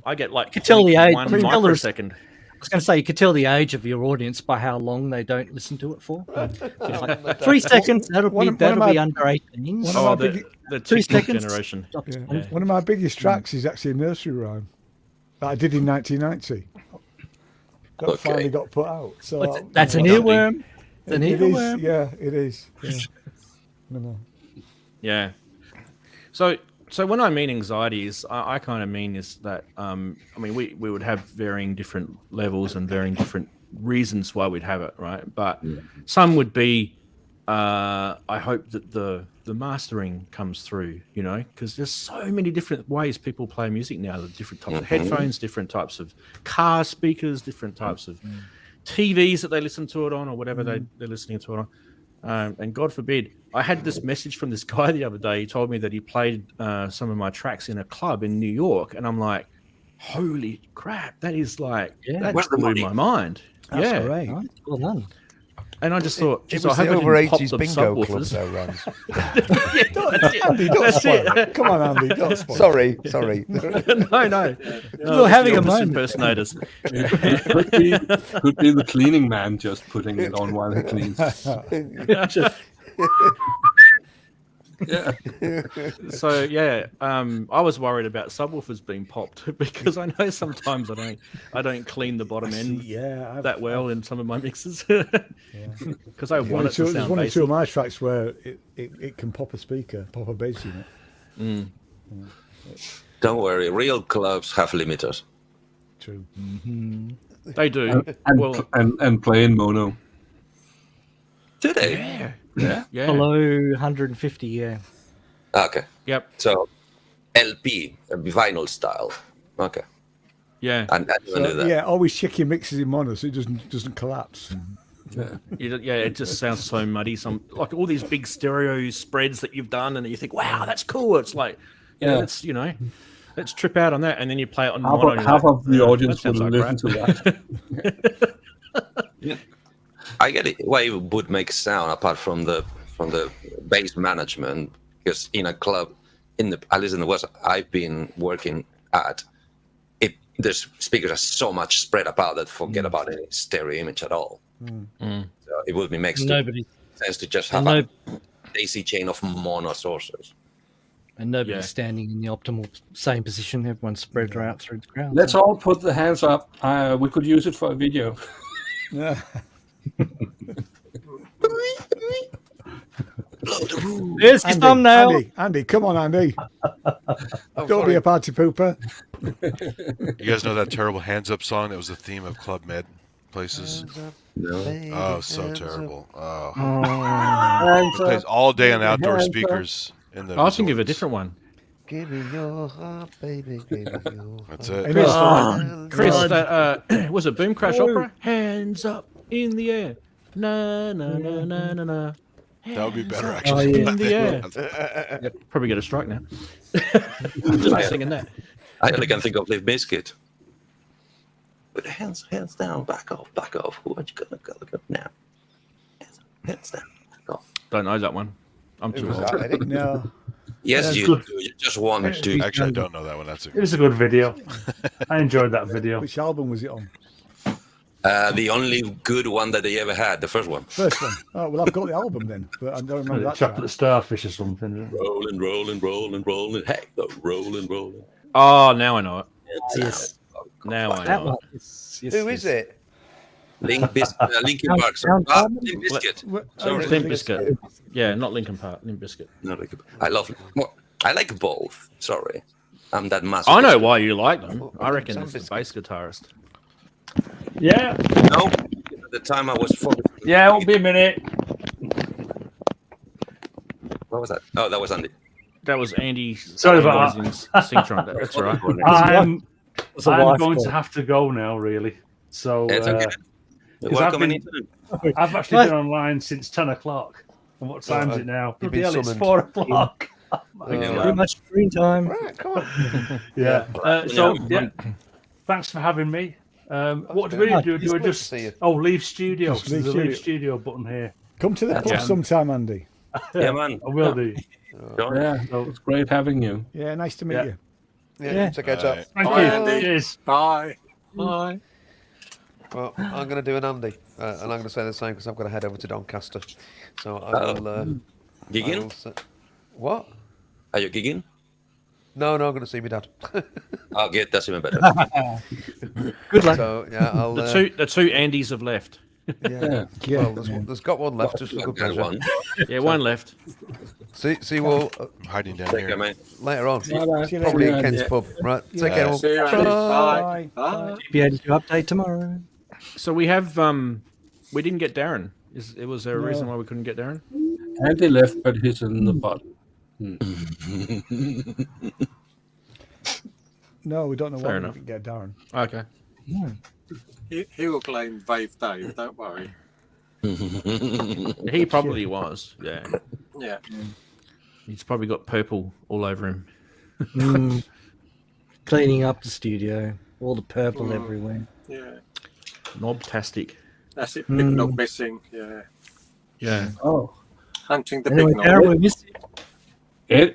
I get like could tell the age. 0.1 Tell us- microsecond. I was going to say, you could tell the age of your audience by how long they don't listen to it for. It's like 3 seconds, that'll One be of my- under 18. one of Oh, my the 3 TikTok seconds. generation. Yeah. One of my biggest tracks is actually a nursery rhyme that I did in 1990. that finally got put out. So That's an earworm. It's an it earworm. is. Yeah, it is. Yeah. No. Yeah. So when I mean anxieties, I kind of mean is that I mean we would have varying different levels and varying different reasons why we'd have it, right? But some would be I hope that the mastering comes through, you know, because there's so many different ways people play music now. The different types of headphones, different types of car speakers, different types of TVs that they listen to it on, or whatever they're listening to it on. And God forbid, I had this message from this guy the other day. He told me that he played some of my tracks in a club in New York, and I'm like, holy crap, that is like, that blew my mind. That's great. Well done. And I just thought, It I was the hope over I didn't pop 80s the bingo club, subwoofers. though, Rans. Andy, don't spoil it. Come on, Andy, don't spoil Sorry. No. We're having a Office moment. impersonators. Could be the cleaning man just putting it on while he cleans. Yeah. So yeah, I was worried about subwoofers being popped because I know sometimes I don't clean the bottom end that well in some of my mixes because I want it to There's sound one or two basic. of my tracks where it can pop a speaker, pop a bass unit. Don't worry, real clubs have limiters. True. They do. And play in mono. Do they? Yeah. Below 150, yeah. Okay. Yep. So LP, vinyl style. Okay. Yeah. And you do that. Yeah, always check your mixes in mono so it doesn't collapse. It just sounds so muddy. Some like all these big stereo spreads that you've done, and you think, "Wow, that's cool." It's like, let's trip out on that, and then you play it on mono. And Half of the audience that would sounds listen like to that. I get it. Why it would make sound apart from the bass management, because in a club, at least in the West, I've been working at, the speakers are so much spread about that forget about any stereo image at all. So it would make sense to just have a daisy chain of mono sources. And nobody's standing in the optimal same position. Everyone's spread out through the crowd. Let's all put the hands up. We could use it for a video. Yeah. There's the thumbnail. Andy, come on, Andy. Don't be a party pooper. You guys know that terrible Hands Up song that was the theme of Club Med places? No. Oh, so terrible. It plays all day on outdoor speakers. In the I was thinking of a different one. Give me your heart, baby. Give me your That's heart. it. Chris, that was it Boom Crash Opera? Hands up in the air. Na na na na na na. That would be better, Hands actually. up in the air. Probably get a strike now. Just singing that. I only can think of Live Biscuit. With hands down, back off. Who are you gonna go now? Hands down, back off. Don't know that one. I'm too Was old. that, Eddie? No. Yes, you do. You just want to. Actually, I don't know that one. That's It was a good video. I enjoyed that video. Which album was it on? The only good one that they ever had, the first one. First one. Oh, well, I've got the album then, but I don't remember that track. Chocolate Starfish or something. Rolling. Hey, rolling. Oh, now I know it. Yes. Now I That know one. it. Who is it? Linkin Park. Limp Bizkit. Sorry. Limp Bizkit. Yeah, not Linkin Park. Limp Bizkit. No, I love. Well, I like both. Sorry, I'm that massive. I know why you like them. I reckon it's the bass guitarist. Yeah. No, at the time I was focused. Yeah, it'll be a minute. What was that? Oh, that was Andy. That was Andy. Sorry about Synctron. That's right. I'm going to have to go now, really. So It's okay. Welcome anytime. I've actually been online since 10 o'clock. And what time is it now? You've Bloody been hell, it's summoned. 4 o'clock. Too much screen time. Right, come on. Yeah. Thanks for having me. What do we do? Do we just leave studio? Just There's leave a leave studio. studio button here. Come to the pub sometime, Andy. Yeah, man. I will do. Yeah, it's great having you. Yeah, nice to meet you. Yeah, take care, chap. Thank Bye, you. Andy. Cheers. Bye. Bye. Well, I'm going to do an Andy, and I'm going to say the same because I've got to head over to Doncaster. So I will. Gigging? What? Are you gigging? No, I'm going to see my dad. Oh, good. That's even better. Good luck. So yeah, I'll. The two Andys have left. Yeah. Well, there's got one left just for good Got measure. one. Yeah, one left. See you all I'm hiding down Take here. care, mate. later on. Bye-bye. See you Probably later. in Ken's Yeah. pub. Right. Take care. all. See you, Andy. Bye. Bye. Bye. Be able to update tomorrow. So we have we didn't get Darren. Was there a reason why we couldn't get Darren? Andy left, but he's in the bottom. No, we don't know Fair why enough. we didn't get Darren. Okay. He will blame Wave Dave, don't worry. He probably was. Yeah. Yeah. He's probably got purple all over him. Cleaning up the studio, all the purple everywhere. Yeah. Knobtastic. That's it. Big knob missing. Yeah. Yeah. Oh, Hunting the Anyway, big Darren, knob. we missed you.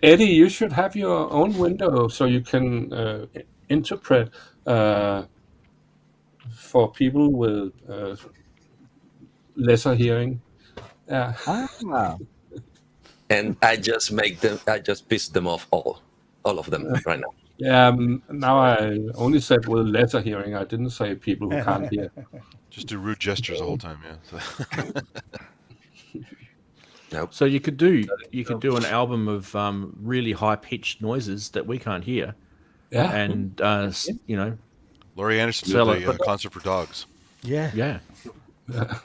Eddie, you should have your own window so you can interpret for people with lesser hearing. Yeah. Ah, And I just pissed them off all of them right now. Yeah. Now I only said with lesser hearing. I didn't say people who can't hear. Just do rude gestures the whole time, yeah. Nope. So you could do an album of really high pitched noises that we can't hear, Yeah. and Laurie Anderson Sell did it. the concert for dogs. Yeah. yeah.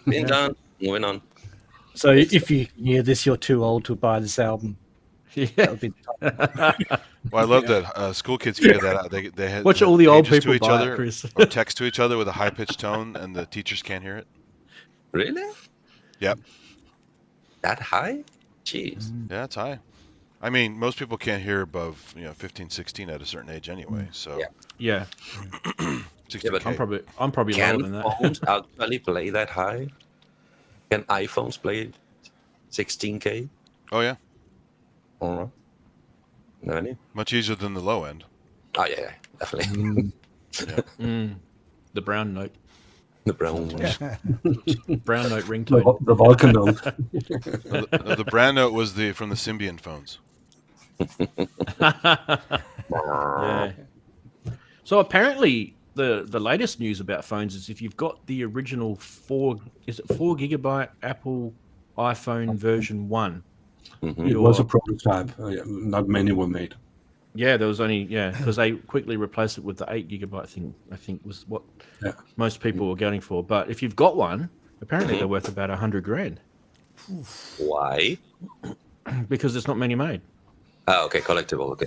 Being done. Moving on. so if you hear this, you're too old to buy this album. That Yeah. would be Well, I love that school kids figured that out. They had Watch all the old pages people to each buy it, other Chris. or text to each other with a high pitched tone, and the teachers can't hear it. Really? Yep. That high? Jeez. Yeah, it's high. I mean, most people can't hear above 15, 16 at a certain age anyway. So Yeah. Yeah. 16K. but I'm probably lower Can than that. phones actually play that high? Can iPhones play 16K? Oh yeah, Or no? Any? much easier than the low end. Oh yeah, definitely. The brown note. The brown. Brown note ringtone. The Vulcan note. The brand note was from the Symbian phones. Yeah. So apparently the latest news about phones is if you've got the original 4 gigabyte Apple iPhone version 1. It was a prototype. Not many were made. Yeah, there was only because they quickly replaced it with the 8 gigabyte thing. I think was what most people were going for. But if you've got one, apparently they're worth about $100,000 Why? because there's not many made. Oh, okay, collectible. Okay.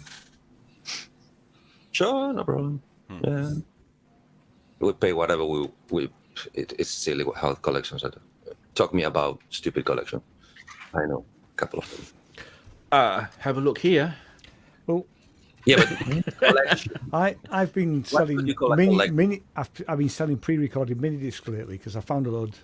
Sure, no problem. Yeah. We pay whatever we. It's silly how collections are. Talk me about stupid collection. I know a couple of them. Have a look here. Well, Yeah, but collection. I've been selling would you call a mini. collect- I've been selling pre-recorded mini discs lately because I found a load.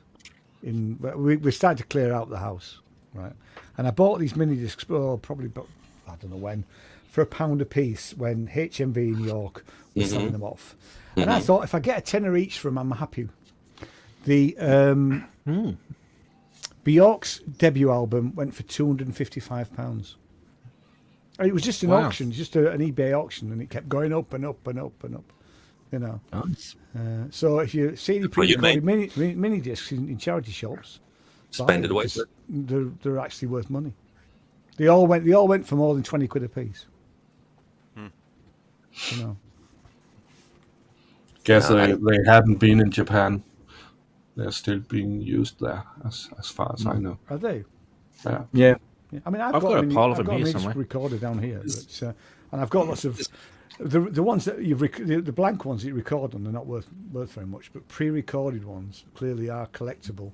We're starting to clear out the house, right? And I bought these mini discs, probably about, I don't know when, for £1 a piece when HMV in York was selling them off. And I thought if I get a tenner each from them, I'm happy. The Bjork's debut album went for £255. It was just an auction, just an eBay auction, and it kept going up and up and up and up. You know. nice. So if you see the Well, you pre-recorded mini discs in charity shops, Spend it buy wisely. because they're actually worth money. They all went for more than £20 a piece. You know. Guess they haven't been in Japan. They're still being used there, as far as I know. Are they? Yeah. Yeah. Yeah. I mean, I've got a pile of them I've got here a mini somewhere. recorder down here, but, and I've got lots of the ones that the blank ones that you record on. They're not worth very much, but pre-recorded ones clearly are collectible.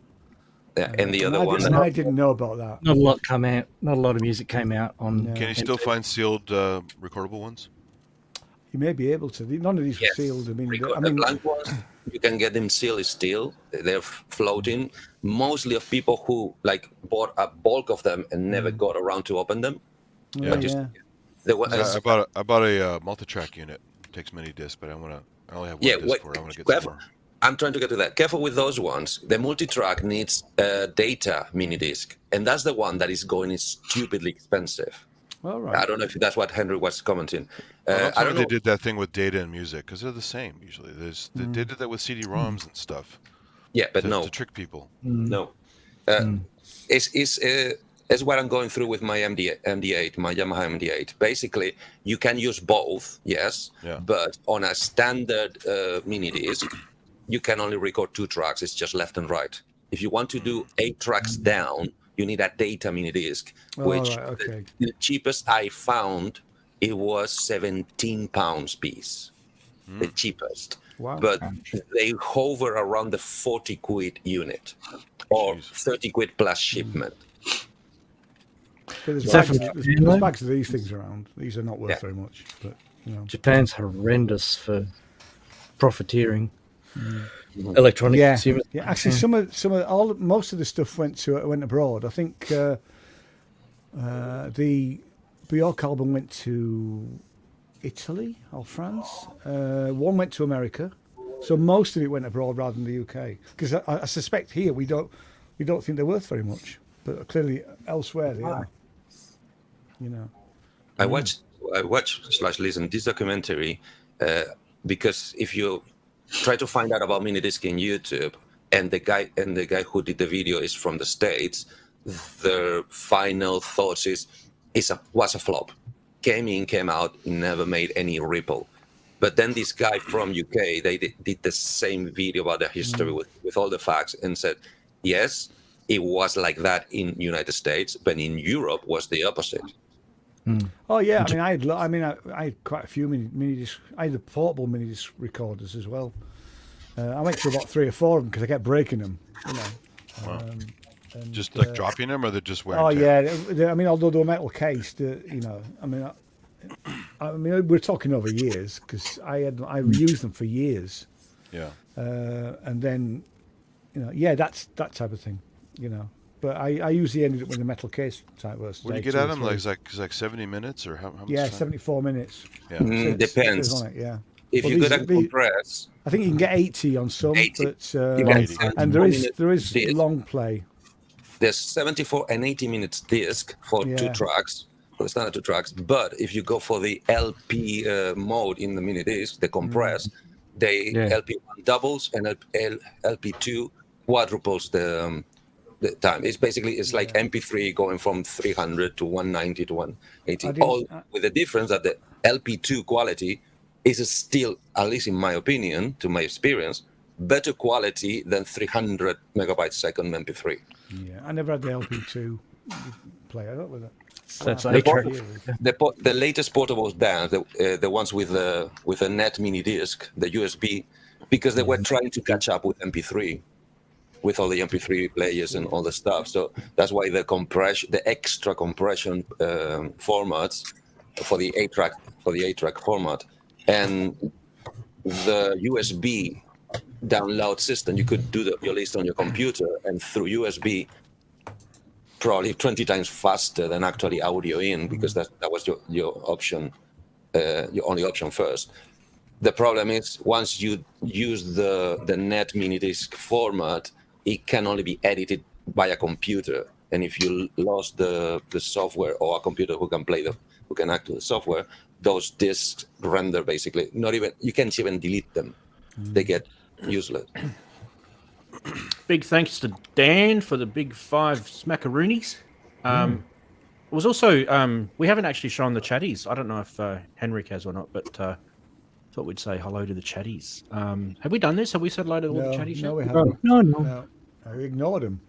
Yeah, and the other one. I didn't know about that. Not a lot come out. Not a lot of music came out on. Can you still find sealed recordable ones? You may be able to. None of these were sealed. I mean, The blank ones, you can get them sealed still. They're floating. Mostly of people who bought a bulk of them and never got around to open them. Yeah, There was, I bought a multi-track unit. It takes many discs, but I only have one disc for it. I want to get some more. I'm trying to get to that. Careful with those ones. The multi-track needs data mini disc, and that's the one that is going stupidly expensive. All right. I don't know if that's what Henry was commenting. Well, I don't know. they did that thing with data and music because they're the same usually. They did that with CD-ROMs and stuff. Yeah, but to trick people. No. It's what I'm going through with my MD8, my Yamaha MD8. Basically, you can use both, yes, but on a standard mini disc, you can only record 2 tracks. It's just left and right. If you want to do 8 tracks down, you need a data mini disc, which the cheapest I found, it was £17 piece, the cheapest. Wow. But they hover around the 40 quid unit or 30 quid plus shipment. There's bags of these things around. These are not worth very much, but Japan's horrendous for profiteering. Electronic consumers. Yeah. Actually, most of the stuff went abroad. I think the Bjork album went to Italy or France. One went to America. So most of it went abroad rather than the UK. Because I suspect here we don't think they're worth very much, but clearly elsewhere they are. I watched / listen this documentary because if you try to find out about mini disc in YouTube, and the guy who did the video is from the States, their final thoughts was a flop. Came out, never made any ripple. But then this guy from UK, they did the same video about the history with all the facts and said, yes, it was like that in United States, but in Europe was the opposite. Oh yeah, I had quite a few mini disc. I had the portable mini disc recorders as well. I went through about 3 or 4 of them because I kept breaking them. Wow. Just like dropping them, or they're just wearing? Oh yeah, although they were metal cased, we're talking over years because I used them for years. Yeah. And then, that's that type of thing, But I usually ended up with a metal case type version. What do you get at them? Like 70 minutes or how much? Yeah, time? 74 minutes. Yeah. Depends. Yeah. If you go to compress, I think you can get 80 on some, 80. but and there is long play. There's 74 and 80 minutes disc for 2 tracks, for the standard 2 tracks. But if you go for the LP mode in the mini disc, the compress, LP1 doubles and LP2 quadruples the time. It's like MP3 going from 300 to 190 to 180. All with the difference that the LP2 quality is still, at least in my opinion, to my experience, better quality than 300 megabytes second MP3. Yeah, I never had the LP2 player with it. The latest portables bands, the ones with a net mini disc, the USB, because they were trying to catch up with MP3, with all the MP3 players and all the stuff. So that's why the extra compression formats for the 8-track format, and the USB download system, you could do your list on your computer and through USB probably 20 times faster than actually audio in, because that was your option, your only option first. The problem is once you use the net mini disc format, it can only be edited by a computer, and if you lost the software or a computer who can act with the software, those discs render basically you can't even delete them. They get useless. Big thanks to Dan for the big 5 smackaroonies. It was also we haven't actually shown the chatties. I don't know if Henrik has or not, but thought we'd say hello to the chatties. Have we done this? Have we said hello to all the chatties? No, we haven't. No. I ignored them.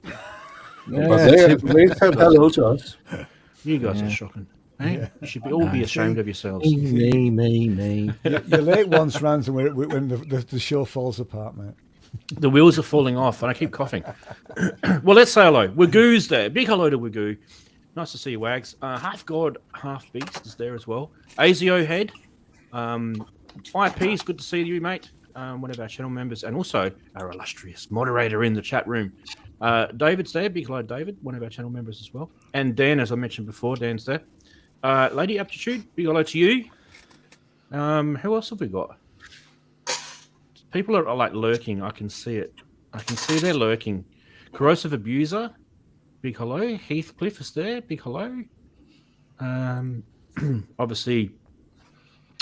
But they said hello to us. You guys are shocking. Hey? You should all be ashamed of yourselves. Me. You're late once, Ranzee, when the show falls apart, mate. The wheels are falling off, and I keep coughing. Well, let's say hello. Wagoo's there. Big hello to Wagoo. Nice to see you, Wags. Half God, Half Beast is there as well. ASIO Head. IP's good to see you, mate. One of our channel members, and also our illustrious moderator in the chat room. David's there. Big hello, David. One of our channel members as well. And Dan, as I mentioned before, Dan's there. Lady Aptitude, big hello to you. Who else have we got? People are like lurking. I can see it. I can see they're lurking. Corrosive Abuser, big hello. Heathcliff is there. Big hello. Obviously,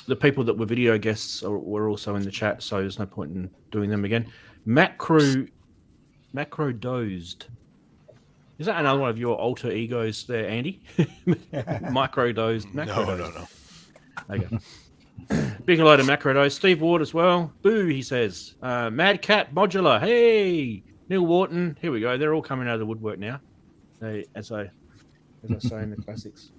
the people that were video guests were also in the chat, so there's no point in doing them again. Macro dozed. Is that another one of your alter egos there, Andy? Micro dozed. Macro dozed. No. Okay. Big hello to Macrodose. Steve Ward as well. Boo, he says. Mad Cat Modular. Hey. Neil Wharton. Here we go. They're all coming out of the woodwork now. As I say in the classics.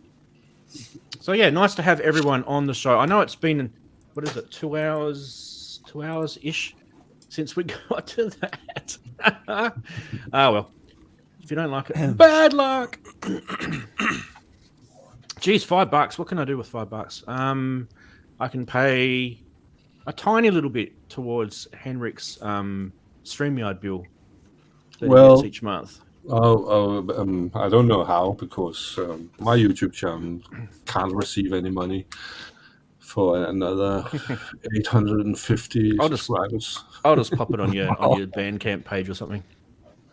So yeah, nice to have everyone on the show. I know it's been, what is it, 2 hours-ish since we got to that. Well. If you don't like it, bad luck. Geez, $5. What can I do with $5? I can pay a tiny little bit towards Henrik's StreamYard bill that he gets each month. I don't know how, because my YouTube channel can't receive any money for another 850 subscribers. I'll just pop it on your Bandcamp page or something.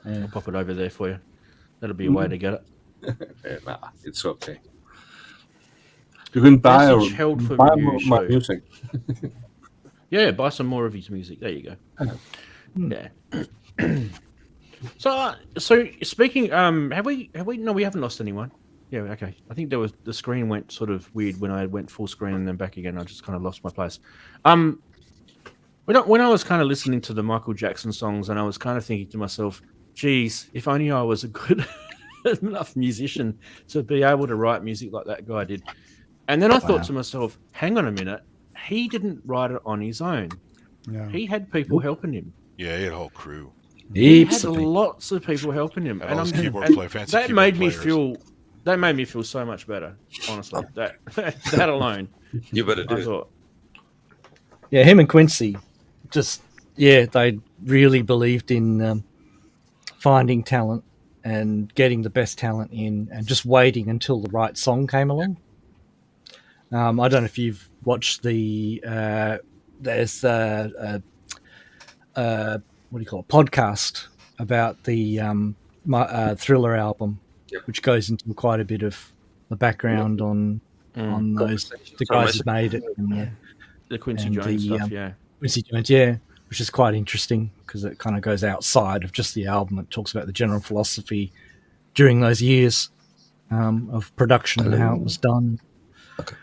I'll pop it over there for you. That'll be a way to get it. Nah, it's okay. You can buy my music. Yeah, buy some more of his music. There you go. Yeah. So speaking, have we? No, we haven't lost anyone. Yeah, okay. I think the screen went sort of weird when I went full screen and then back again. I just kind of lost my place. When I was kind of listening to the Michael Jackson songs, and I was kind of thinking to myself, geez, if only I was a good enough musician to be able to write music like that guy did. And then I thought to myself, hang on a minute, he didn't write it on his own. Yeah. He had people helping him. Yeah, he had a whole crew. He had lots of people helping him. And that made me feel so much better, honestly. That alone. You better do it. Yeah, him and Quincy they really believed in finding talent and getting the best talent in and just waiting until the right song came along. I don't know if you've watched there's what do you call it, podcast about the Thriller album, which goes into quite a bit of the background on those the guys who made it and the Quincy Jones stuff, Quincy Jones, which is quite interesting because it kind of goes outside of just the album. It talks about the general philosophy during those years of production and how it was done. Okay.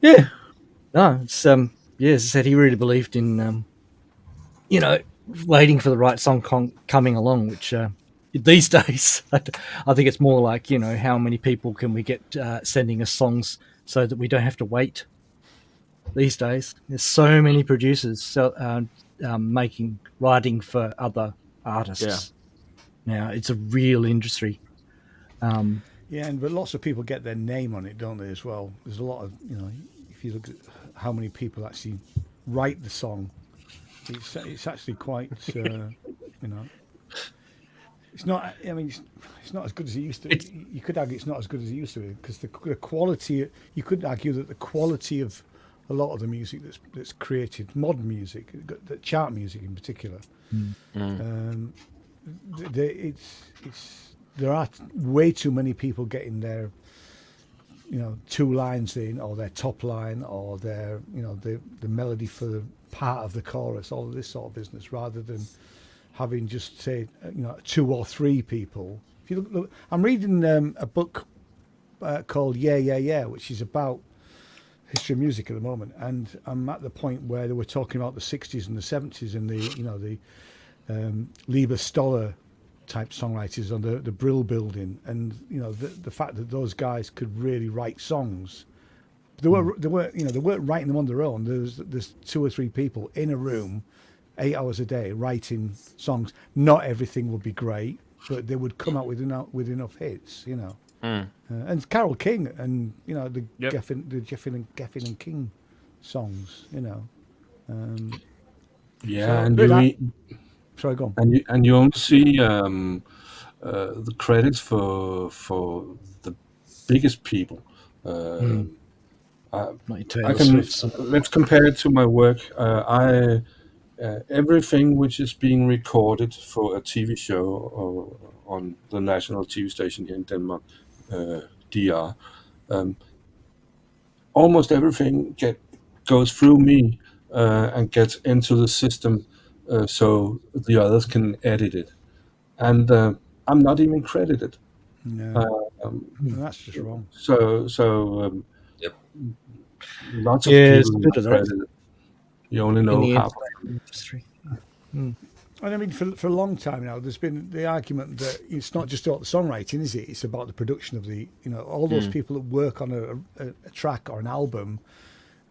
Yeah. No, it's as I said, he really believed in waiting for the right song coming along, which these days I think it's more like, how many people can we get sending us songs so that we don't have to wait. These days there's so many producers writing for other artists. Now it's a real industry. But lots of people get their name on it, don't they, as well? There's a lot of, if you look at how many people actually write the song, it's actually quite, it's not, it's not as good as it used to. You could argue it's not as good as it used to be, because the quality, you could argue that the quality of a lot of the music that's created, modern music, the chart music in particular, there are way too many people getting their, 2 lines in, or their top line, or their, the melody for the part of the chorus, all of this sort of business, rather than having just say, 2 or 3 people. If you look, I'm reading a book called Yeah, which is about history of music at the moment, and I'm at the point where they were talking about the 60s and the 70s and the Lieber Stoller type songwriters on the Brill Building, and the fact that those guys could really write songs. They weren't writing them on their own. There's 2 or 3 people in a room 8 hours a day writing songs. Not everything would be great, but they would come out with enough hits, and Carole King and the Geffen and King songs, Sorry, go on. And you only see the credits for the biggest people. Let's compare it to my work. Everything which is being recorded for a TV show or on the national TV station here in Denmark, DR, almost everything goes through me and gets into the system, so the others can edit it, and I'm not even credited. No, that's just wrong. So Yep. lots of Yeah, it's people a bit are of that credited. You only know in the half. industry. And I mean, for a long time now, there's been the argument that it's not just about the songwriting, is it? It's about the production of the, all those people that work on a track or an album,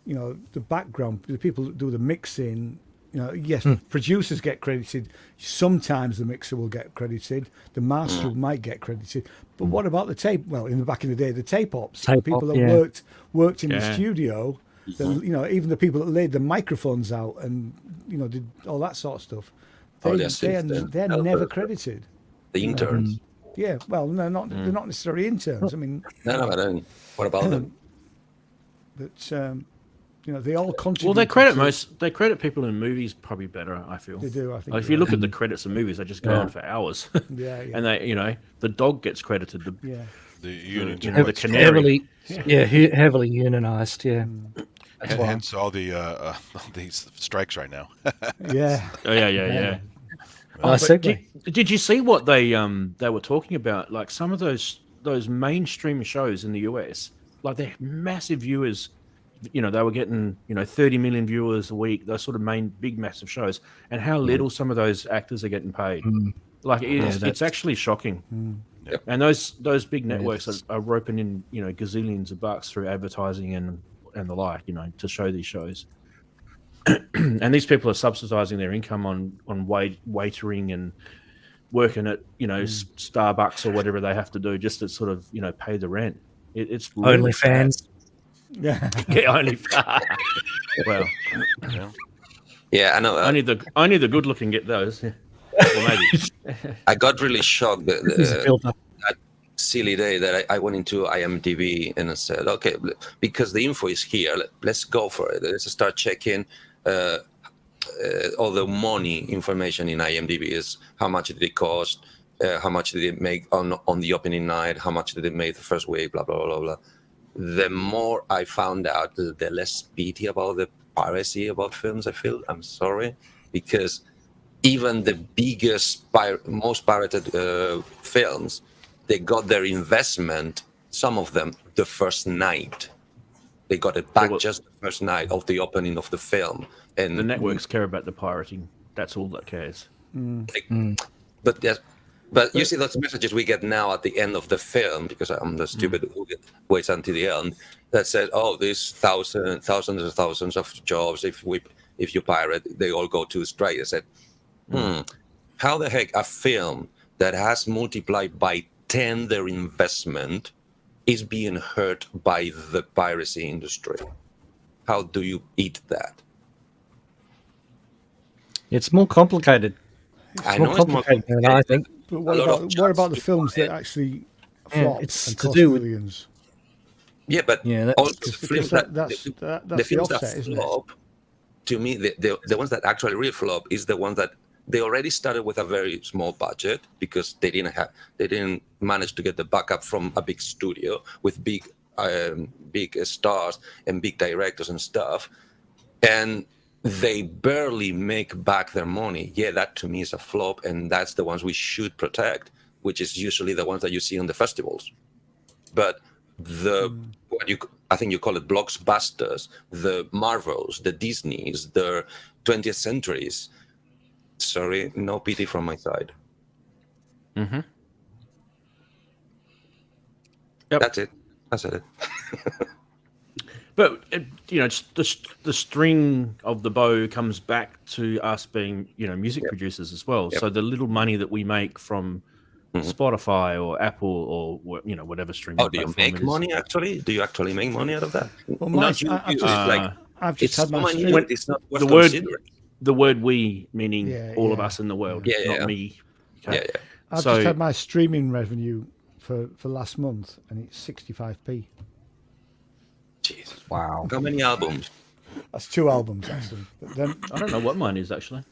the background, the people that do the mixing, yes, producers get credited. Sometimes the mixer will get credited. The master might get credited. But what about the tape? Well, back in the day, the tape ops, the people that worked in the studio, even the people that laid the microphones out and, did all that sort of stuff. They're never credited. The interns. Yeah, well, no, they're not necessarily interns. I mean, No, I don't. What about them? But they all contribute. Well, they credit people in movies probably better. I feel they do. I think if you look at the credits of movies, they just go on for hours. Yeah. And they, the dog gets credited. The unit, the canary. Heavily unionized. Yeah. Hence all these strikes right now. Yeah. Oh, yeah. Did you see what they were talking about? Like some of those mainstream shows in the US, like they're massive viewers. They were getting 30 million viewers a week. Those sort of big massive shows, and how little some of those actors are getting paid. Like it's actually shocking. Yep. And those big networks are roping in gazillions of bucks through advertising and the like, to show these shows. And these people are subsidizing their income on waitering and working at Starbucks or whatever they have to do just to sort of pay the rent. It's really OnlyFans. Yeah. OnlyFans. Well, Yeah, I know. only the good looking get those. Yeah. Well, maybe. I got really shocked It's built up. that silly day that I went into IMDb and I said, okay, because the info is here, let's go for it. Let's start checking all the money information in IMDb. Is how much did it cost, how much did it make on the opening night, how much did it make the first week, blah, blah, blah, blah. The more I found out, the less pity about the piracy about films I feel. I'm sorry, because even the biggest, most pirated films, they got their investment, some of them, the first night. They got it back just the first night of the opening of the film. And the networks care about the pirating. That's all that cares. But you see those messages we get now at the end of the film, because I'm the stupid who waits until the end, that said, oh, there's thousands and thousands of jobs. If you pirate, they all go to strike. I said, how the heck a film that has multiplied by 10 their investment is being hurt by the piracy industry? How do you eat that? It's more complicated. I know it's more complicated than I think. But what about the films that actually flop it's and to cost do with- millions? Yeah, but Yeah, all that's- the films Because that that's the films offset, that isn't it? flop, to me, the ones that actually really flop is the ones that they already started with a very small budget because they didn't manage to get the backup from a big studio with big stars and big directors and stuff, and they barely make back their money. Yeah, that to me is a flop, and that's the ones we should protect, which is usually the ones that you see on the festivals. But I think you call it blockbusters, the Marvels, the Disneys, the 20th centuries. Sorry, no pity from my side. Yep. That's it. I said it. But the string of the bow comes back to us being music producers as well. So the little money that we make from Spotify or Apple or whatever streaming. Oh, do you make money actually? Do you actually make money out of that? Well, I've just had my stream. It's not worth considering. The word "we" meaning all of us in the world, not me. Okay? Yeah. I've just had my streaming revenue for last month, and it's 65p. Jeez. Wow. How many albums? That's 2 albums actually. But then, I don't know what mine is actually.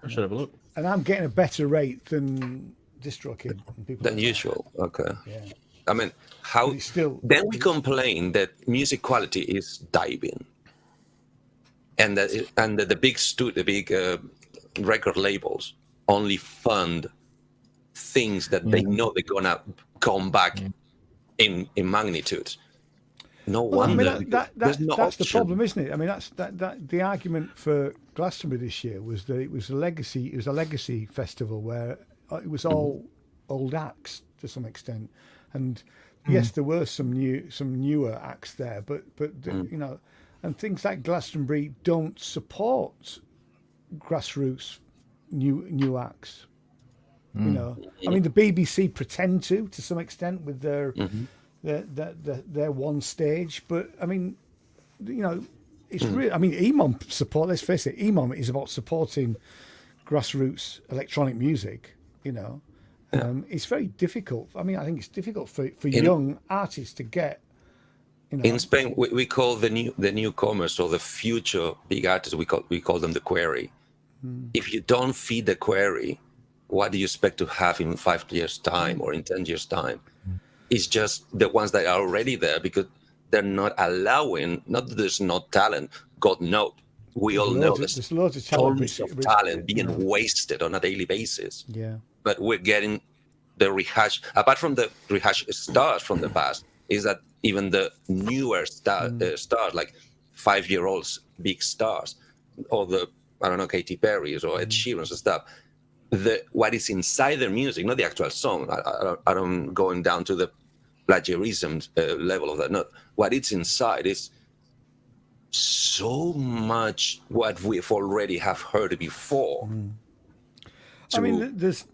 I should have a look. and I'm getting a better rate than DistroKid and people Than like that. usual. Okay. Yeah. I mean, how But it's still then we complain that music quality is diving, and that the big record labels only fund things that they know they're gonna come back in magnitude. No wonder. I mean, There's no that's the option. problem, isn't it? I mean, that's the argument for Glastonbury this year was that it was a legacy festival where it was all old acts to some extent, and yes, there were some newer acts there, but you know, and things like Glastonbury don't support grassroots new acts. You know, I mean, the BBC pretend to some extent with their one stage, but I mean, you know, it's really. I mean, EMOM support. Let's face it, EMOM is about supporting grassroots electronic music. You know, it's very difficult. I mean, I think it's difficult for young artists to get. You know, in Spain, we call the newcomers or the future big artists. We call them the query. If you don't feed the query, what do you expect to have in 5 years' time or in 10 years' time? It's just the ones that are already there because they're not allowing. Not that there's not talent. God knows. We all know there's loads of tons of talent being wasted on a daily basis. Yeah. But we're getting the rehash. Apart from the rehash stars from the past, is that even the newer stars, like 5-year-olds, big stars, or the Katy Perry's or Ed Sheeran's and stuff. What is inside their music, not the actual song. I don't going down to the plagiarism level of that. No, what it's inside is so much what we've already have heard before. I mean, there's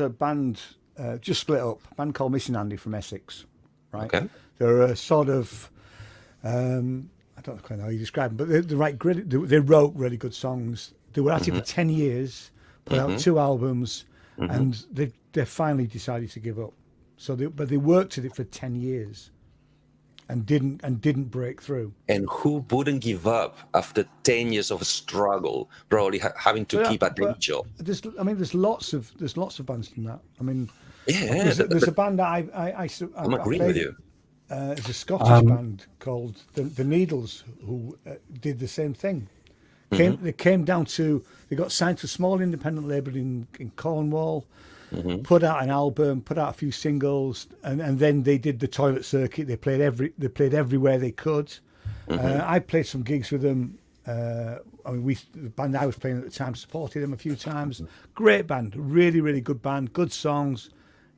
a band just split up, a band called Missing Andy from Essex, right? Okay. They're a sort of I don't quite know how you describe them, but they wrote really good songs. They were at it for 10 years, put out 2 albums, and they finally decided to give up. But they worked at it for 10 years and didn't break through. And who wouldn't give up after 10 years of struggle, probably having to keep a day job? There's lots of bands from that. I mean, yeah, there's a band that I'm agreeing with you. There's a Scottish band called the Needles who did the same thing. They came down to, they got signed to a small independent label in Cornwall, put out an album, put out a few singles, and then they did the toilet circuit. They played everywhere they could. I played some gigs with them. I mean, the band I was playing at the time supported them a few times. Great band, really, really good band, good songs,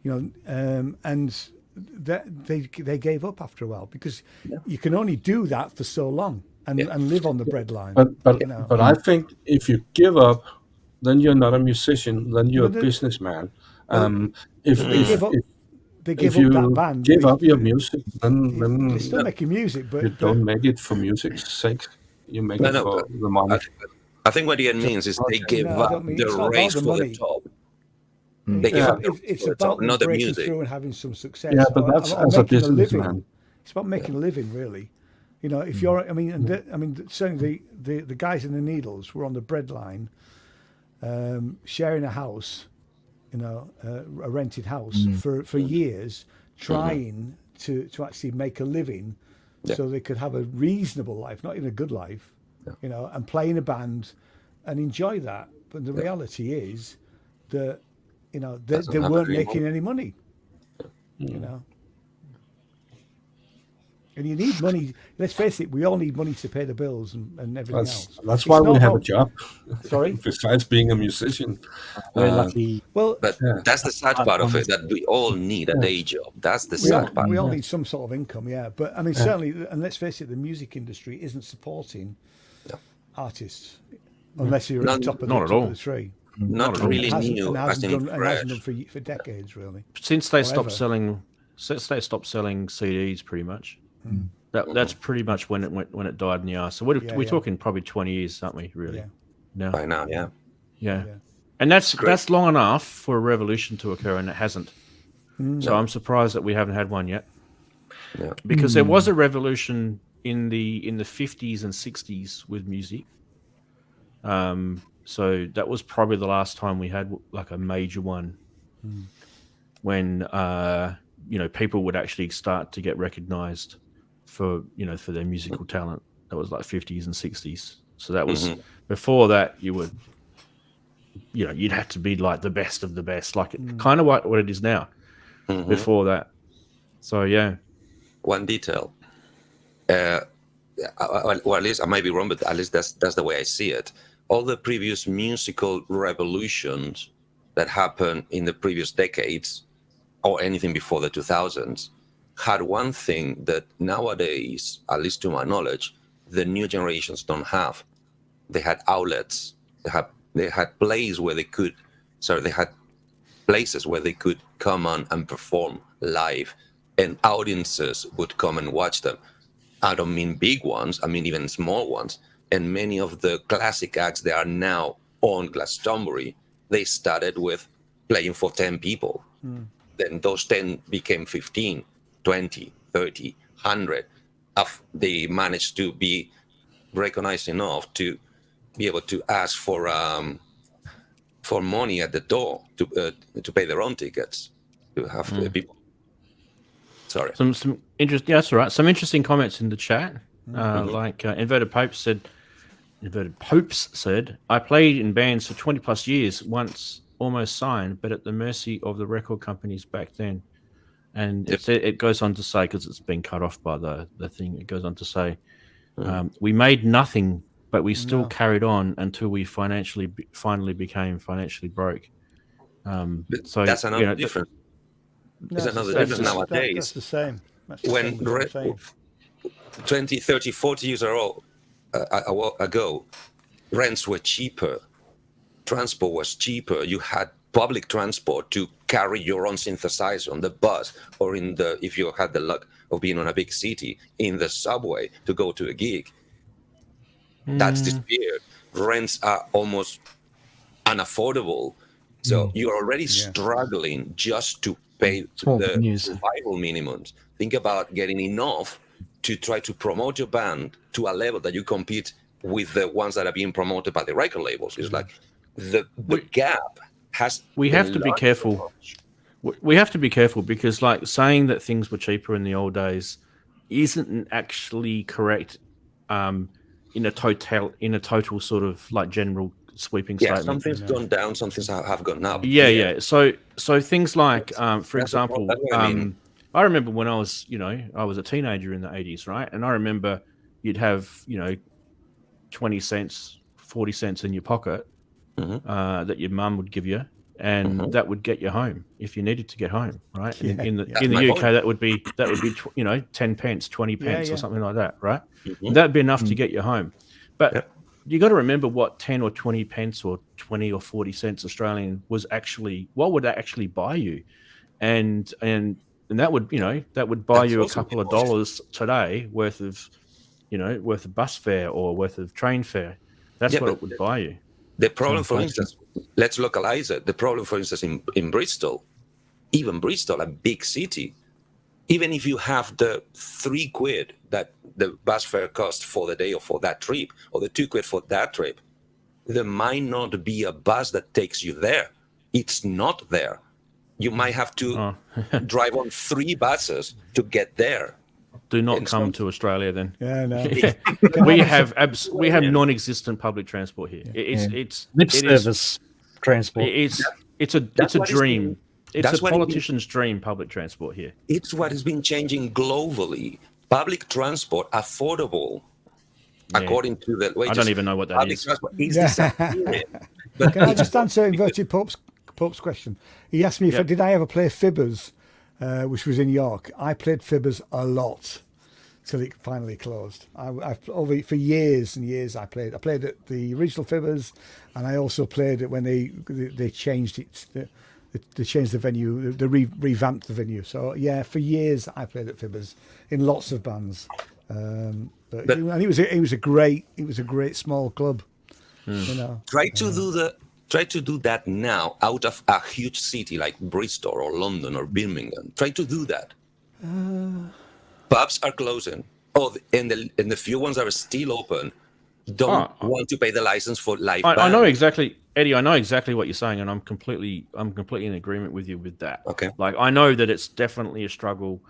you know, and they gave up after a while because you can only do that for so long and live on the breadline. But you know. but I think if you give up, then you're not a musician. Then you're a businessman. If you that band, give up your music, then they're still making music, but you don't make it for music's sake. You make it for the money. I think what Ian means is they give up the race for the top. They give up it's about not the breaking music through and having some success. Yeah, but that's as a businessman. It's about making a living, really. You know, if you're, certainly the guys in the Needles were on the breadline, sharing a house, you know, a rented house for years, trying to actually make a living, so they could have a reasonable life, not even a good life, you know, and play in a band and enjoy that. But the reality is that, you know, they weren't making any money, you know. And you need money. Let's face it, we all need money to pay the bills and everything else. That's why we have a job. Sorry? Besides being a musician. Very lucky. Well, but that's the sad part of it, that we all need a day job. That's the sad part. We all need some sort of income, But I mean, certainly, and let's face it, the music industry isn't supporting artists unless you're at the top of the tree. Not really new. It hasn't done for decades, really. Since they stopped selling CDs, pretty much. That's pretty much when it died in the arse. So we're talking probably 20 years, aren't we? Really? Yeah. No. By now, yeah. And that's long enough for a revolution to occur, and it hasn't. So I'm surprised that we haven't had one yet. Yeah. Because there was a revolution in the 50s and 60s with music. So that was probably the last time we had like a major one. When people would actually start to get recognized for their musical talent. That was like 50s and 60s. So that was before that you'd have to be like the best of the best, like kind of what it is now. Before that, so yeah. One detail, or at least I might be wrong, but at least that's the way I see it. All the previous musical revolutions that happened in the previous decades, or anything before the 2000s, had one thing that nowadays, at least to my knowledge, the new generations don't have. They had outlets. They had places where they could come on and perform live, and audiences would come and watch them. I don't mean big ones, I mean even small ones. And many of the classic acts that are now on Glastonbury, they started with playing for 10 people. Then those 10 became 15, 20, 30, 100. They managed to be recognized enough to be able to ask for money at the door to pay their own tickets, to have people. Sorry. Some interesting. Yeah, that's all right. Some interesting comments in the chat. Like Inverted Popes said, I played in bands for 20 plus years, once almost signed, but at the mercy of the record companies back then. And it goes on to say, because it's been cut off by the thing, it goes on to say, we made nothing, but we still carried on until we finally became financially broke. So that's another difference. There's another difference nowadays. That's the same. When 20, 30, 40 years ago, rents were cheaper, transport was cheaper. You had public transport to carry your own synthesizer on the bus, or if you had the luck of being on a big city, in the subway to go to a gig. That's disappeared. Rents are almost unaffordable. So you're already struggling just to pay the survival minimums. Think about getting enough to try to promote your band to a level that you compete with the ones that are being promoted by the record labels. It's like the gap has. We have to be careful. We have to be careful because, like, saying that things were cheaper in the old days isn't actually correct. In a total sort of like general sweeping statement. Some things gone down, some things have gone up. Yeah. So things like, for example, I remember when I was a teenager in the 80s, right? And I remember you'd have 20 cents, 40 cents in your pocket that your mum would give you, and that would get you home if you needed to get home, right? In the UK, that would be 10 pence, 20 pence, or something like that, right? That'd be enough to get you home. But you got to remember what 10 or 20 pence or 20 or 40 cents Australian was actually. What would that actually buy you? And that would buy you a couple of dollars today worth of bus fare or worth of train fare. That's what it would buy you. The problem, for instance, let's localize it. The problem, for instance, in Bristol, even Bristol, a big city, even if you have the £3 that the bus fare costs for the day or for that trip, or the £2 for that trip, there might not be a bus that takes you there. It's not there. You might have to drive on 3 buses to get there. Do not come to Australia then. Yeah, no. we have non-existent public transport here. It's service transport. It's a dream. It's a politician's dream. Public transport here. It's what has been changing globally. Public transport, affordable, according to the wages. I don't even know what that public is. Transport is disappearing. Can I just answer Inverted Pope's question? He asked me did I ever play Fibbers, which was in York. I played Fibbers a lot till it finally closed. For years and years I played at the original Fibbers, and I also played it when they changed it. They changed the venue. They revamped the venue. So for years I played at Fibbers in lots of bands. And it was a great small club. Try to do that now out of a huge city like Bristol or London or Birmingham. Try to do that. Pubs are closing. And the few ones that are still open, don't want to pay the license for live I band. know exactly, Eddie. I know exactly what you're saying, and I'm completely in agreement with you with that. Okay. Like I know that it's definitely a struggle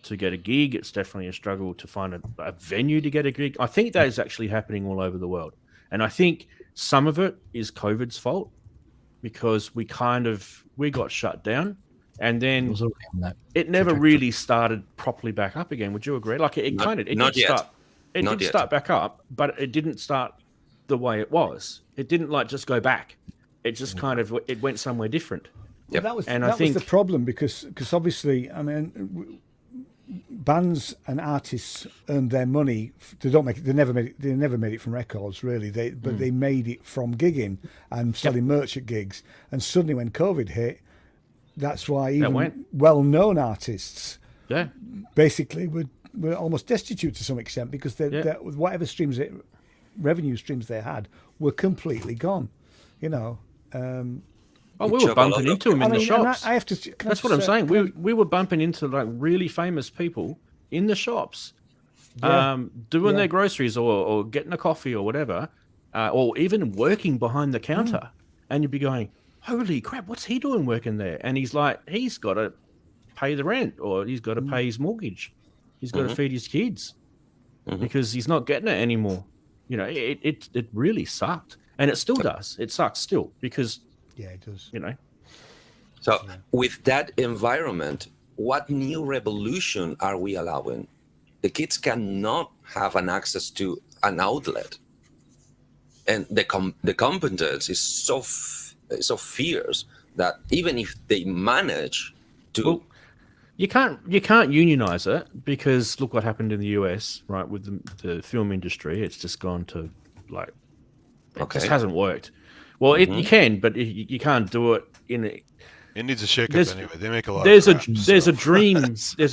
to get a gig. It's definitely a struggle to find a venue to get a gig. I think that is actually happening all over the world, and I think some of it is COVID's fault because we got shut down, and then it never really started properly back up again. Would you agree? Like it did start back up, but it didn't start the way it was. It didn't like just go back. It just it went somewhere different. Yep. That was the problem because obviously, I mean, bands and artists earn their money. They never made it from records really. But they made it from gigging and selling merch at gigs. And suddenly, when COVID hit, that's why even well-known artists, basically were almost destitute to some extent because whatever revenue streams they had were completely gone. You know. We were bumping into them in the shops. That's what I'm saying. We were bumping into like really famous people in the shops, doing their groceries or getting a coffee or whatever, or even working behind the counter. And you'd be going, "Holy crap, what's he doing working there?" And he's like, he's got to pay the rent or he's got to pay his mortgage. He's got to feed his kids because he's not getting it anymore. You know, it really sucked, and it still does. It sucks still because. Yeah, it does. You know. So with that environment, what new revolution are we allowing? The kids cannot have an access to an outlet, and the competence is so fierce that even if they manage to, you can't unionize it because look what happened in the US, right? With the film industry, it's just gone to like it just hasn't worked. Well, you can, but you can't do it in a. It needs a shake-up anyway. They make a lot. There's a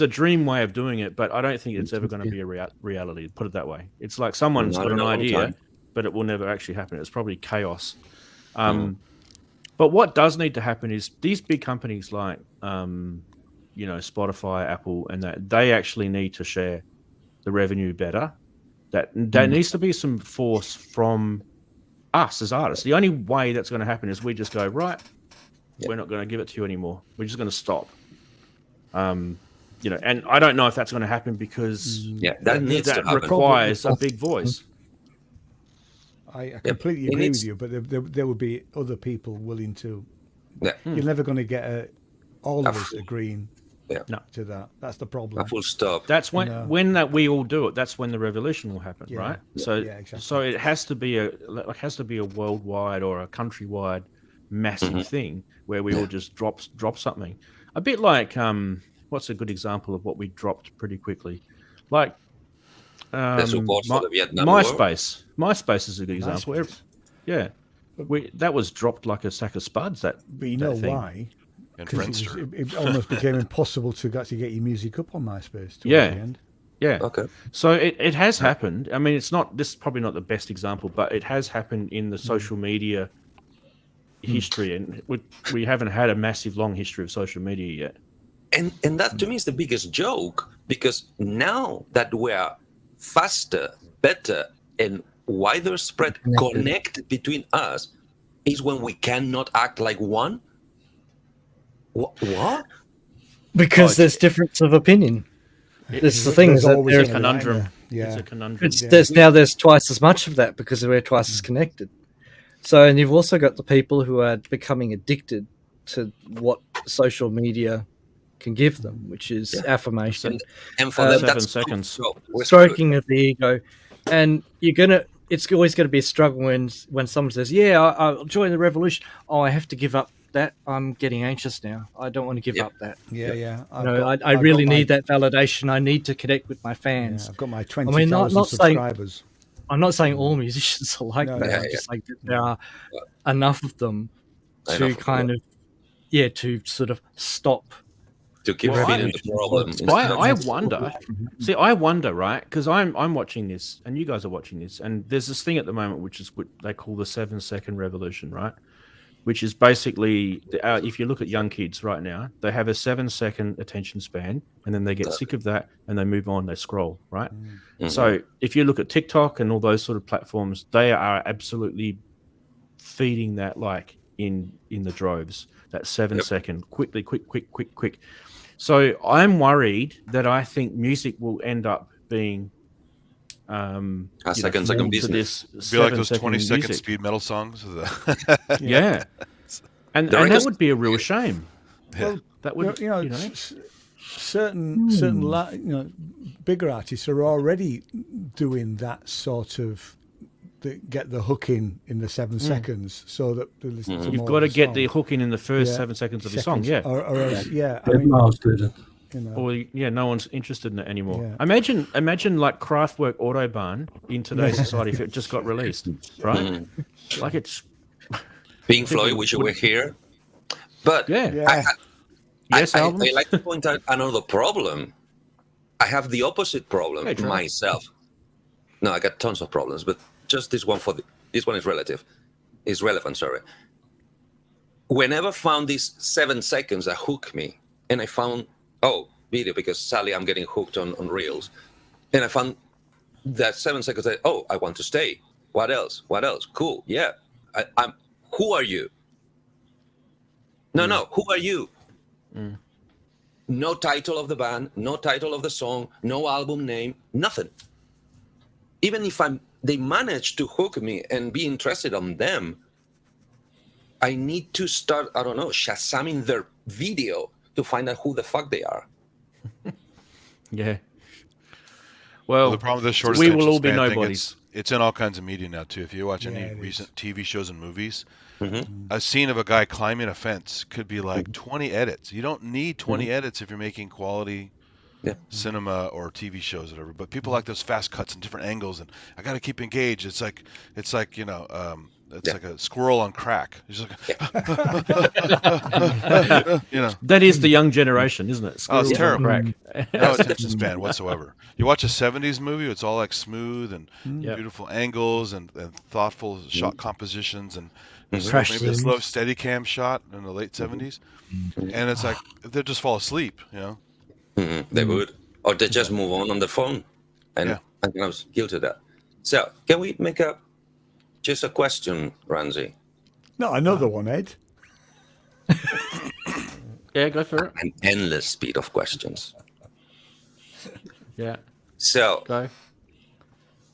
dream way of doing it, but I don't think it's ever going to be a reality. Put it that way. It's like someone's got an idea, but it will never actually happen. It's probably chaos. But what does need to happen is these big companies like Spotify, Apple, and that they actually need to share the revenue better. That needs to be some force from us as artists. The only way that's going to happen is we just go, right, we're not going to give it to you anymore. We're just going to stop. And I don't know if that's going to happen because that requires a big voice. I completely agree with you, but there will be other people willing to. Yeah. You're never going to get all of us agreeing to that. That's the problem. A full stop. That's when we all do it. That's when the revolution will happen, right? So exactly. So it has to be a worldwide or a countrywide massive thing where we all just drop something. A bit like what's a good example of what we dropped pretty quickly, like MySpace. MySpace is a good example. That was dropped like a sack of spuds. But you know why? Because it almost became impossible to actually get your music up on MySpace. The end. Yeah. Okay. So it has happened. I mean, this is probably not the best example, but it has happened in the social media history, and we haven't had a massive long history of social media yet. And that to me is the biggest joke, because now that we are faster, better, and wider spread connected between us, is when we cannot act like one. What? Because there's difference of opinion. It's the thing is that there's a conundrum. It's a conundrum. There's twice as much of that because we're twice as connected. So, and you've also got the people who are becoming addicted to what social media can give them, which is affirmation. And for them, 7 seconds. Stroking of the ego. And it's always going to be a struggle when someone says, I'll join the revolution. Oh, I have to give up that. I'm getting anxious now. I don't want to give up that. I really need that validation. I need to connect with my fans. I've got my 20,000 subscribers. I'm not saying all musicians are like that. I'm just saying that there are enough of them to to sort of stop. To keep feeding the problem. I wonder. See, I wonder, right? Because I'm watching this, and you guys are watching this, and there's this thing at the moment which is what they call the 7-second revolution, right? which is basically if you look at young kids right now, they have a 7-second attention span, and then they get sick of that and they move on, they scroll, right? So if you look at TikTok and all those sort of platforms, they are absolutely feeding that like in the droves, that 7-second quick. So I'm worried that I think music will end up being a second business. Be like those 20-second speed metal songs. Yeah. And that would be a real shame. Well, that would, certain bigger artists are already doing that sort of get the hook in the 7 seconds, so that they listen to you've more got to of the get song. the hook in the first 7 seconds of the song, or else, no one's interested in it anymore. Imagine like Kraftwerk Autobahn in today's society if it just got released, right? Like it's Pink Floyd, wish you were here. But I like to point out another problem. I have the opposite problem myself. No, I got tons of problems, but just this one this one is relevant. Sorry. Whenever I found these 7 seconds that hook me, and I found video, because sadly I'm getting hooked on reels, and I found that 7 seconds that I want to stay. What else? Cool. Yeah. I'm. Who are you? No. Who are you? No title of the band, no title of the song, no album name, nothing. Even if they manage to hook me and be interested on them, I need to start, Shazamming their video to find out who the fuck they are. Yeah. Well, the problem with the short we will all attention be span thing, nobodies. it's in all kinds of media now too. If you watch any recent TV shows and movies, a scene of a guy climbing a fence could be like 20 edits. You don't need 20 edits if you're making quality cinema or TV shows or whatever. But people like those fast cuts and different angles, and I got to keep engaged. It's like it's like a squirrel on crack. It's like, That is the young generation, isn't it? It's terrible. Crack. No attention span whatsoever. You watch a 70s movie, it's all like smooth and beautiful angles and thoughtful shot compositions and maybe a slow steady cam shot in the late 70s. And it's like, they just fall asleep, They would. Or they just move on the phone. And I was guilty of that. So, can we make just a question, Ranzee? No, another one, Ed. Yeah, go for it. An endless speed of questions. Yeah. So, go.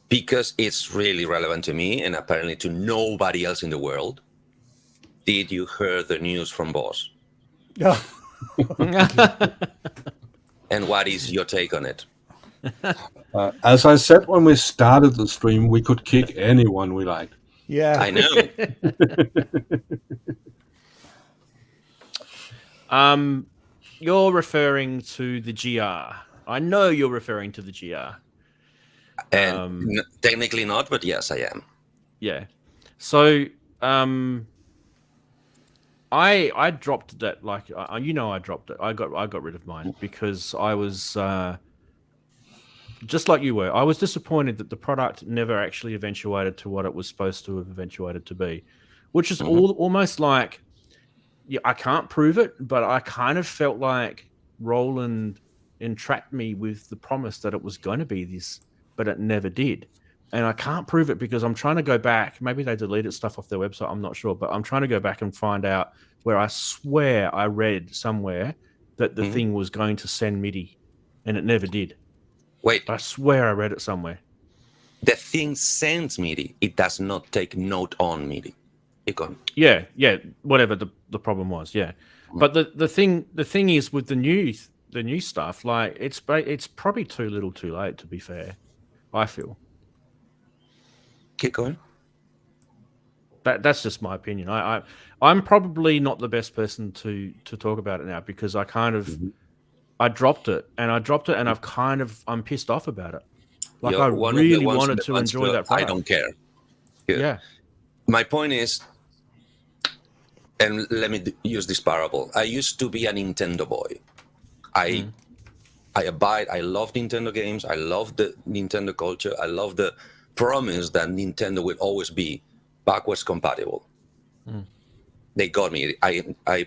Because it's really relevant to me and apparently to nobody else in the world, did you hear the news from Boss? Yeah. And what is your take on it? As I said when we started the stream, we could kick anyone we liked. Yeah. I know. You're referring to the GR. I know you're referring to the GR. And technically not, but yes, I am. Yeah. So I dropped that, I dropped it. I got rid of mine because I was just like you were. I was disappointed that the product never actually eventuated to what it was supposed to have eventuated to be, which is almost like, I can't prove it, but I kind of felt like Roland entrapped me with the promise that it was going to be this, but it never did. And I can't prove it because I'm trying to go back. Maybe they deleted stuff off their website. I'm not sure, but I'm trying to go back and find out where I swear I read somewhere that the thing was going to send MIDI, and it never did. Wait. I swear I read it somewhere. The thing sends MIDI. It does not take note on MIDI. Yeah, whatever the problem was, yeah. But the thing is with the new stuff, like it's probably too little, too late. To be fair, I feel. Keep going. That's just my opinion. I'm probably not the best person to talk about it now because I kind of I dropped it and I'm pissed off about it. Like I really wanted to enjoy that product. I don't care. Yeah. My point is, and let me use this parable. I used to be a Nintendo boy. I love Nintendo games. I love the Nintendo culture. I love the promise that Nintendo will always be backwards compatible. they got me. I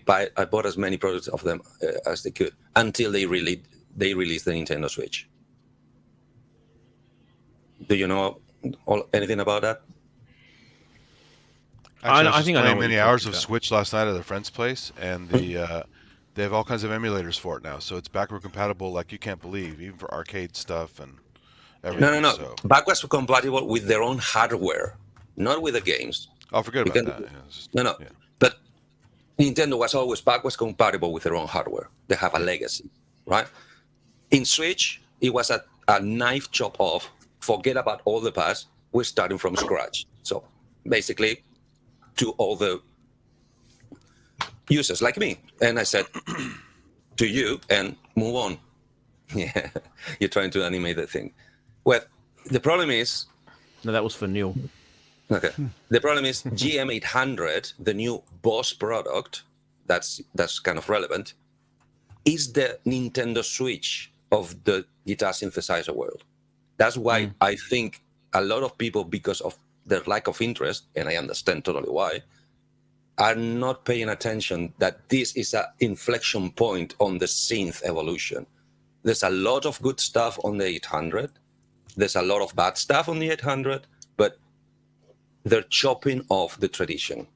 bought as many products of them as they could until they released the Nintendo Switch. Do you know anything about that? Actually, I I was think just I know playing what many you're hours talking of about. Switch last night at a friend's place, and they have all kinds of emulators for it now. So it's backward compatible like you can't believe, even for arcade stuff and everything. No. So Backwards compatible with their own hardware, not with the games. I'll forget You about can- that. Yeah, it's just- No. yeah. But Nintendo was always backwards compatible with their own hardware. They have a legacy, right? In Switch, it was a knife chop off. Forget about all the past. We're starting from scratch. So basically, to all the users like me. And I said to you, and move on. Yeah, you're trying to animate the thing. Well, the problem is, No, that was for Neil. okay. The problem is GM800, the new Boss product, that's kind of relevant, is the Nintendo Switch of the guitar synthesizer world. That's why I think a lot of people, because of their lack of interest, and I understand totally why, are not paying attention that this is an inflection point on the synth evolution. There's a lot of good stuff on the 800. There's a lot of bad stuff on the 800, but they're chopping off the tradition.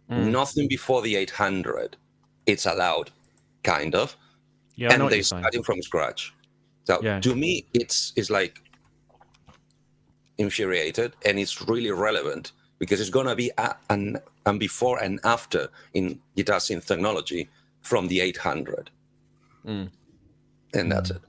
Nothing before the 800. It's allowed, kind of. Yeah, I know And what they're you're saying. starting from scratch. So Yeah. to me, it's like infuriated, and it's really relevant because it's going to be an before and after in guitar synth technology from the 800. And that's it.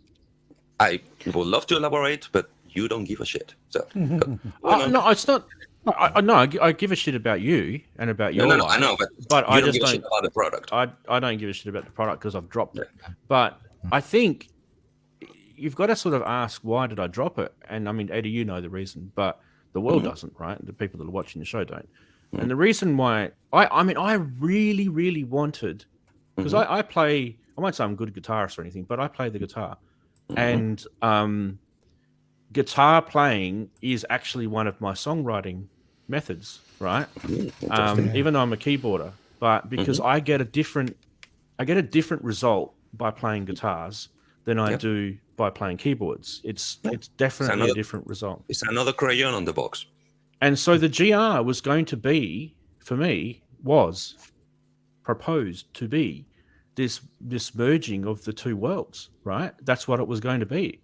I would love to elaborate, but you don't give a shit. So No, it's not. I give a shit about you and about your no, life. I know, but I you don't just give a shit don't. about the product. I don't give a shit about the product because I've dropped it. But I think you've got to sort of ask, why did I drop it? And I mean, Eddie, you know the reason, but the world doesn't, right? The people that are watching the show don't. And the reason why, I really, really wanted, because I play, I won't say I'm a good guitarist or anything, but I play the guitar. And guitar playing is actually one of my songwriting methods, right? Even though I'm a keyboarder, but because I get a different result by playing guitars than I do by playing keyboards. It's definitely a different result. It's another crayon on the box. And so the GR was going to be, for me, was proposed to be this merging of the two worlds, right? That's what it was going to be.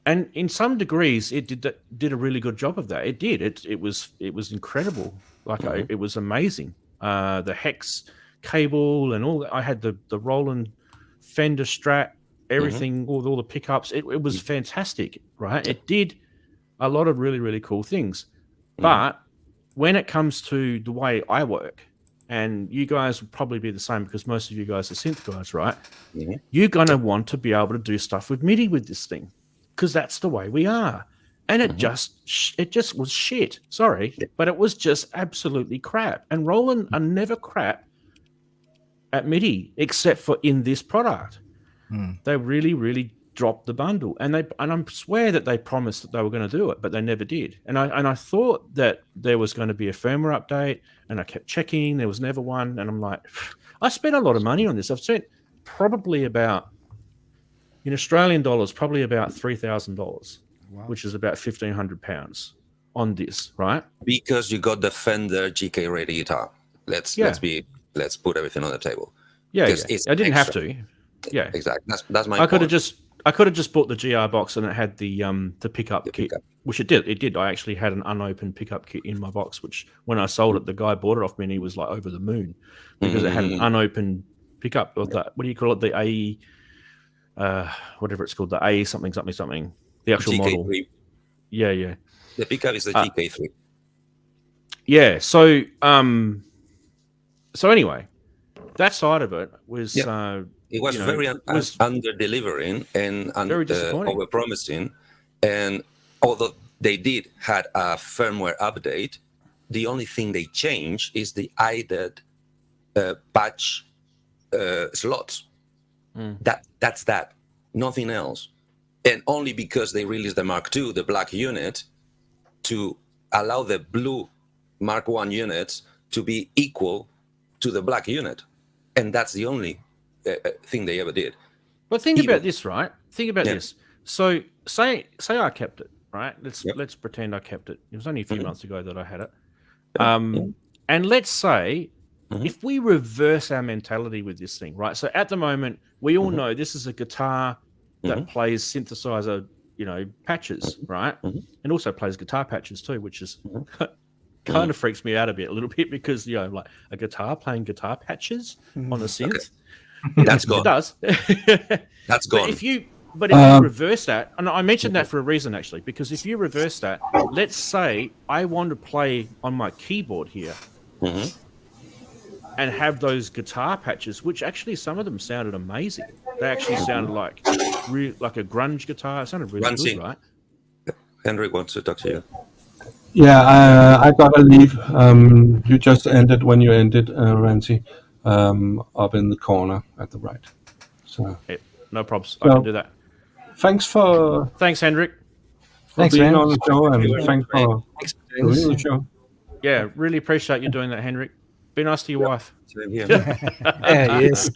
And in some degrees, it did a really good job of that. It did. It was incredible. Like it was amazing. The hex cable and all that. I had the Roland Fender Strat, everything, all the pickups. It was fantastic, right? It did a lot of really, really cool things. But when it comes to the way I work, and you guys will probably be the same because most of you guys are synth guys, right? You're going to want to be able to do stuff with MIDI with this thing because that's the way we are. And it just was shit. Sorry, but it was just absolutely crap. And Roland are never crap at MIDI except for in this product. They really, really dropped the bundle, and I swear that they promised that they were going to do it, but they never did. And I thought that there was going to be a firmware update, and I kept checking. There was never one, and I'm like, I spent a lot of money on this. I've spent probably about, in Australian dollars, probably about $3,000, which is about £1,500 on this, right? Because you got the Fender GK ready guitar. Let's put everything on the table. Yeah. It's I didn't extra. have to. Yeah, exactly. That's my. I could have just bought the GR box and it had the pickup kit, which it did. It did. I actually had an unopened pickup kit in my box, which when I sold it, the guy bought it off me and he was like over the moon because it had an unopened pickup of that. What do you call it? The AE, whatever it's called, the AE something. The actual GK3. model. Yeah. The pickup is the GK3. Yeah. So anyway, that side of it was. It was very under delivering and over promising, and although they had a firmware update, the only thing they changed is the added patch slots. That's that, nothing else, and only because they released the Mark II, the black unit, to allow the blue Mark I units to be equal to the black unit, and that's the only thing they ever did. But think about this, right? Think about this. So say I kept it, right? Let's pretend I kept it. It was only a few months ago that I had it. And let's say if we reverse our mentality with this thing, right? So at the moment, we all know this is a guitar that plays synthesizer, patches, right? And also plays guitar patches too, which is kind of freaks me out a little bit because, like a guitar playing guitar patches on a synth. Okay. That's gone. It does. That's gone. But if you reverse that, and I mentioned that for a reason actually, because if you reverse that, let's say I want to play on my keyboard here and have those guitar patches, which actually some of them sounded amazing. They actually sounded like a grunge guitar. It sounded really Ranzee. good, right? Henrik wants to talk to you. Yeah, I gotta leave. You just ended when you ended, Ranzee, up in the corner at the right. So no problems. I can do that. Thanks, Henrik. for being man. on the show, and thanks for doing the show. Yeah, really appreciate you doing that, Henrik. Be nice to your wife. Same here. Yeah, yes.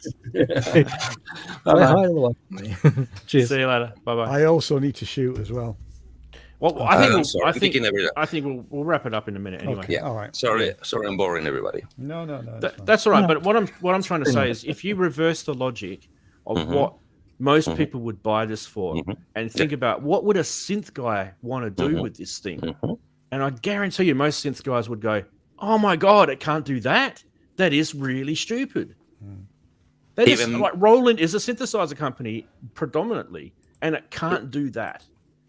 Hi, hello. Cheers. See you later. Bye bye. I also need to shoot as well. Well, I'm sorry. I think we'll wrap it up in a minute anyway. Okay. Yeah. All right. Sorry, I'm boring everybody. No. That's all right. But what I'm trying to say is, if you reverse the logic of what most people would buy this for, and think about what would a synth guy want to do with this thing, and I guarantee you, most synth guys would go, "Oh my god, it can't do that. That is really stupid." That is like Roland is a synthesizer company predominantly, and it can't do that.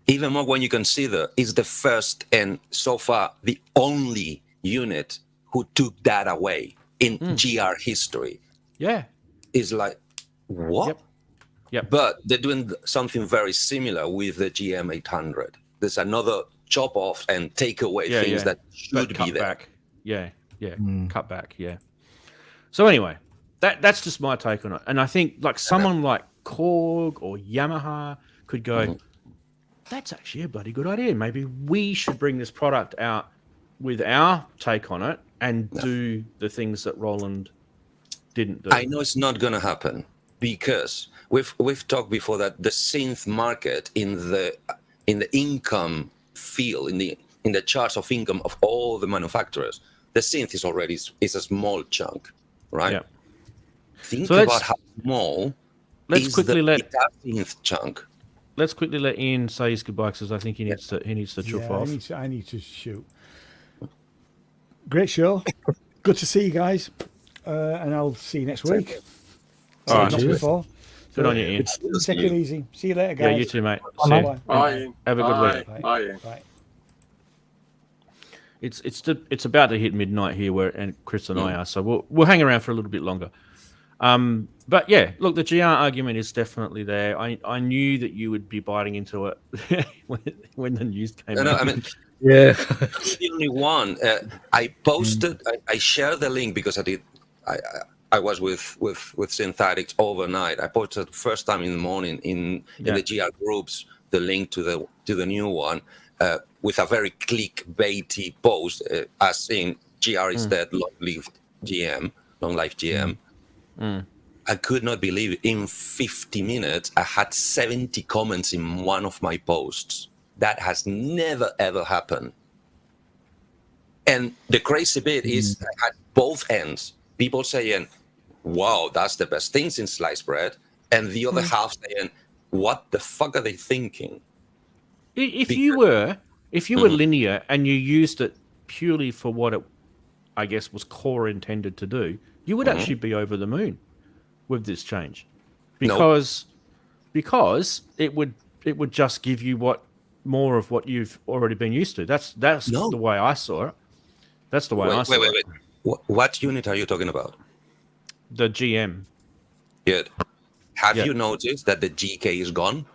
Even more when you consider it's the first and so far the only unit who took that away in GR history. Yeah. It's like, what? Yep. But they're doing something very similar with the GM 800. There's another chop off and take away things that should be there. Back. Yeah. Cut back. Yeah. So anyway, that's just my take on it. And I think like someone like Korg or Yamaha could go, that's actually a bloody good idea. Maybe we should bring this product out with our take on it and do the things that Roland didn't do. I know it's not going to happen because we've talked before that the synth market in the income field, in the charts of income of all the manufacturers, the synth is a small chunk, right? Yeah. Think about how small is the guitar synth chunk. Let's quickly let Ian say his goodbye because I think he needs to chuff off. I need to shoot. Great show. Good to see you guys. And I'll see you next week. All right. Not before. Good on you, Ian. Take it easy. See you later, guys. Yeah, you too, mate. See you. Bye. Have a good week. Bye. It's about to hit midnight here, and Chris and I are, so we'll hang around for a little bit longer. But yeah, look, the GR argument is definitely there. I knew that you would be biting into it when the news came out. I mean, Yeah. you're the only one. I posted. I shared the link because I was with Synthetics overnight. I posted the first time in the morning in the GR groups the link to the new one with a very clickbaity post, as in GR is dead, long-lived GM, long-life GM. I could not believe it. In 50 minutes, I had 70 comments in one of my posts. That has never, ever happened. And the crazy bit is I had both ends. People saying, wow, that's the best thing since sliced bread. And the other half saying, what the fuck are they thinking? If you were linear and you used it purely for what it, I guess, was core intended to do, you would actually be over the moon with this change, because it would just give you more of what you've already been used to. That's the way I saw it. That's the way I saw it. Wait. What unit are you talking about? The GM. Good. Have you noticed that the GK is gone?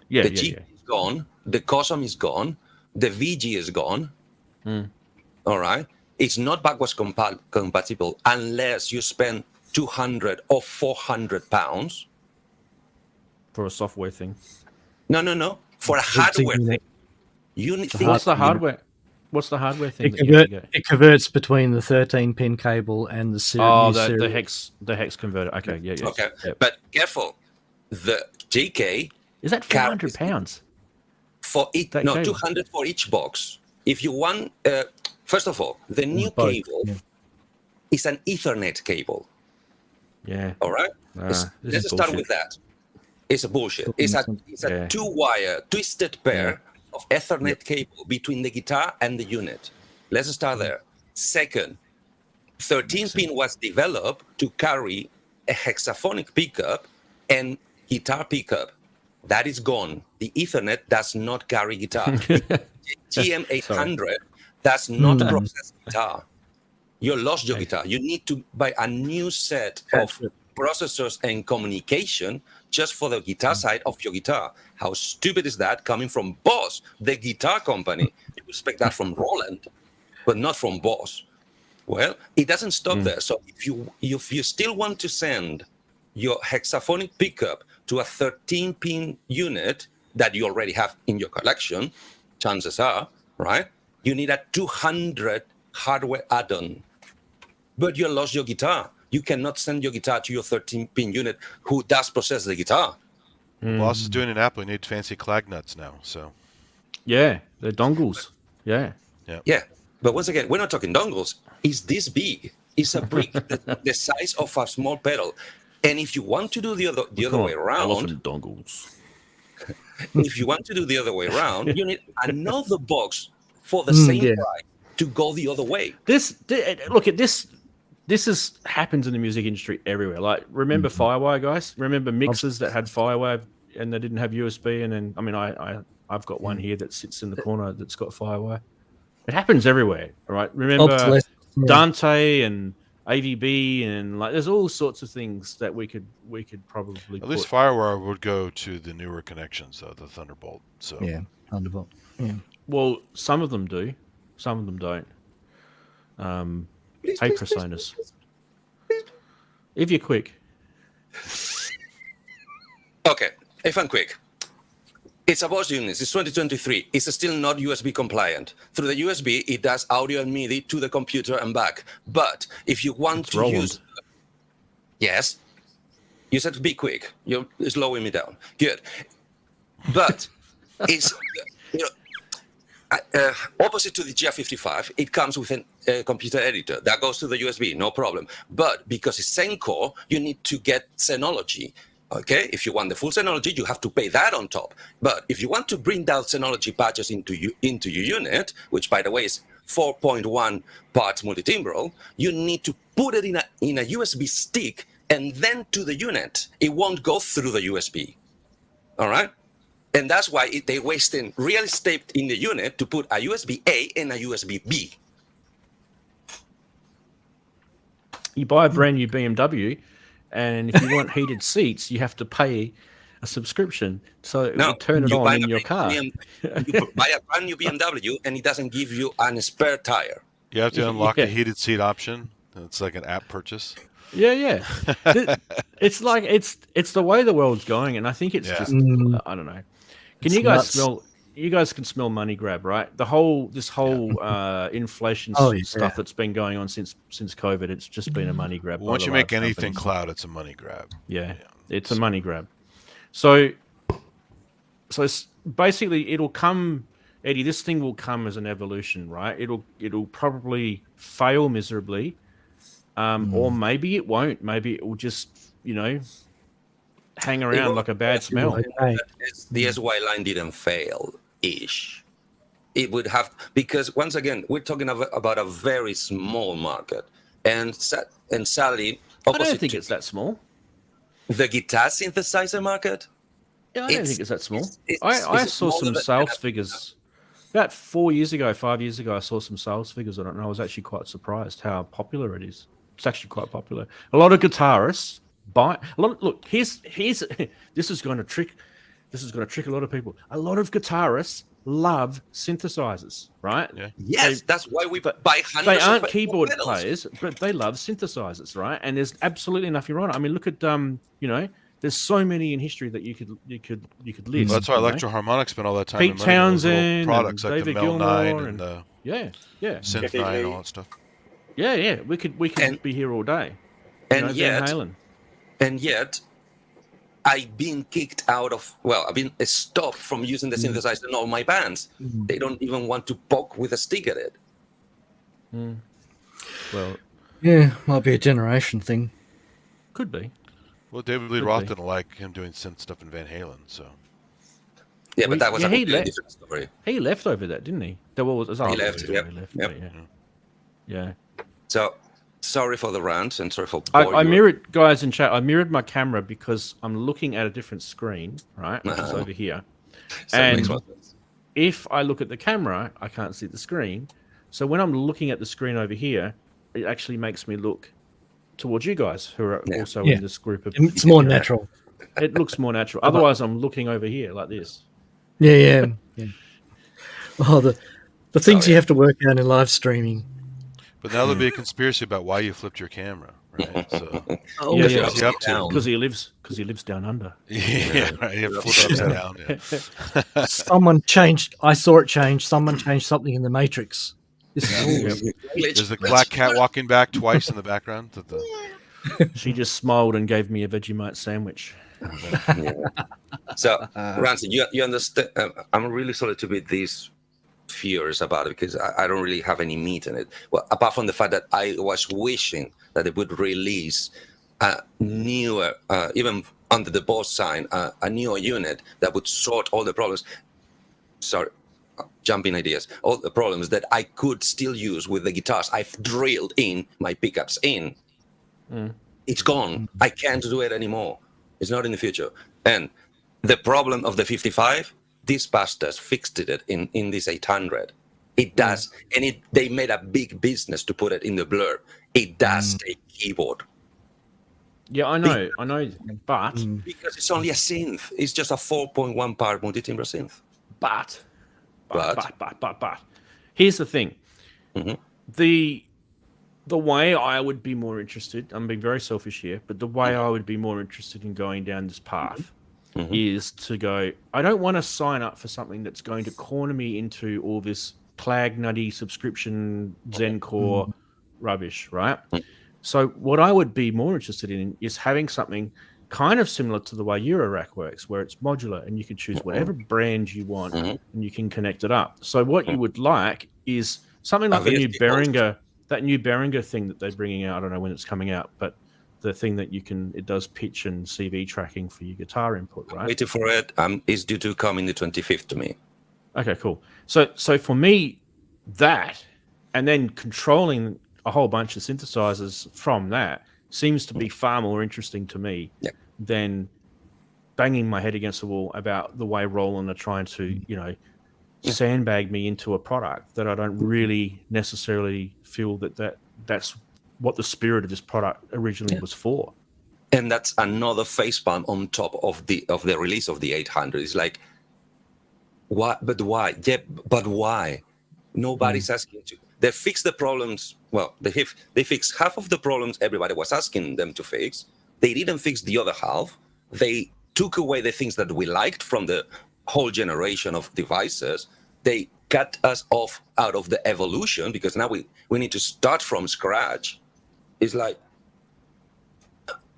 Yeah, the GK is gone. The Cosm is gone. The VG is gone. All right. It's not backwards compatible unless you spend 200 or 400 pounds for a software thing. No. For a hardware thing. What's the hardware? What's the hardware thing? It converts between the 13-pin cable and the the hex converter. Okay, yeah. Okay, Yep. but careful. The GK is that £400 for each? No, cable? 200 for each box. If you want, first of all, the new cable is an Ethernet cable. Yeah. All right. Let's start with that. It's a bullshit. It's a 2-wire twisted pair of Ethernet cable between the guitar and the unit. Let's start there. Second, 13-pin was developed to carry a hexaphonic pickup and guitar pickup. That is gone. The Ethernet does not carry guitar. GM800 does not process guitar. You lost your guitar. You need to buy a new set of processors and communication just for the guitar side of your guitar. How stupid is that coming from Boss, the guitar company? You expect that from Roland, but not from Boss. Well, it doesn't stop there. So if you still want to send your hexaphonic pickup to a 13-pin unit that you already have in your collection, chances are, right, you need a 200 hardware add-on. But you lost your guitar. You cannot send your guitar to your 13-pin unit who does process the guitar. Boss is doing an Apple. You need fancy clag nuts now. So, yeah, they're dongles. Yeah. But once again, we're not talking dongles. It's this big. It's a brick the size of a small pedal. And if you want to do the other way around, elephant dongles. If you want to do the other way around, you need another box for the same price to go the other way. Look at this. This happens in the music industry everywhere. Like, remember Firewire, guys? Remember mixers that had Firewire and they didn't have USB? And then, I mean, I've got one here that sits in the corner that's got Firewire. It happens everywhere, all right? Remember Dante and AVB and like, there's all sorts of things that we could probably. At least Firewire would go to the newer connections, though, the Thunderbolt. So Thunderbolt. Yeah. Well, some of them do, some of them don't. Hey, Presonus. If you're quick. Okay, if I'm quick. It's a Boss unit. It's 2023. It's still not USB compliant. Through the USB, it does audio and MIDI to the computer and back. But if you want to use... Yes. You said be quick. You're slowing me down. Good. But it's... opposite to the GR55, it comes with a computer editor that goes to the USB, no problem. But because it's Zencore, you need to get Synology. Okay, if you want the full Synology, you have to pay that on top. But if you want to bring down Synology patches into your unit, which by the way is 4.1 parts multitimbral, you need to put it in a USB stick and then to the unit. It won't go through the USB. All right. And that's why they're wasting real estate in the unit to put a USB A and a USB B. You buy a brand new BMW, and if you want heated seats, you have to pay a subscription. So it will turn it on in your car. You buy a brand new BMW, and it doesn't give you a spare tire. You have to unlock the heated seat option. It's like an app purchase. Yeah. It's like it's the way the world's going, and I think it's just I don't know. Can you guys smell? You guys can smell money grab, right? This whole inflation stuff that's been going on since COVID. It's just been a money grab. Once you make anything cloud, it's a money grab. Yeah, it's a money grab. So it's basically it'll come, Eddie. This thing will come as an evolution, right? It'll probably fail miserably, or maybe it won't. Maybe it will just hang around like a bad smell. The SY line didn't fail-ish. It would have, because once again, we're talking about a very small market. And sadly, I don't think it's that small. The guitar synthesizer market? Yeah, I don't think it's that small. I saw some sales figures. About 5 years ago, I saw some sales figures on it, and I was actually quite surprised how popular it is. It's actually quite popular. A lot of guitarists look, here's this is going to trick a lot of people. A lot of guitarists love synthesizers, right? Yeah. Yes, that's why we buy hundreds. They aren't keyboard players, but they love synthesizers, right? And there's absolutely nothing wrong. I mean, look at there's so many in history that you could list. Well, that's why Electro Harmonix spent all that time Pete Townsend, products and like David the Mel Gilmour 9 and the Yeah, yeah, Synth Geddy 9 and Lee. all that stuff. yeah. We could And- be here all day. And Van yet, Halen. I've been kicked out of. Well, I've been stopped from using the synthesizer in all my bands. They don't even want to poke with a stick at it. Well, Yeah, might be a generation thing. could be. Well, David Lee Could Roth be. didn't like him doing synth stuff in Van Halen, so. Yeah, but that was a he completely left. different story. He left over that, didn't he? He left, yep, yep. Yeah. So, sorry for the rant and sorry for. I mirrored, guys in chat. I mirrored my camera because I'm looking at a different screen, right, which is over here. So it makes And more sense. if I look at the camera, I can't see the screen. So when I'm looking at the screen over here, it actually makes me look towards you guys who are also Yeah. in this group of. It's more natural. It looks more natural. Otherwise, I'm looking over here like this. Yeah. Oh, the things you have to work out in live streaming. But now there'll be a conspiracy about why you flipped your camera, right? So, Oh, Yeah, what's yeah. he up to? Because he lives down under. Yeah, right. You flip upside down. Yeah. Someone changed. I saw it change. Someone changed something in the Matrix. This is all. There's the black cat walking back twice in the background. She just smiled and gave me a Vegemite sandwich. So, Ranzee, you understand? I'm really sorry to be this furious about it because I don't really have any meat in it. Well, apart from the fact that I was wishing that they would release a newer, even under the Boss sign, a newer unit that would sort all the problems. Sorry, jumping ideas. All the problems that I could still use with the guitars I've drilled in my pickups in. It's gone. I can't do it anymore. It's not in the future. And the problem of the 55, these bastards fixed it in this 800. It does. And they made a big business to put it in the blurb. It does take keyboard. Yeah, I know, but Because it's only a synth. It's just a 4.1 part multi-timbre synth. but here's the thing. The way I would be more interested, I'm being very selfish here, but the way I would be more interested in going down this path is to go, I don't want to sign up for something that's going to corner me into all this plag nutty subscription Zencore rubbish, right? So what I would be more interested in is having something kind of similar to the way Eurorack works, where it's modular and you can choose whatever brand you want and you can connect it up. So what you would like is something like the new Behringer, that new Behringer thing that they're bringing out. I don't know when it's coming out, but the thing that it does pitch and CV tracking for your guitar input, right? Waiting for it. It's due to come in the 25th to me. Okay, cool. So for me, that, and then controlling a whole bunch of synthesizers from that seems to be far more interesting to me than banging my head against the wall about the way Roland are trying to, sandbag me into a product that I don't really necessarily feel that's what the spirit of this product originally was for. And that's another facepalm on top of the release of the 800. It's like, why? But why? Yeah, but why? Nobody's asking to. They fix the problems. Well, they fixed half of the problems everybody was asking them to fix. They didn't fix the other half. They took away the things that we liked from the whole generation of devices. They cut us off out of the evolution because now we need to start from scratch. It's like,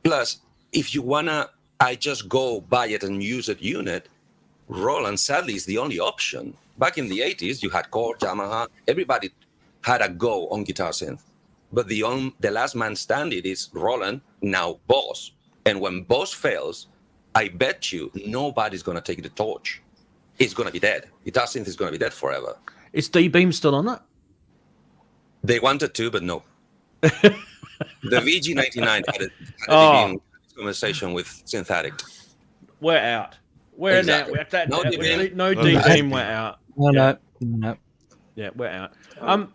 plus, if you wanna, I just go buy it and use it unit, Roland sadly is the only option. Back in the 80s, you had Korg, Yamaha, everybody had a go on guitar synth. But the last man standing is Roland, now Boss. And when Boss fails, I bet you nobody's gonna take the torch. It's gonna be dead. Guitar synth is gonna be dead forever. Is D-Beam still on that? They wanted to, but no. The VG99 had a conversation with Synthetic. We're out. We're Exactly. out. No D-Beam. No D-Beam, we're out. No. Yeah, we're out.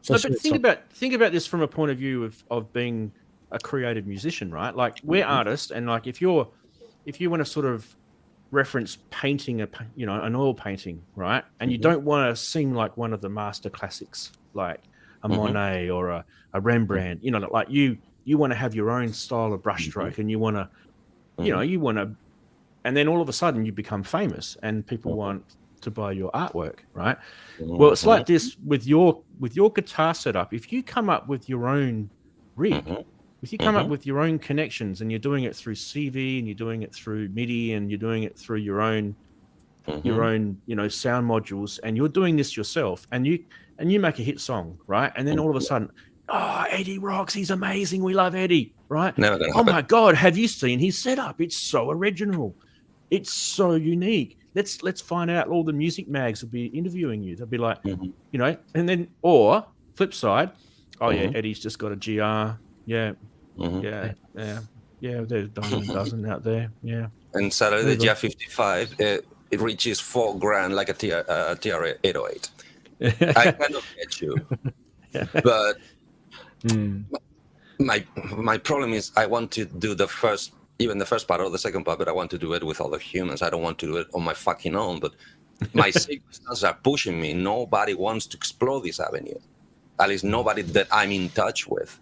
So But think about this from a point of view of being a creative musician, right? Like we're artists, and like if you want to sort of reference painting an oil painting, right? And you don't want to seem like one of the master classics, like a Monet or a Rembrandt. Like you want to have your own style of brushstroke, and you want to, and then all of a sudden you become famous, and people want buy your artwork, right? Well, it's like this with your guitar setup. If you come up with your own rig, if you come up with your own connections and you're doing it through CV and you're doing it through MIDI and you're doing it through your own sound modules, and you're doing this yourself, and you make a hit song, right? And then all of a sudden, oh, Eddie rocks, he's amazing, we love Eddie, right? Oh my God, have you seen his setup? It's so original, it's so unique. Let's find out. All the music mags will be interviewing you. They'll be like, and then, or flip side, oh yeah, Eddie's just got a GR, yeah, there's a dozen out there, yeah. And suddenly the GR55, it reaches $4,000 like a TR-808. I kind of get you, but my problem is I want to do the first part or the second part, but I want to do it with other humans. I don't want to do it on my fucking own. But my circumstances are pushing me. Nobody wants to explore this avenue. At least nobody that I'm in touch with.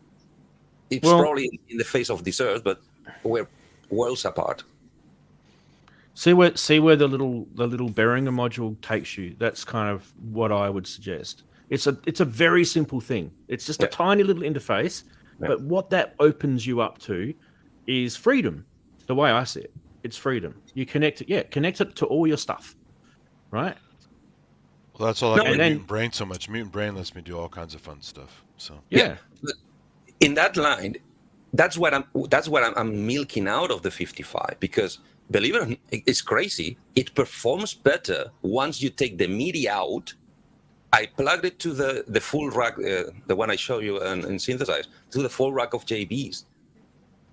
It's probably in the face of this earth, but we're worlds apart. See where the little Behringer module takes you. That's kind of what I would suggest. It's a very simple thing. It's just a tiny little interface, but what that opens you up to is freedom. The way I see it, it's freedom. You connect it to all your stuff, right? Well, that's all I like Mutant Brain so much. Mutant Brain lets me do all kinds of fun stuff. So yeah. In that line, that's what I'm milking out of the 55, because believe it or not, it's crazy. It performs better once you take the MIDI out. I plugged it to the full rack, the one I showed you in Synthesize, to the full rack of JBs.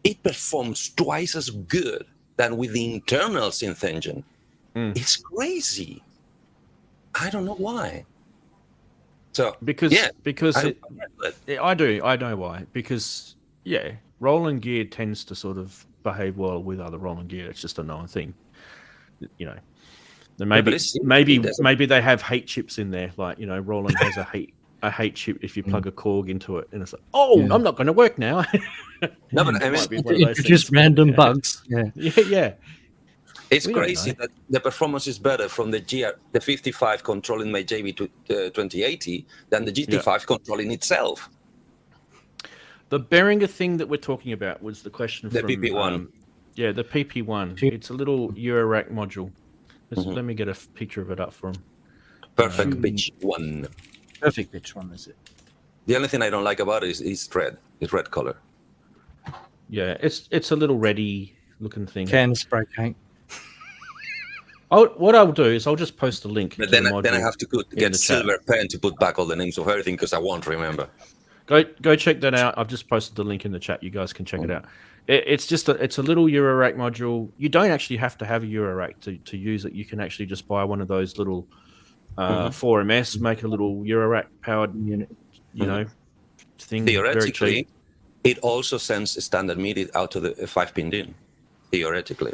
It performs twice as good than with the internal synth engine. It's crazy. I don't know why. So I know why. Because Roland gear tends to sort of behave well with other Roland gear. It's just a known thing, Maybe they have hate chips in there, like Roland has a hate chip if you plug a Korg into it, and it's like, I'm not going to work now. No, but I mean, just random bugs. Yeah. It's crazy that the performance is better from the 55 controlling my JB 2080 than the GT5 controlling itself. The Behringer thing that we're talking about was the question from the PP1. The PP1. It's a little Eurorack module. Let me get a picture of it up for him. Perfect pitch one. Perfect pitch one, is it? The only thing I don't like about it is red. It's red color. Yeah, it's a little reddy looking thing. Can spray paint. What I'll do is I'll just post a link. But then I have to get silver pen to put back all the names of everything because I won't remember. Go check that out. I've just posted the link in the chat. You guys can check it out. It's a little Eurorack module. You don't actually have to have a Eurorack to use it. You can actually just buy one of those little 4MS, make a little Eurorack powered unit, thing. Theoretically, it also sends a standard MIDI out to the 5-pin DIN. Theoretically,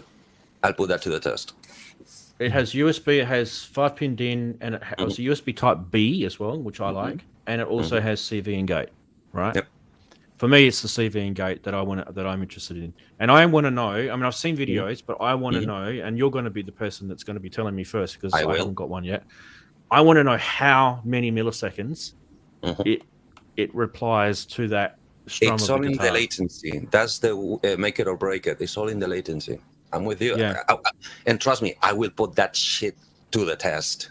I'll put that to the test. It has USB. It has 5-pin DIN, and it has a USB Type B as well, which I like, and it also has CV and gate. Right. Yep. For me, it's the CV and gate that I'm interested in, and I want to know. I mean, I've seen videos, but I want to know, and you're going to be the person that's going to be telling me first because I haven't got one yet. I want to know how many milliseconds it replies to that strum. It's all in the latency. That's the make it or break it. It's all in the latency. I'm with you. Yeah. And trust me, I will put that shit to the test.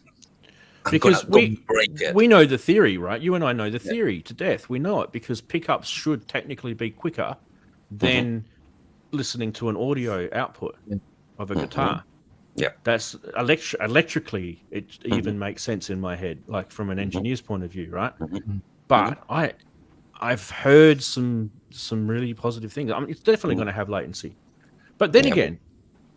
Because we know the theory, right? You and I know the theory to death. We know it because pickups should technically be quicker than listening to an audio output of a guitar. Yeah, that's electrically. It even makes sense in my head, like from an engineer's point of view, right? But I've heard some really positive things. I mean, it's definitely going to have latency, but then again,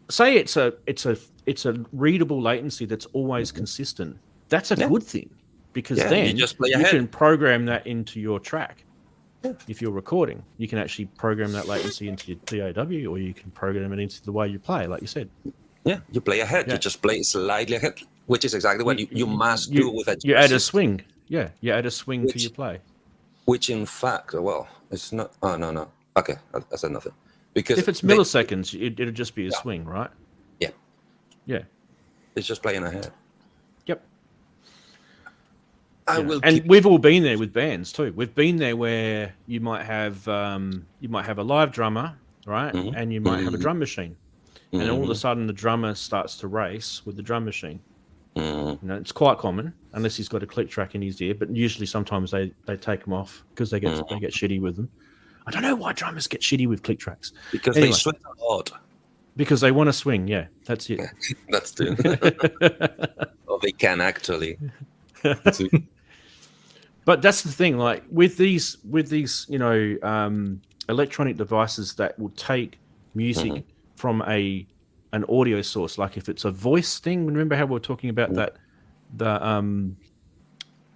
say it's a readable latency that's always consistent. That's a good thing because then you can program that into your track. If you're recording, you can actually program that latency into your DAW, or you can program it into the way you play, like you said. Yeah, you play ahead. You just play slightly ahead, which is exactly what you must do with a. You add a swing. Yeah, you add a swing to your play. Which, in fact, it's not. Oh no. Okay, I said nothing. Because if it's milliseconds, it'll just be a swing, right? Yeah. Yeah. It's just playing ahead. I will. And we've all been there with bands too. We've been there where you might have a live drummer, right, and you might have a drum machine, and all of a sudden the drummer starts to race with the drum machine. You know, it's quite common unless he's got a click track in his ear, but usually sometimes they take them off because they get shitty with them. I don't know why drummers get shitty with click tracks. Because they swing a lot. Because they want to swing, yeah, that's it. That's true. Or they can actually. But that's the thing, like with these, you know, electronic devices that will take music from an audio source, like if it's a voice thing. Remember how we were talking about that,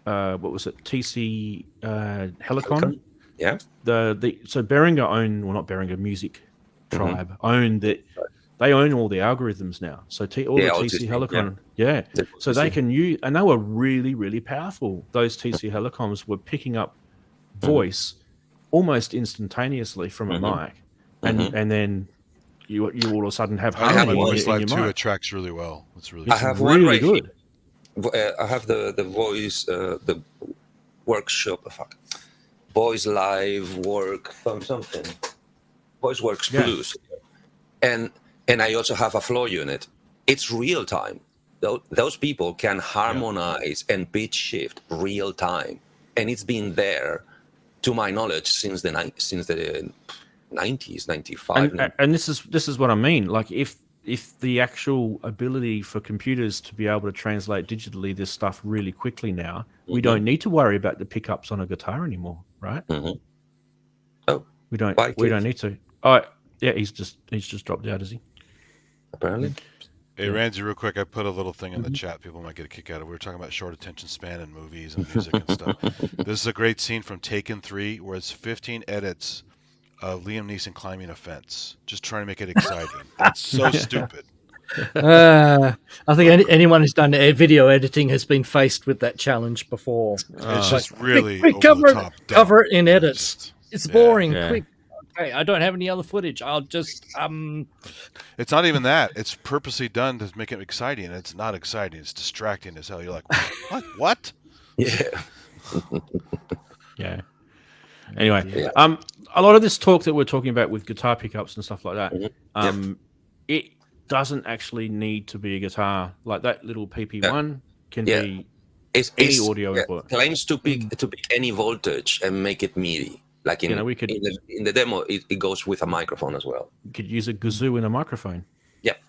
what was it, TC Helicon? Yeah. So Behringer own, well, not Behringer, Music Tribe own that. They own all the algorithms now. So all the TC Helicon, so they can use, and they were really, really powerful. Those TC Helicoms were picking up voice almost instantaneously from a mic, and then you all of a sudden have harmony in your mic. It tracks really well. It's really. I have one right good. I have the voice, the workshop. Voice Live Work from something. Voice Works Plus, and I also have a floor unit. It's real time. Those people can harmonize and pitch shift real time, and it's been there, to my knowledge, since the 90s, 95. And this is what I mean. Like if the actual ability for computers to be able to translate digitally this stuff really quickly now, we don't need to worry about the pickups on a guitar anymore, right? Oh, we don't need to. Oh, yeah, he's just dropped out, is he? Apparently. Hey, Ranzee, real quick, I put a little thing in the chat. People might get a kick out of it. We were talking about short attention span in movies and music and stuff. This is a great scene from Taken 3 where it's 15 edits of Liam Neeson climbing a fence, just trying to make it exciting. That's so stupid. I think anyone who's done video editing has been faced with that challenge before. It's just really quick, cover it in edits. It's boring. Yeah. Quick. Okay, I don't have any other footage. I'll just It's not even that. It's purposely done to make it exciting. And it's not exciting. It's distracting as hell. You're like, what? Yeah. Yeah. Anyway, a lot of this talk that we're talking about with guitar pickups and stuff like that, it doesn't actually need to be a guitar. Like that little PP1 can be any audio input. Claims to pick any voltage and make it MIDI. Like in the demo, it goes with a microphone as well. You could use a kazoo in a microphone. Yep.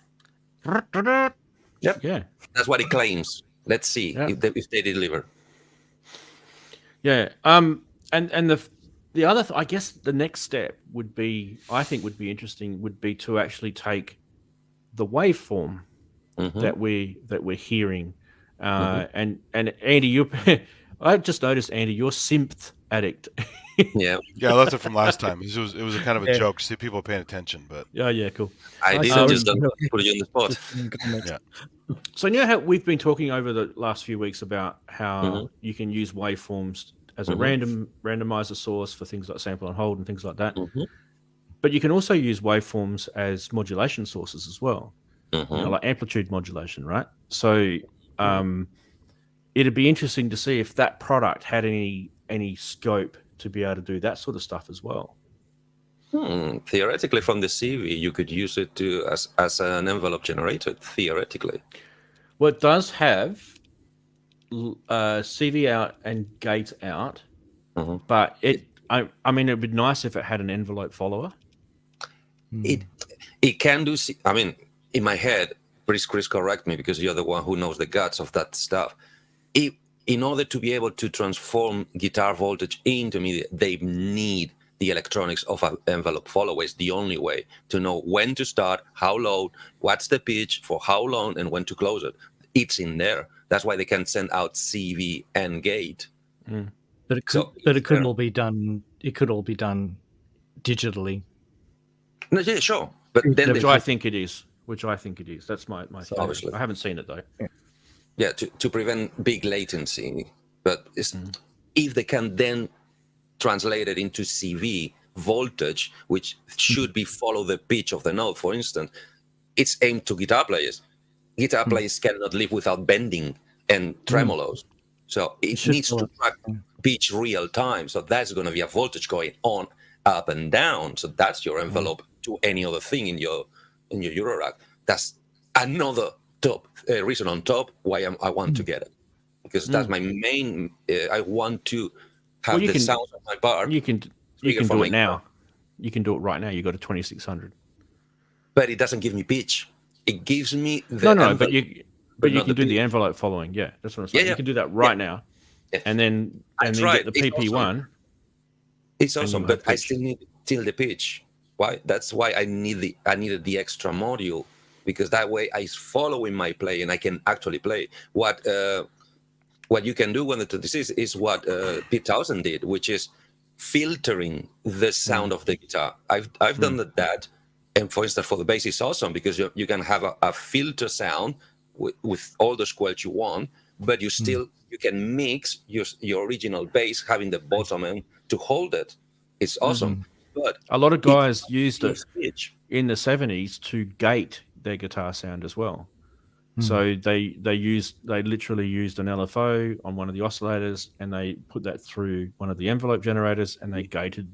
Yeah. That's what it claims. Let's see if they deliver. Yeah. And the other, I guess, the next step would be interesting, would be to actually take the waveform that we're hearing, and Andy, I just noticed, Andy, you're synth addict. Yeah, I left it from last time. It was a kind of a joke. See people paying attention, but cool. I didn't just put you on the spot. Yeah. So you know how we've been talking over the last few weeks about how you can use waveforms as a randomizer source for things like sample and hold and things like that. But you can also use waveforms as modulation sources as well, you know, like amplitude modulation, right? So it'd be interesting to see if that product had any scope to be able to do that sort of stuff as well. Theoretically, from the CV, you could use it as an envelope generator. Theoretically, well, it does have CV out and gate out, but I mean, it'd be nice if it had an envelope follower. It can do. I mean, in my head, please, Chris, correct me because you're the one who knows the guts of that stuff. In order to be able to transform guitar voltage into MIDI, they need the electronics of an envelope follower. It's the only way to know when to start, how low, what's the pitch, for how long, and when to close it. It's in there. That's why they can send out CV and gate. But it could all be done. It could all be done digitally. No, yeah, sure. But then which I think it is. That's my theory. Obviously. I haven't seen it though. Yeah, to prevent big latency. But if they can then translate it into CV voltage, which should be follow the pitch of the note, for instance, it's aimed to guitar players. Guitar players cannot live without bending and tremolos. So it should needs to follow. track pitch real time. So that's going to be a voltage going on, up and down. So that's your envelope to any other thing in your eurorack. That's another top reason on top why I want to get it, because that's my main. I want to have the sound of my part. You can do it now. Part. You can do it right now. You got a 2600, but it doesn't give me pitch. It gives me the but you can do the envelope following. Yeah, that's what I'm saying. You can do that right now, and then get the PP1. It's awesome, but I still need the pitch. Why? That's why I needed the extra module, because that way I follow in my play and I can actually play. What you can do when the 26 is what Pete Townsend did, which is filtering the sound of the guitar. I've done that, and for instance, for the bass, it's awesome because you can have a filter sound with all the squelch you want, but you still you can mix your original bass, having the bottom end to hold it. It's awesome. But a lot of guys used it in the 70s to gate their guitar sound as well. So they literally used an LFO on one of the oscillators, and they put that through one of the envelope generators, and they gated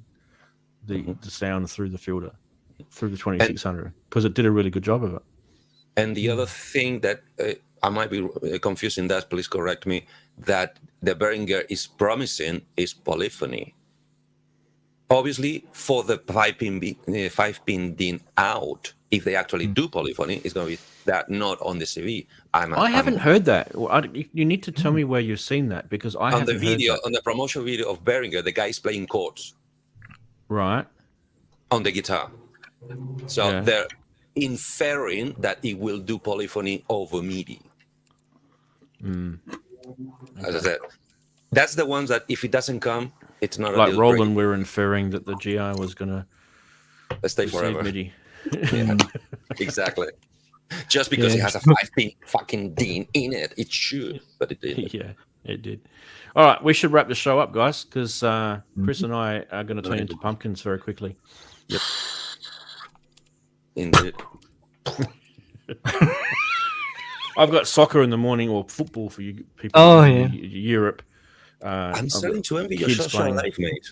the sound through the filter, through the 2600, because it did a really good job of it. And the other thing that I might be confusing that, please correct me, that the Behringer is promising is polyphony. Obviously, for the 5-pin DIN out, if they actually do polyphony, it's going to be that not on the CV. I haven't heard that. You need to tell me where you've seen that, because I haven't heard that. On the promotional video of Behringer, the guy is playing chords. Right. On the guitar. So they're inferring that it will do polyphony over MIDI. As I said, that's the ones that if it doesn't come, it's not like Roland. We're inferring that the GI was going to stay forever. MIDI. Exactly. Just because it has a 5-pin fucking DIN in it, it should, but it didn't. Yeah, it did. All right, we should wrap the show up, guys, because Chris and I are going to turn into pumpkins very quickly. Yep. Indeed. I've got soccer in the morning, or football for you people in Europe. I'm starting to envy your social life, mate.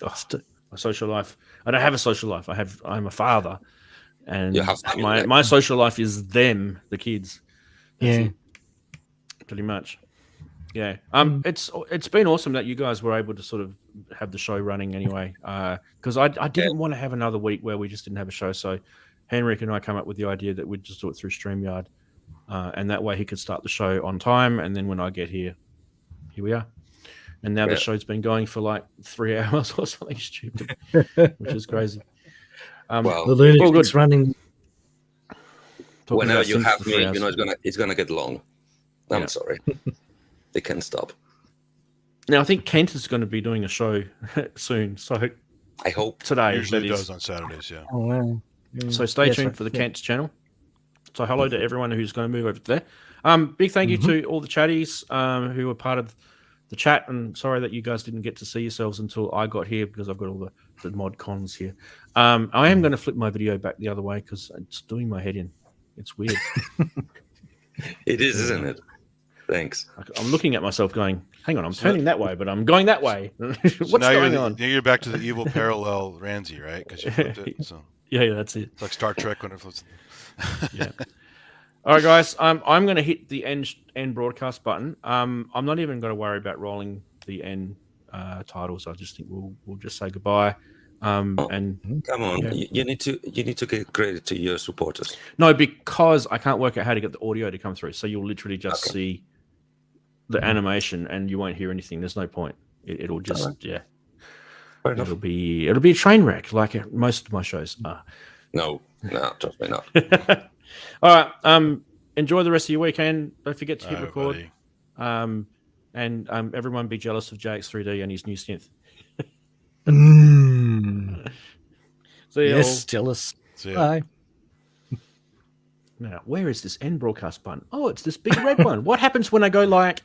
My social life. I don't have a social life. I'm a father, and my my social life is them, the kids. That's pretty much. Yeah. It's been awesome that you guys were able to sort of have the show running anyway. Because I didn't want to have another week where we just didn't have a show. So Henrik and I came up with the idea that we'd just do it through StreamYard, and that way he could start the show on time, and then when I get here we are. And now the show's been going for like 3 hours or something stupid, which is crazy. Well, the lunatic's running. Whenever you have me, you know it's gonna get long. I'm sorry. They can't stop. Now I think Kent is going to be doing a show soon. So I hope today. Usually does on Saturdays. Yeah. Oh wow. So stay tuned for the Kent's channel. So hello to everyone who's going to move over there. Big thank you to all the chatties who were part of the chat, and sorry that you guys didn't get to see yourselves until I got here, because I've got all the mod cons here. I am going to flip my video back the other way because it's doing my head in. It's weird. It is, isn't it? Thanks. I'm looking at myself going, hang on, I'm turning that way, but I'm going that way. What's going on? You're back to the evil parallel Ranzee, right? Because you flipped it. So. Yeah, that's it. It's like Star Trek when it flips. Yeah. All right, guys. I'm going to hit the end broadcast button. I'm not even going to worry about rolling the end titles. I just think we'll just say goodbye. And come on, you need to give credit to your supporters. No, because I can't work out how to get the audio to come through. So you'll literally just see the animation, and you won't hear anything. There's no point. It'll just it'll be a train wreck like most of my shows are. No, trust me, not. All right. Enjoy the rest of your weekend. Don't forget to hit record. Buddy. And everyone be jealous of JX3D and his new synth. See you yes, all. jealous. See ya. Bye. Now, where is this end broadcast button? Oh, it's this big red one. What happens when I go like...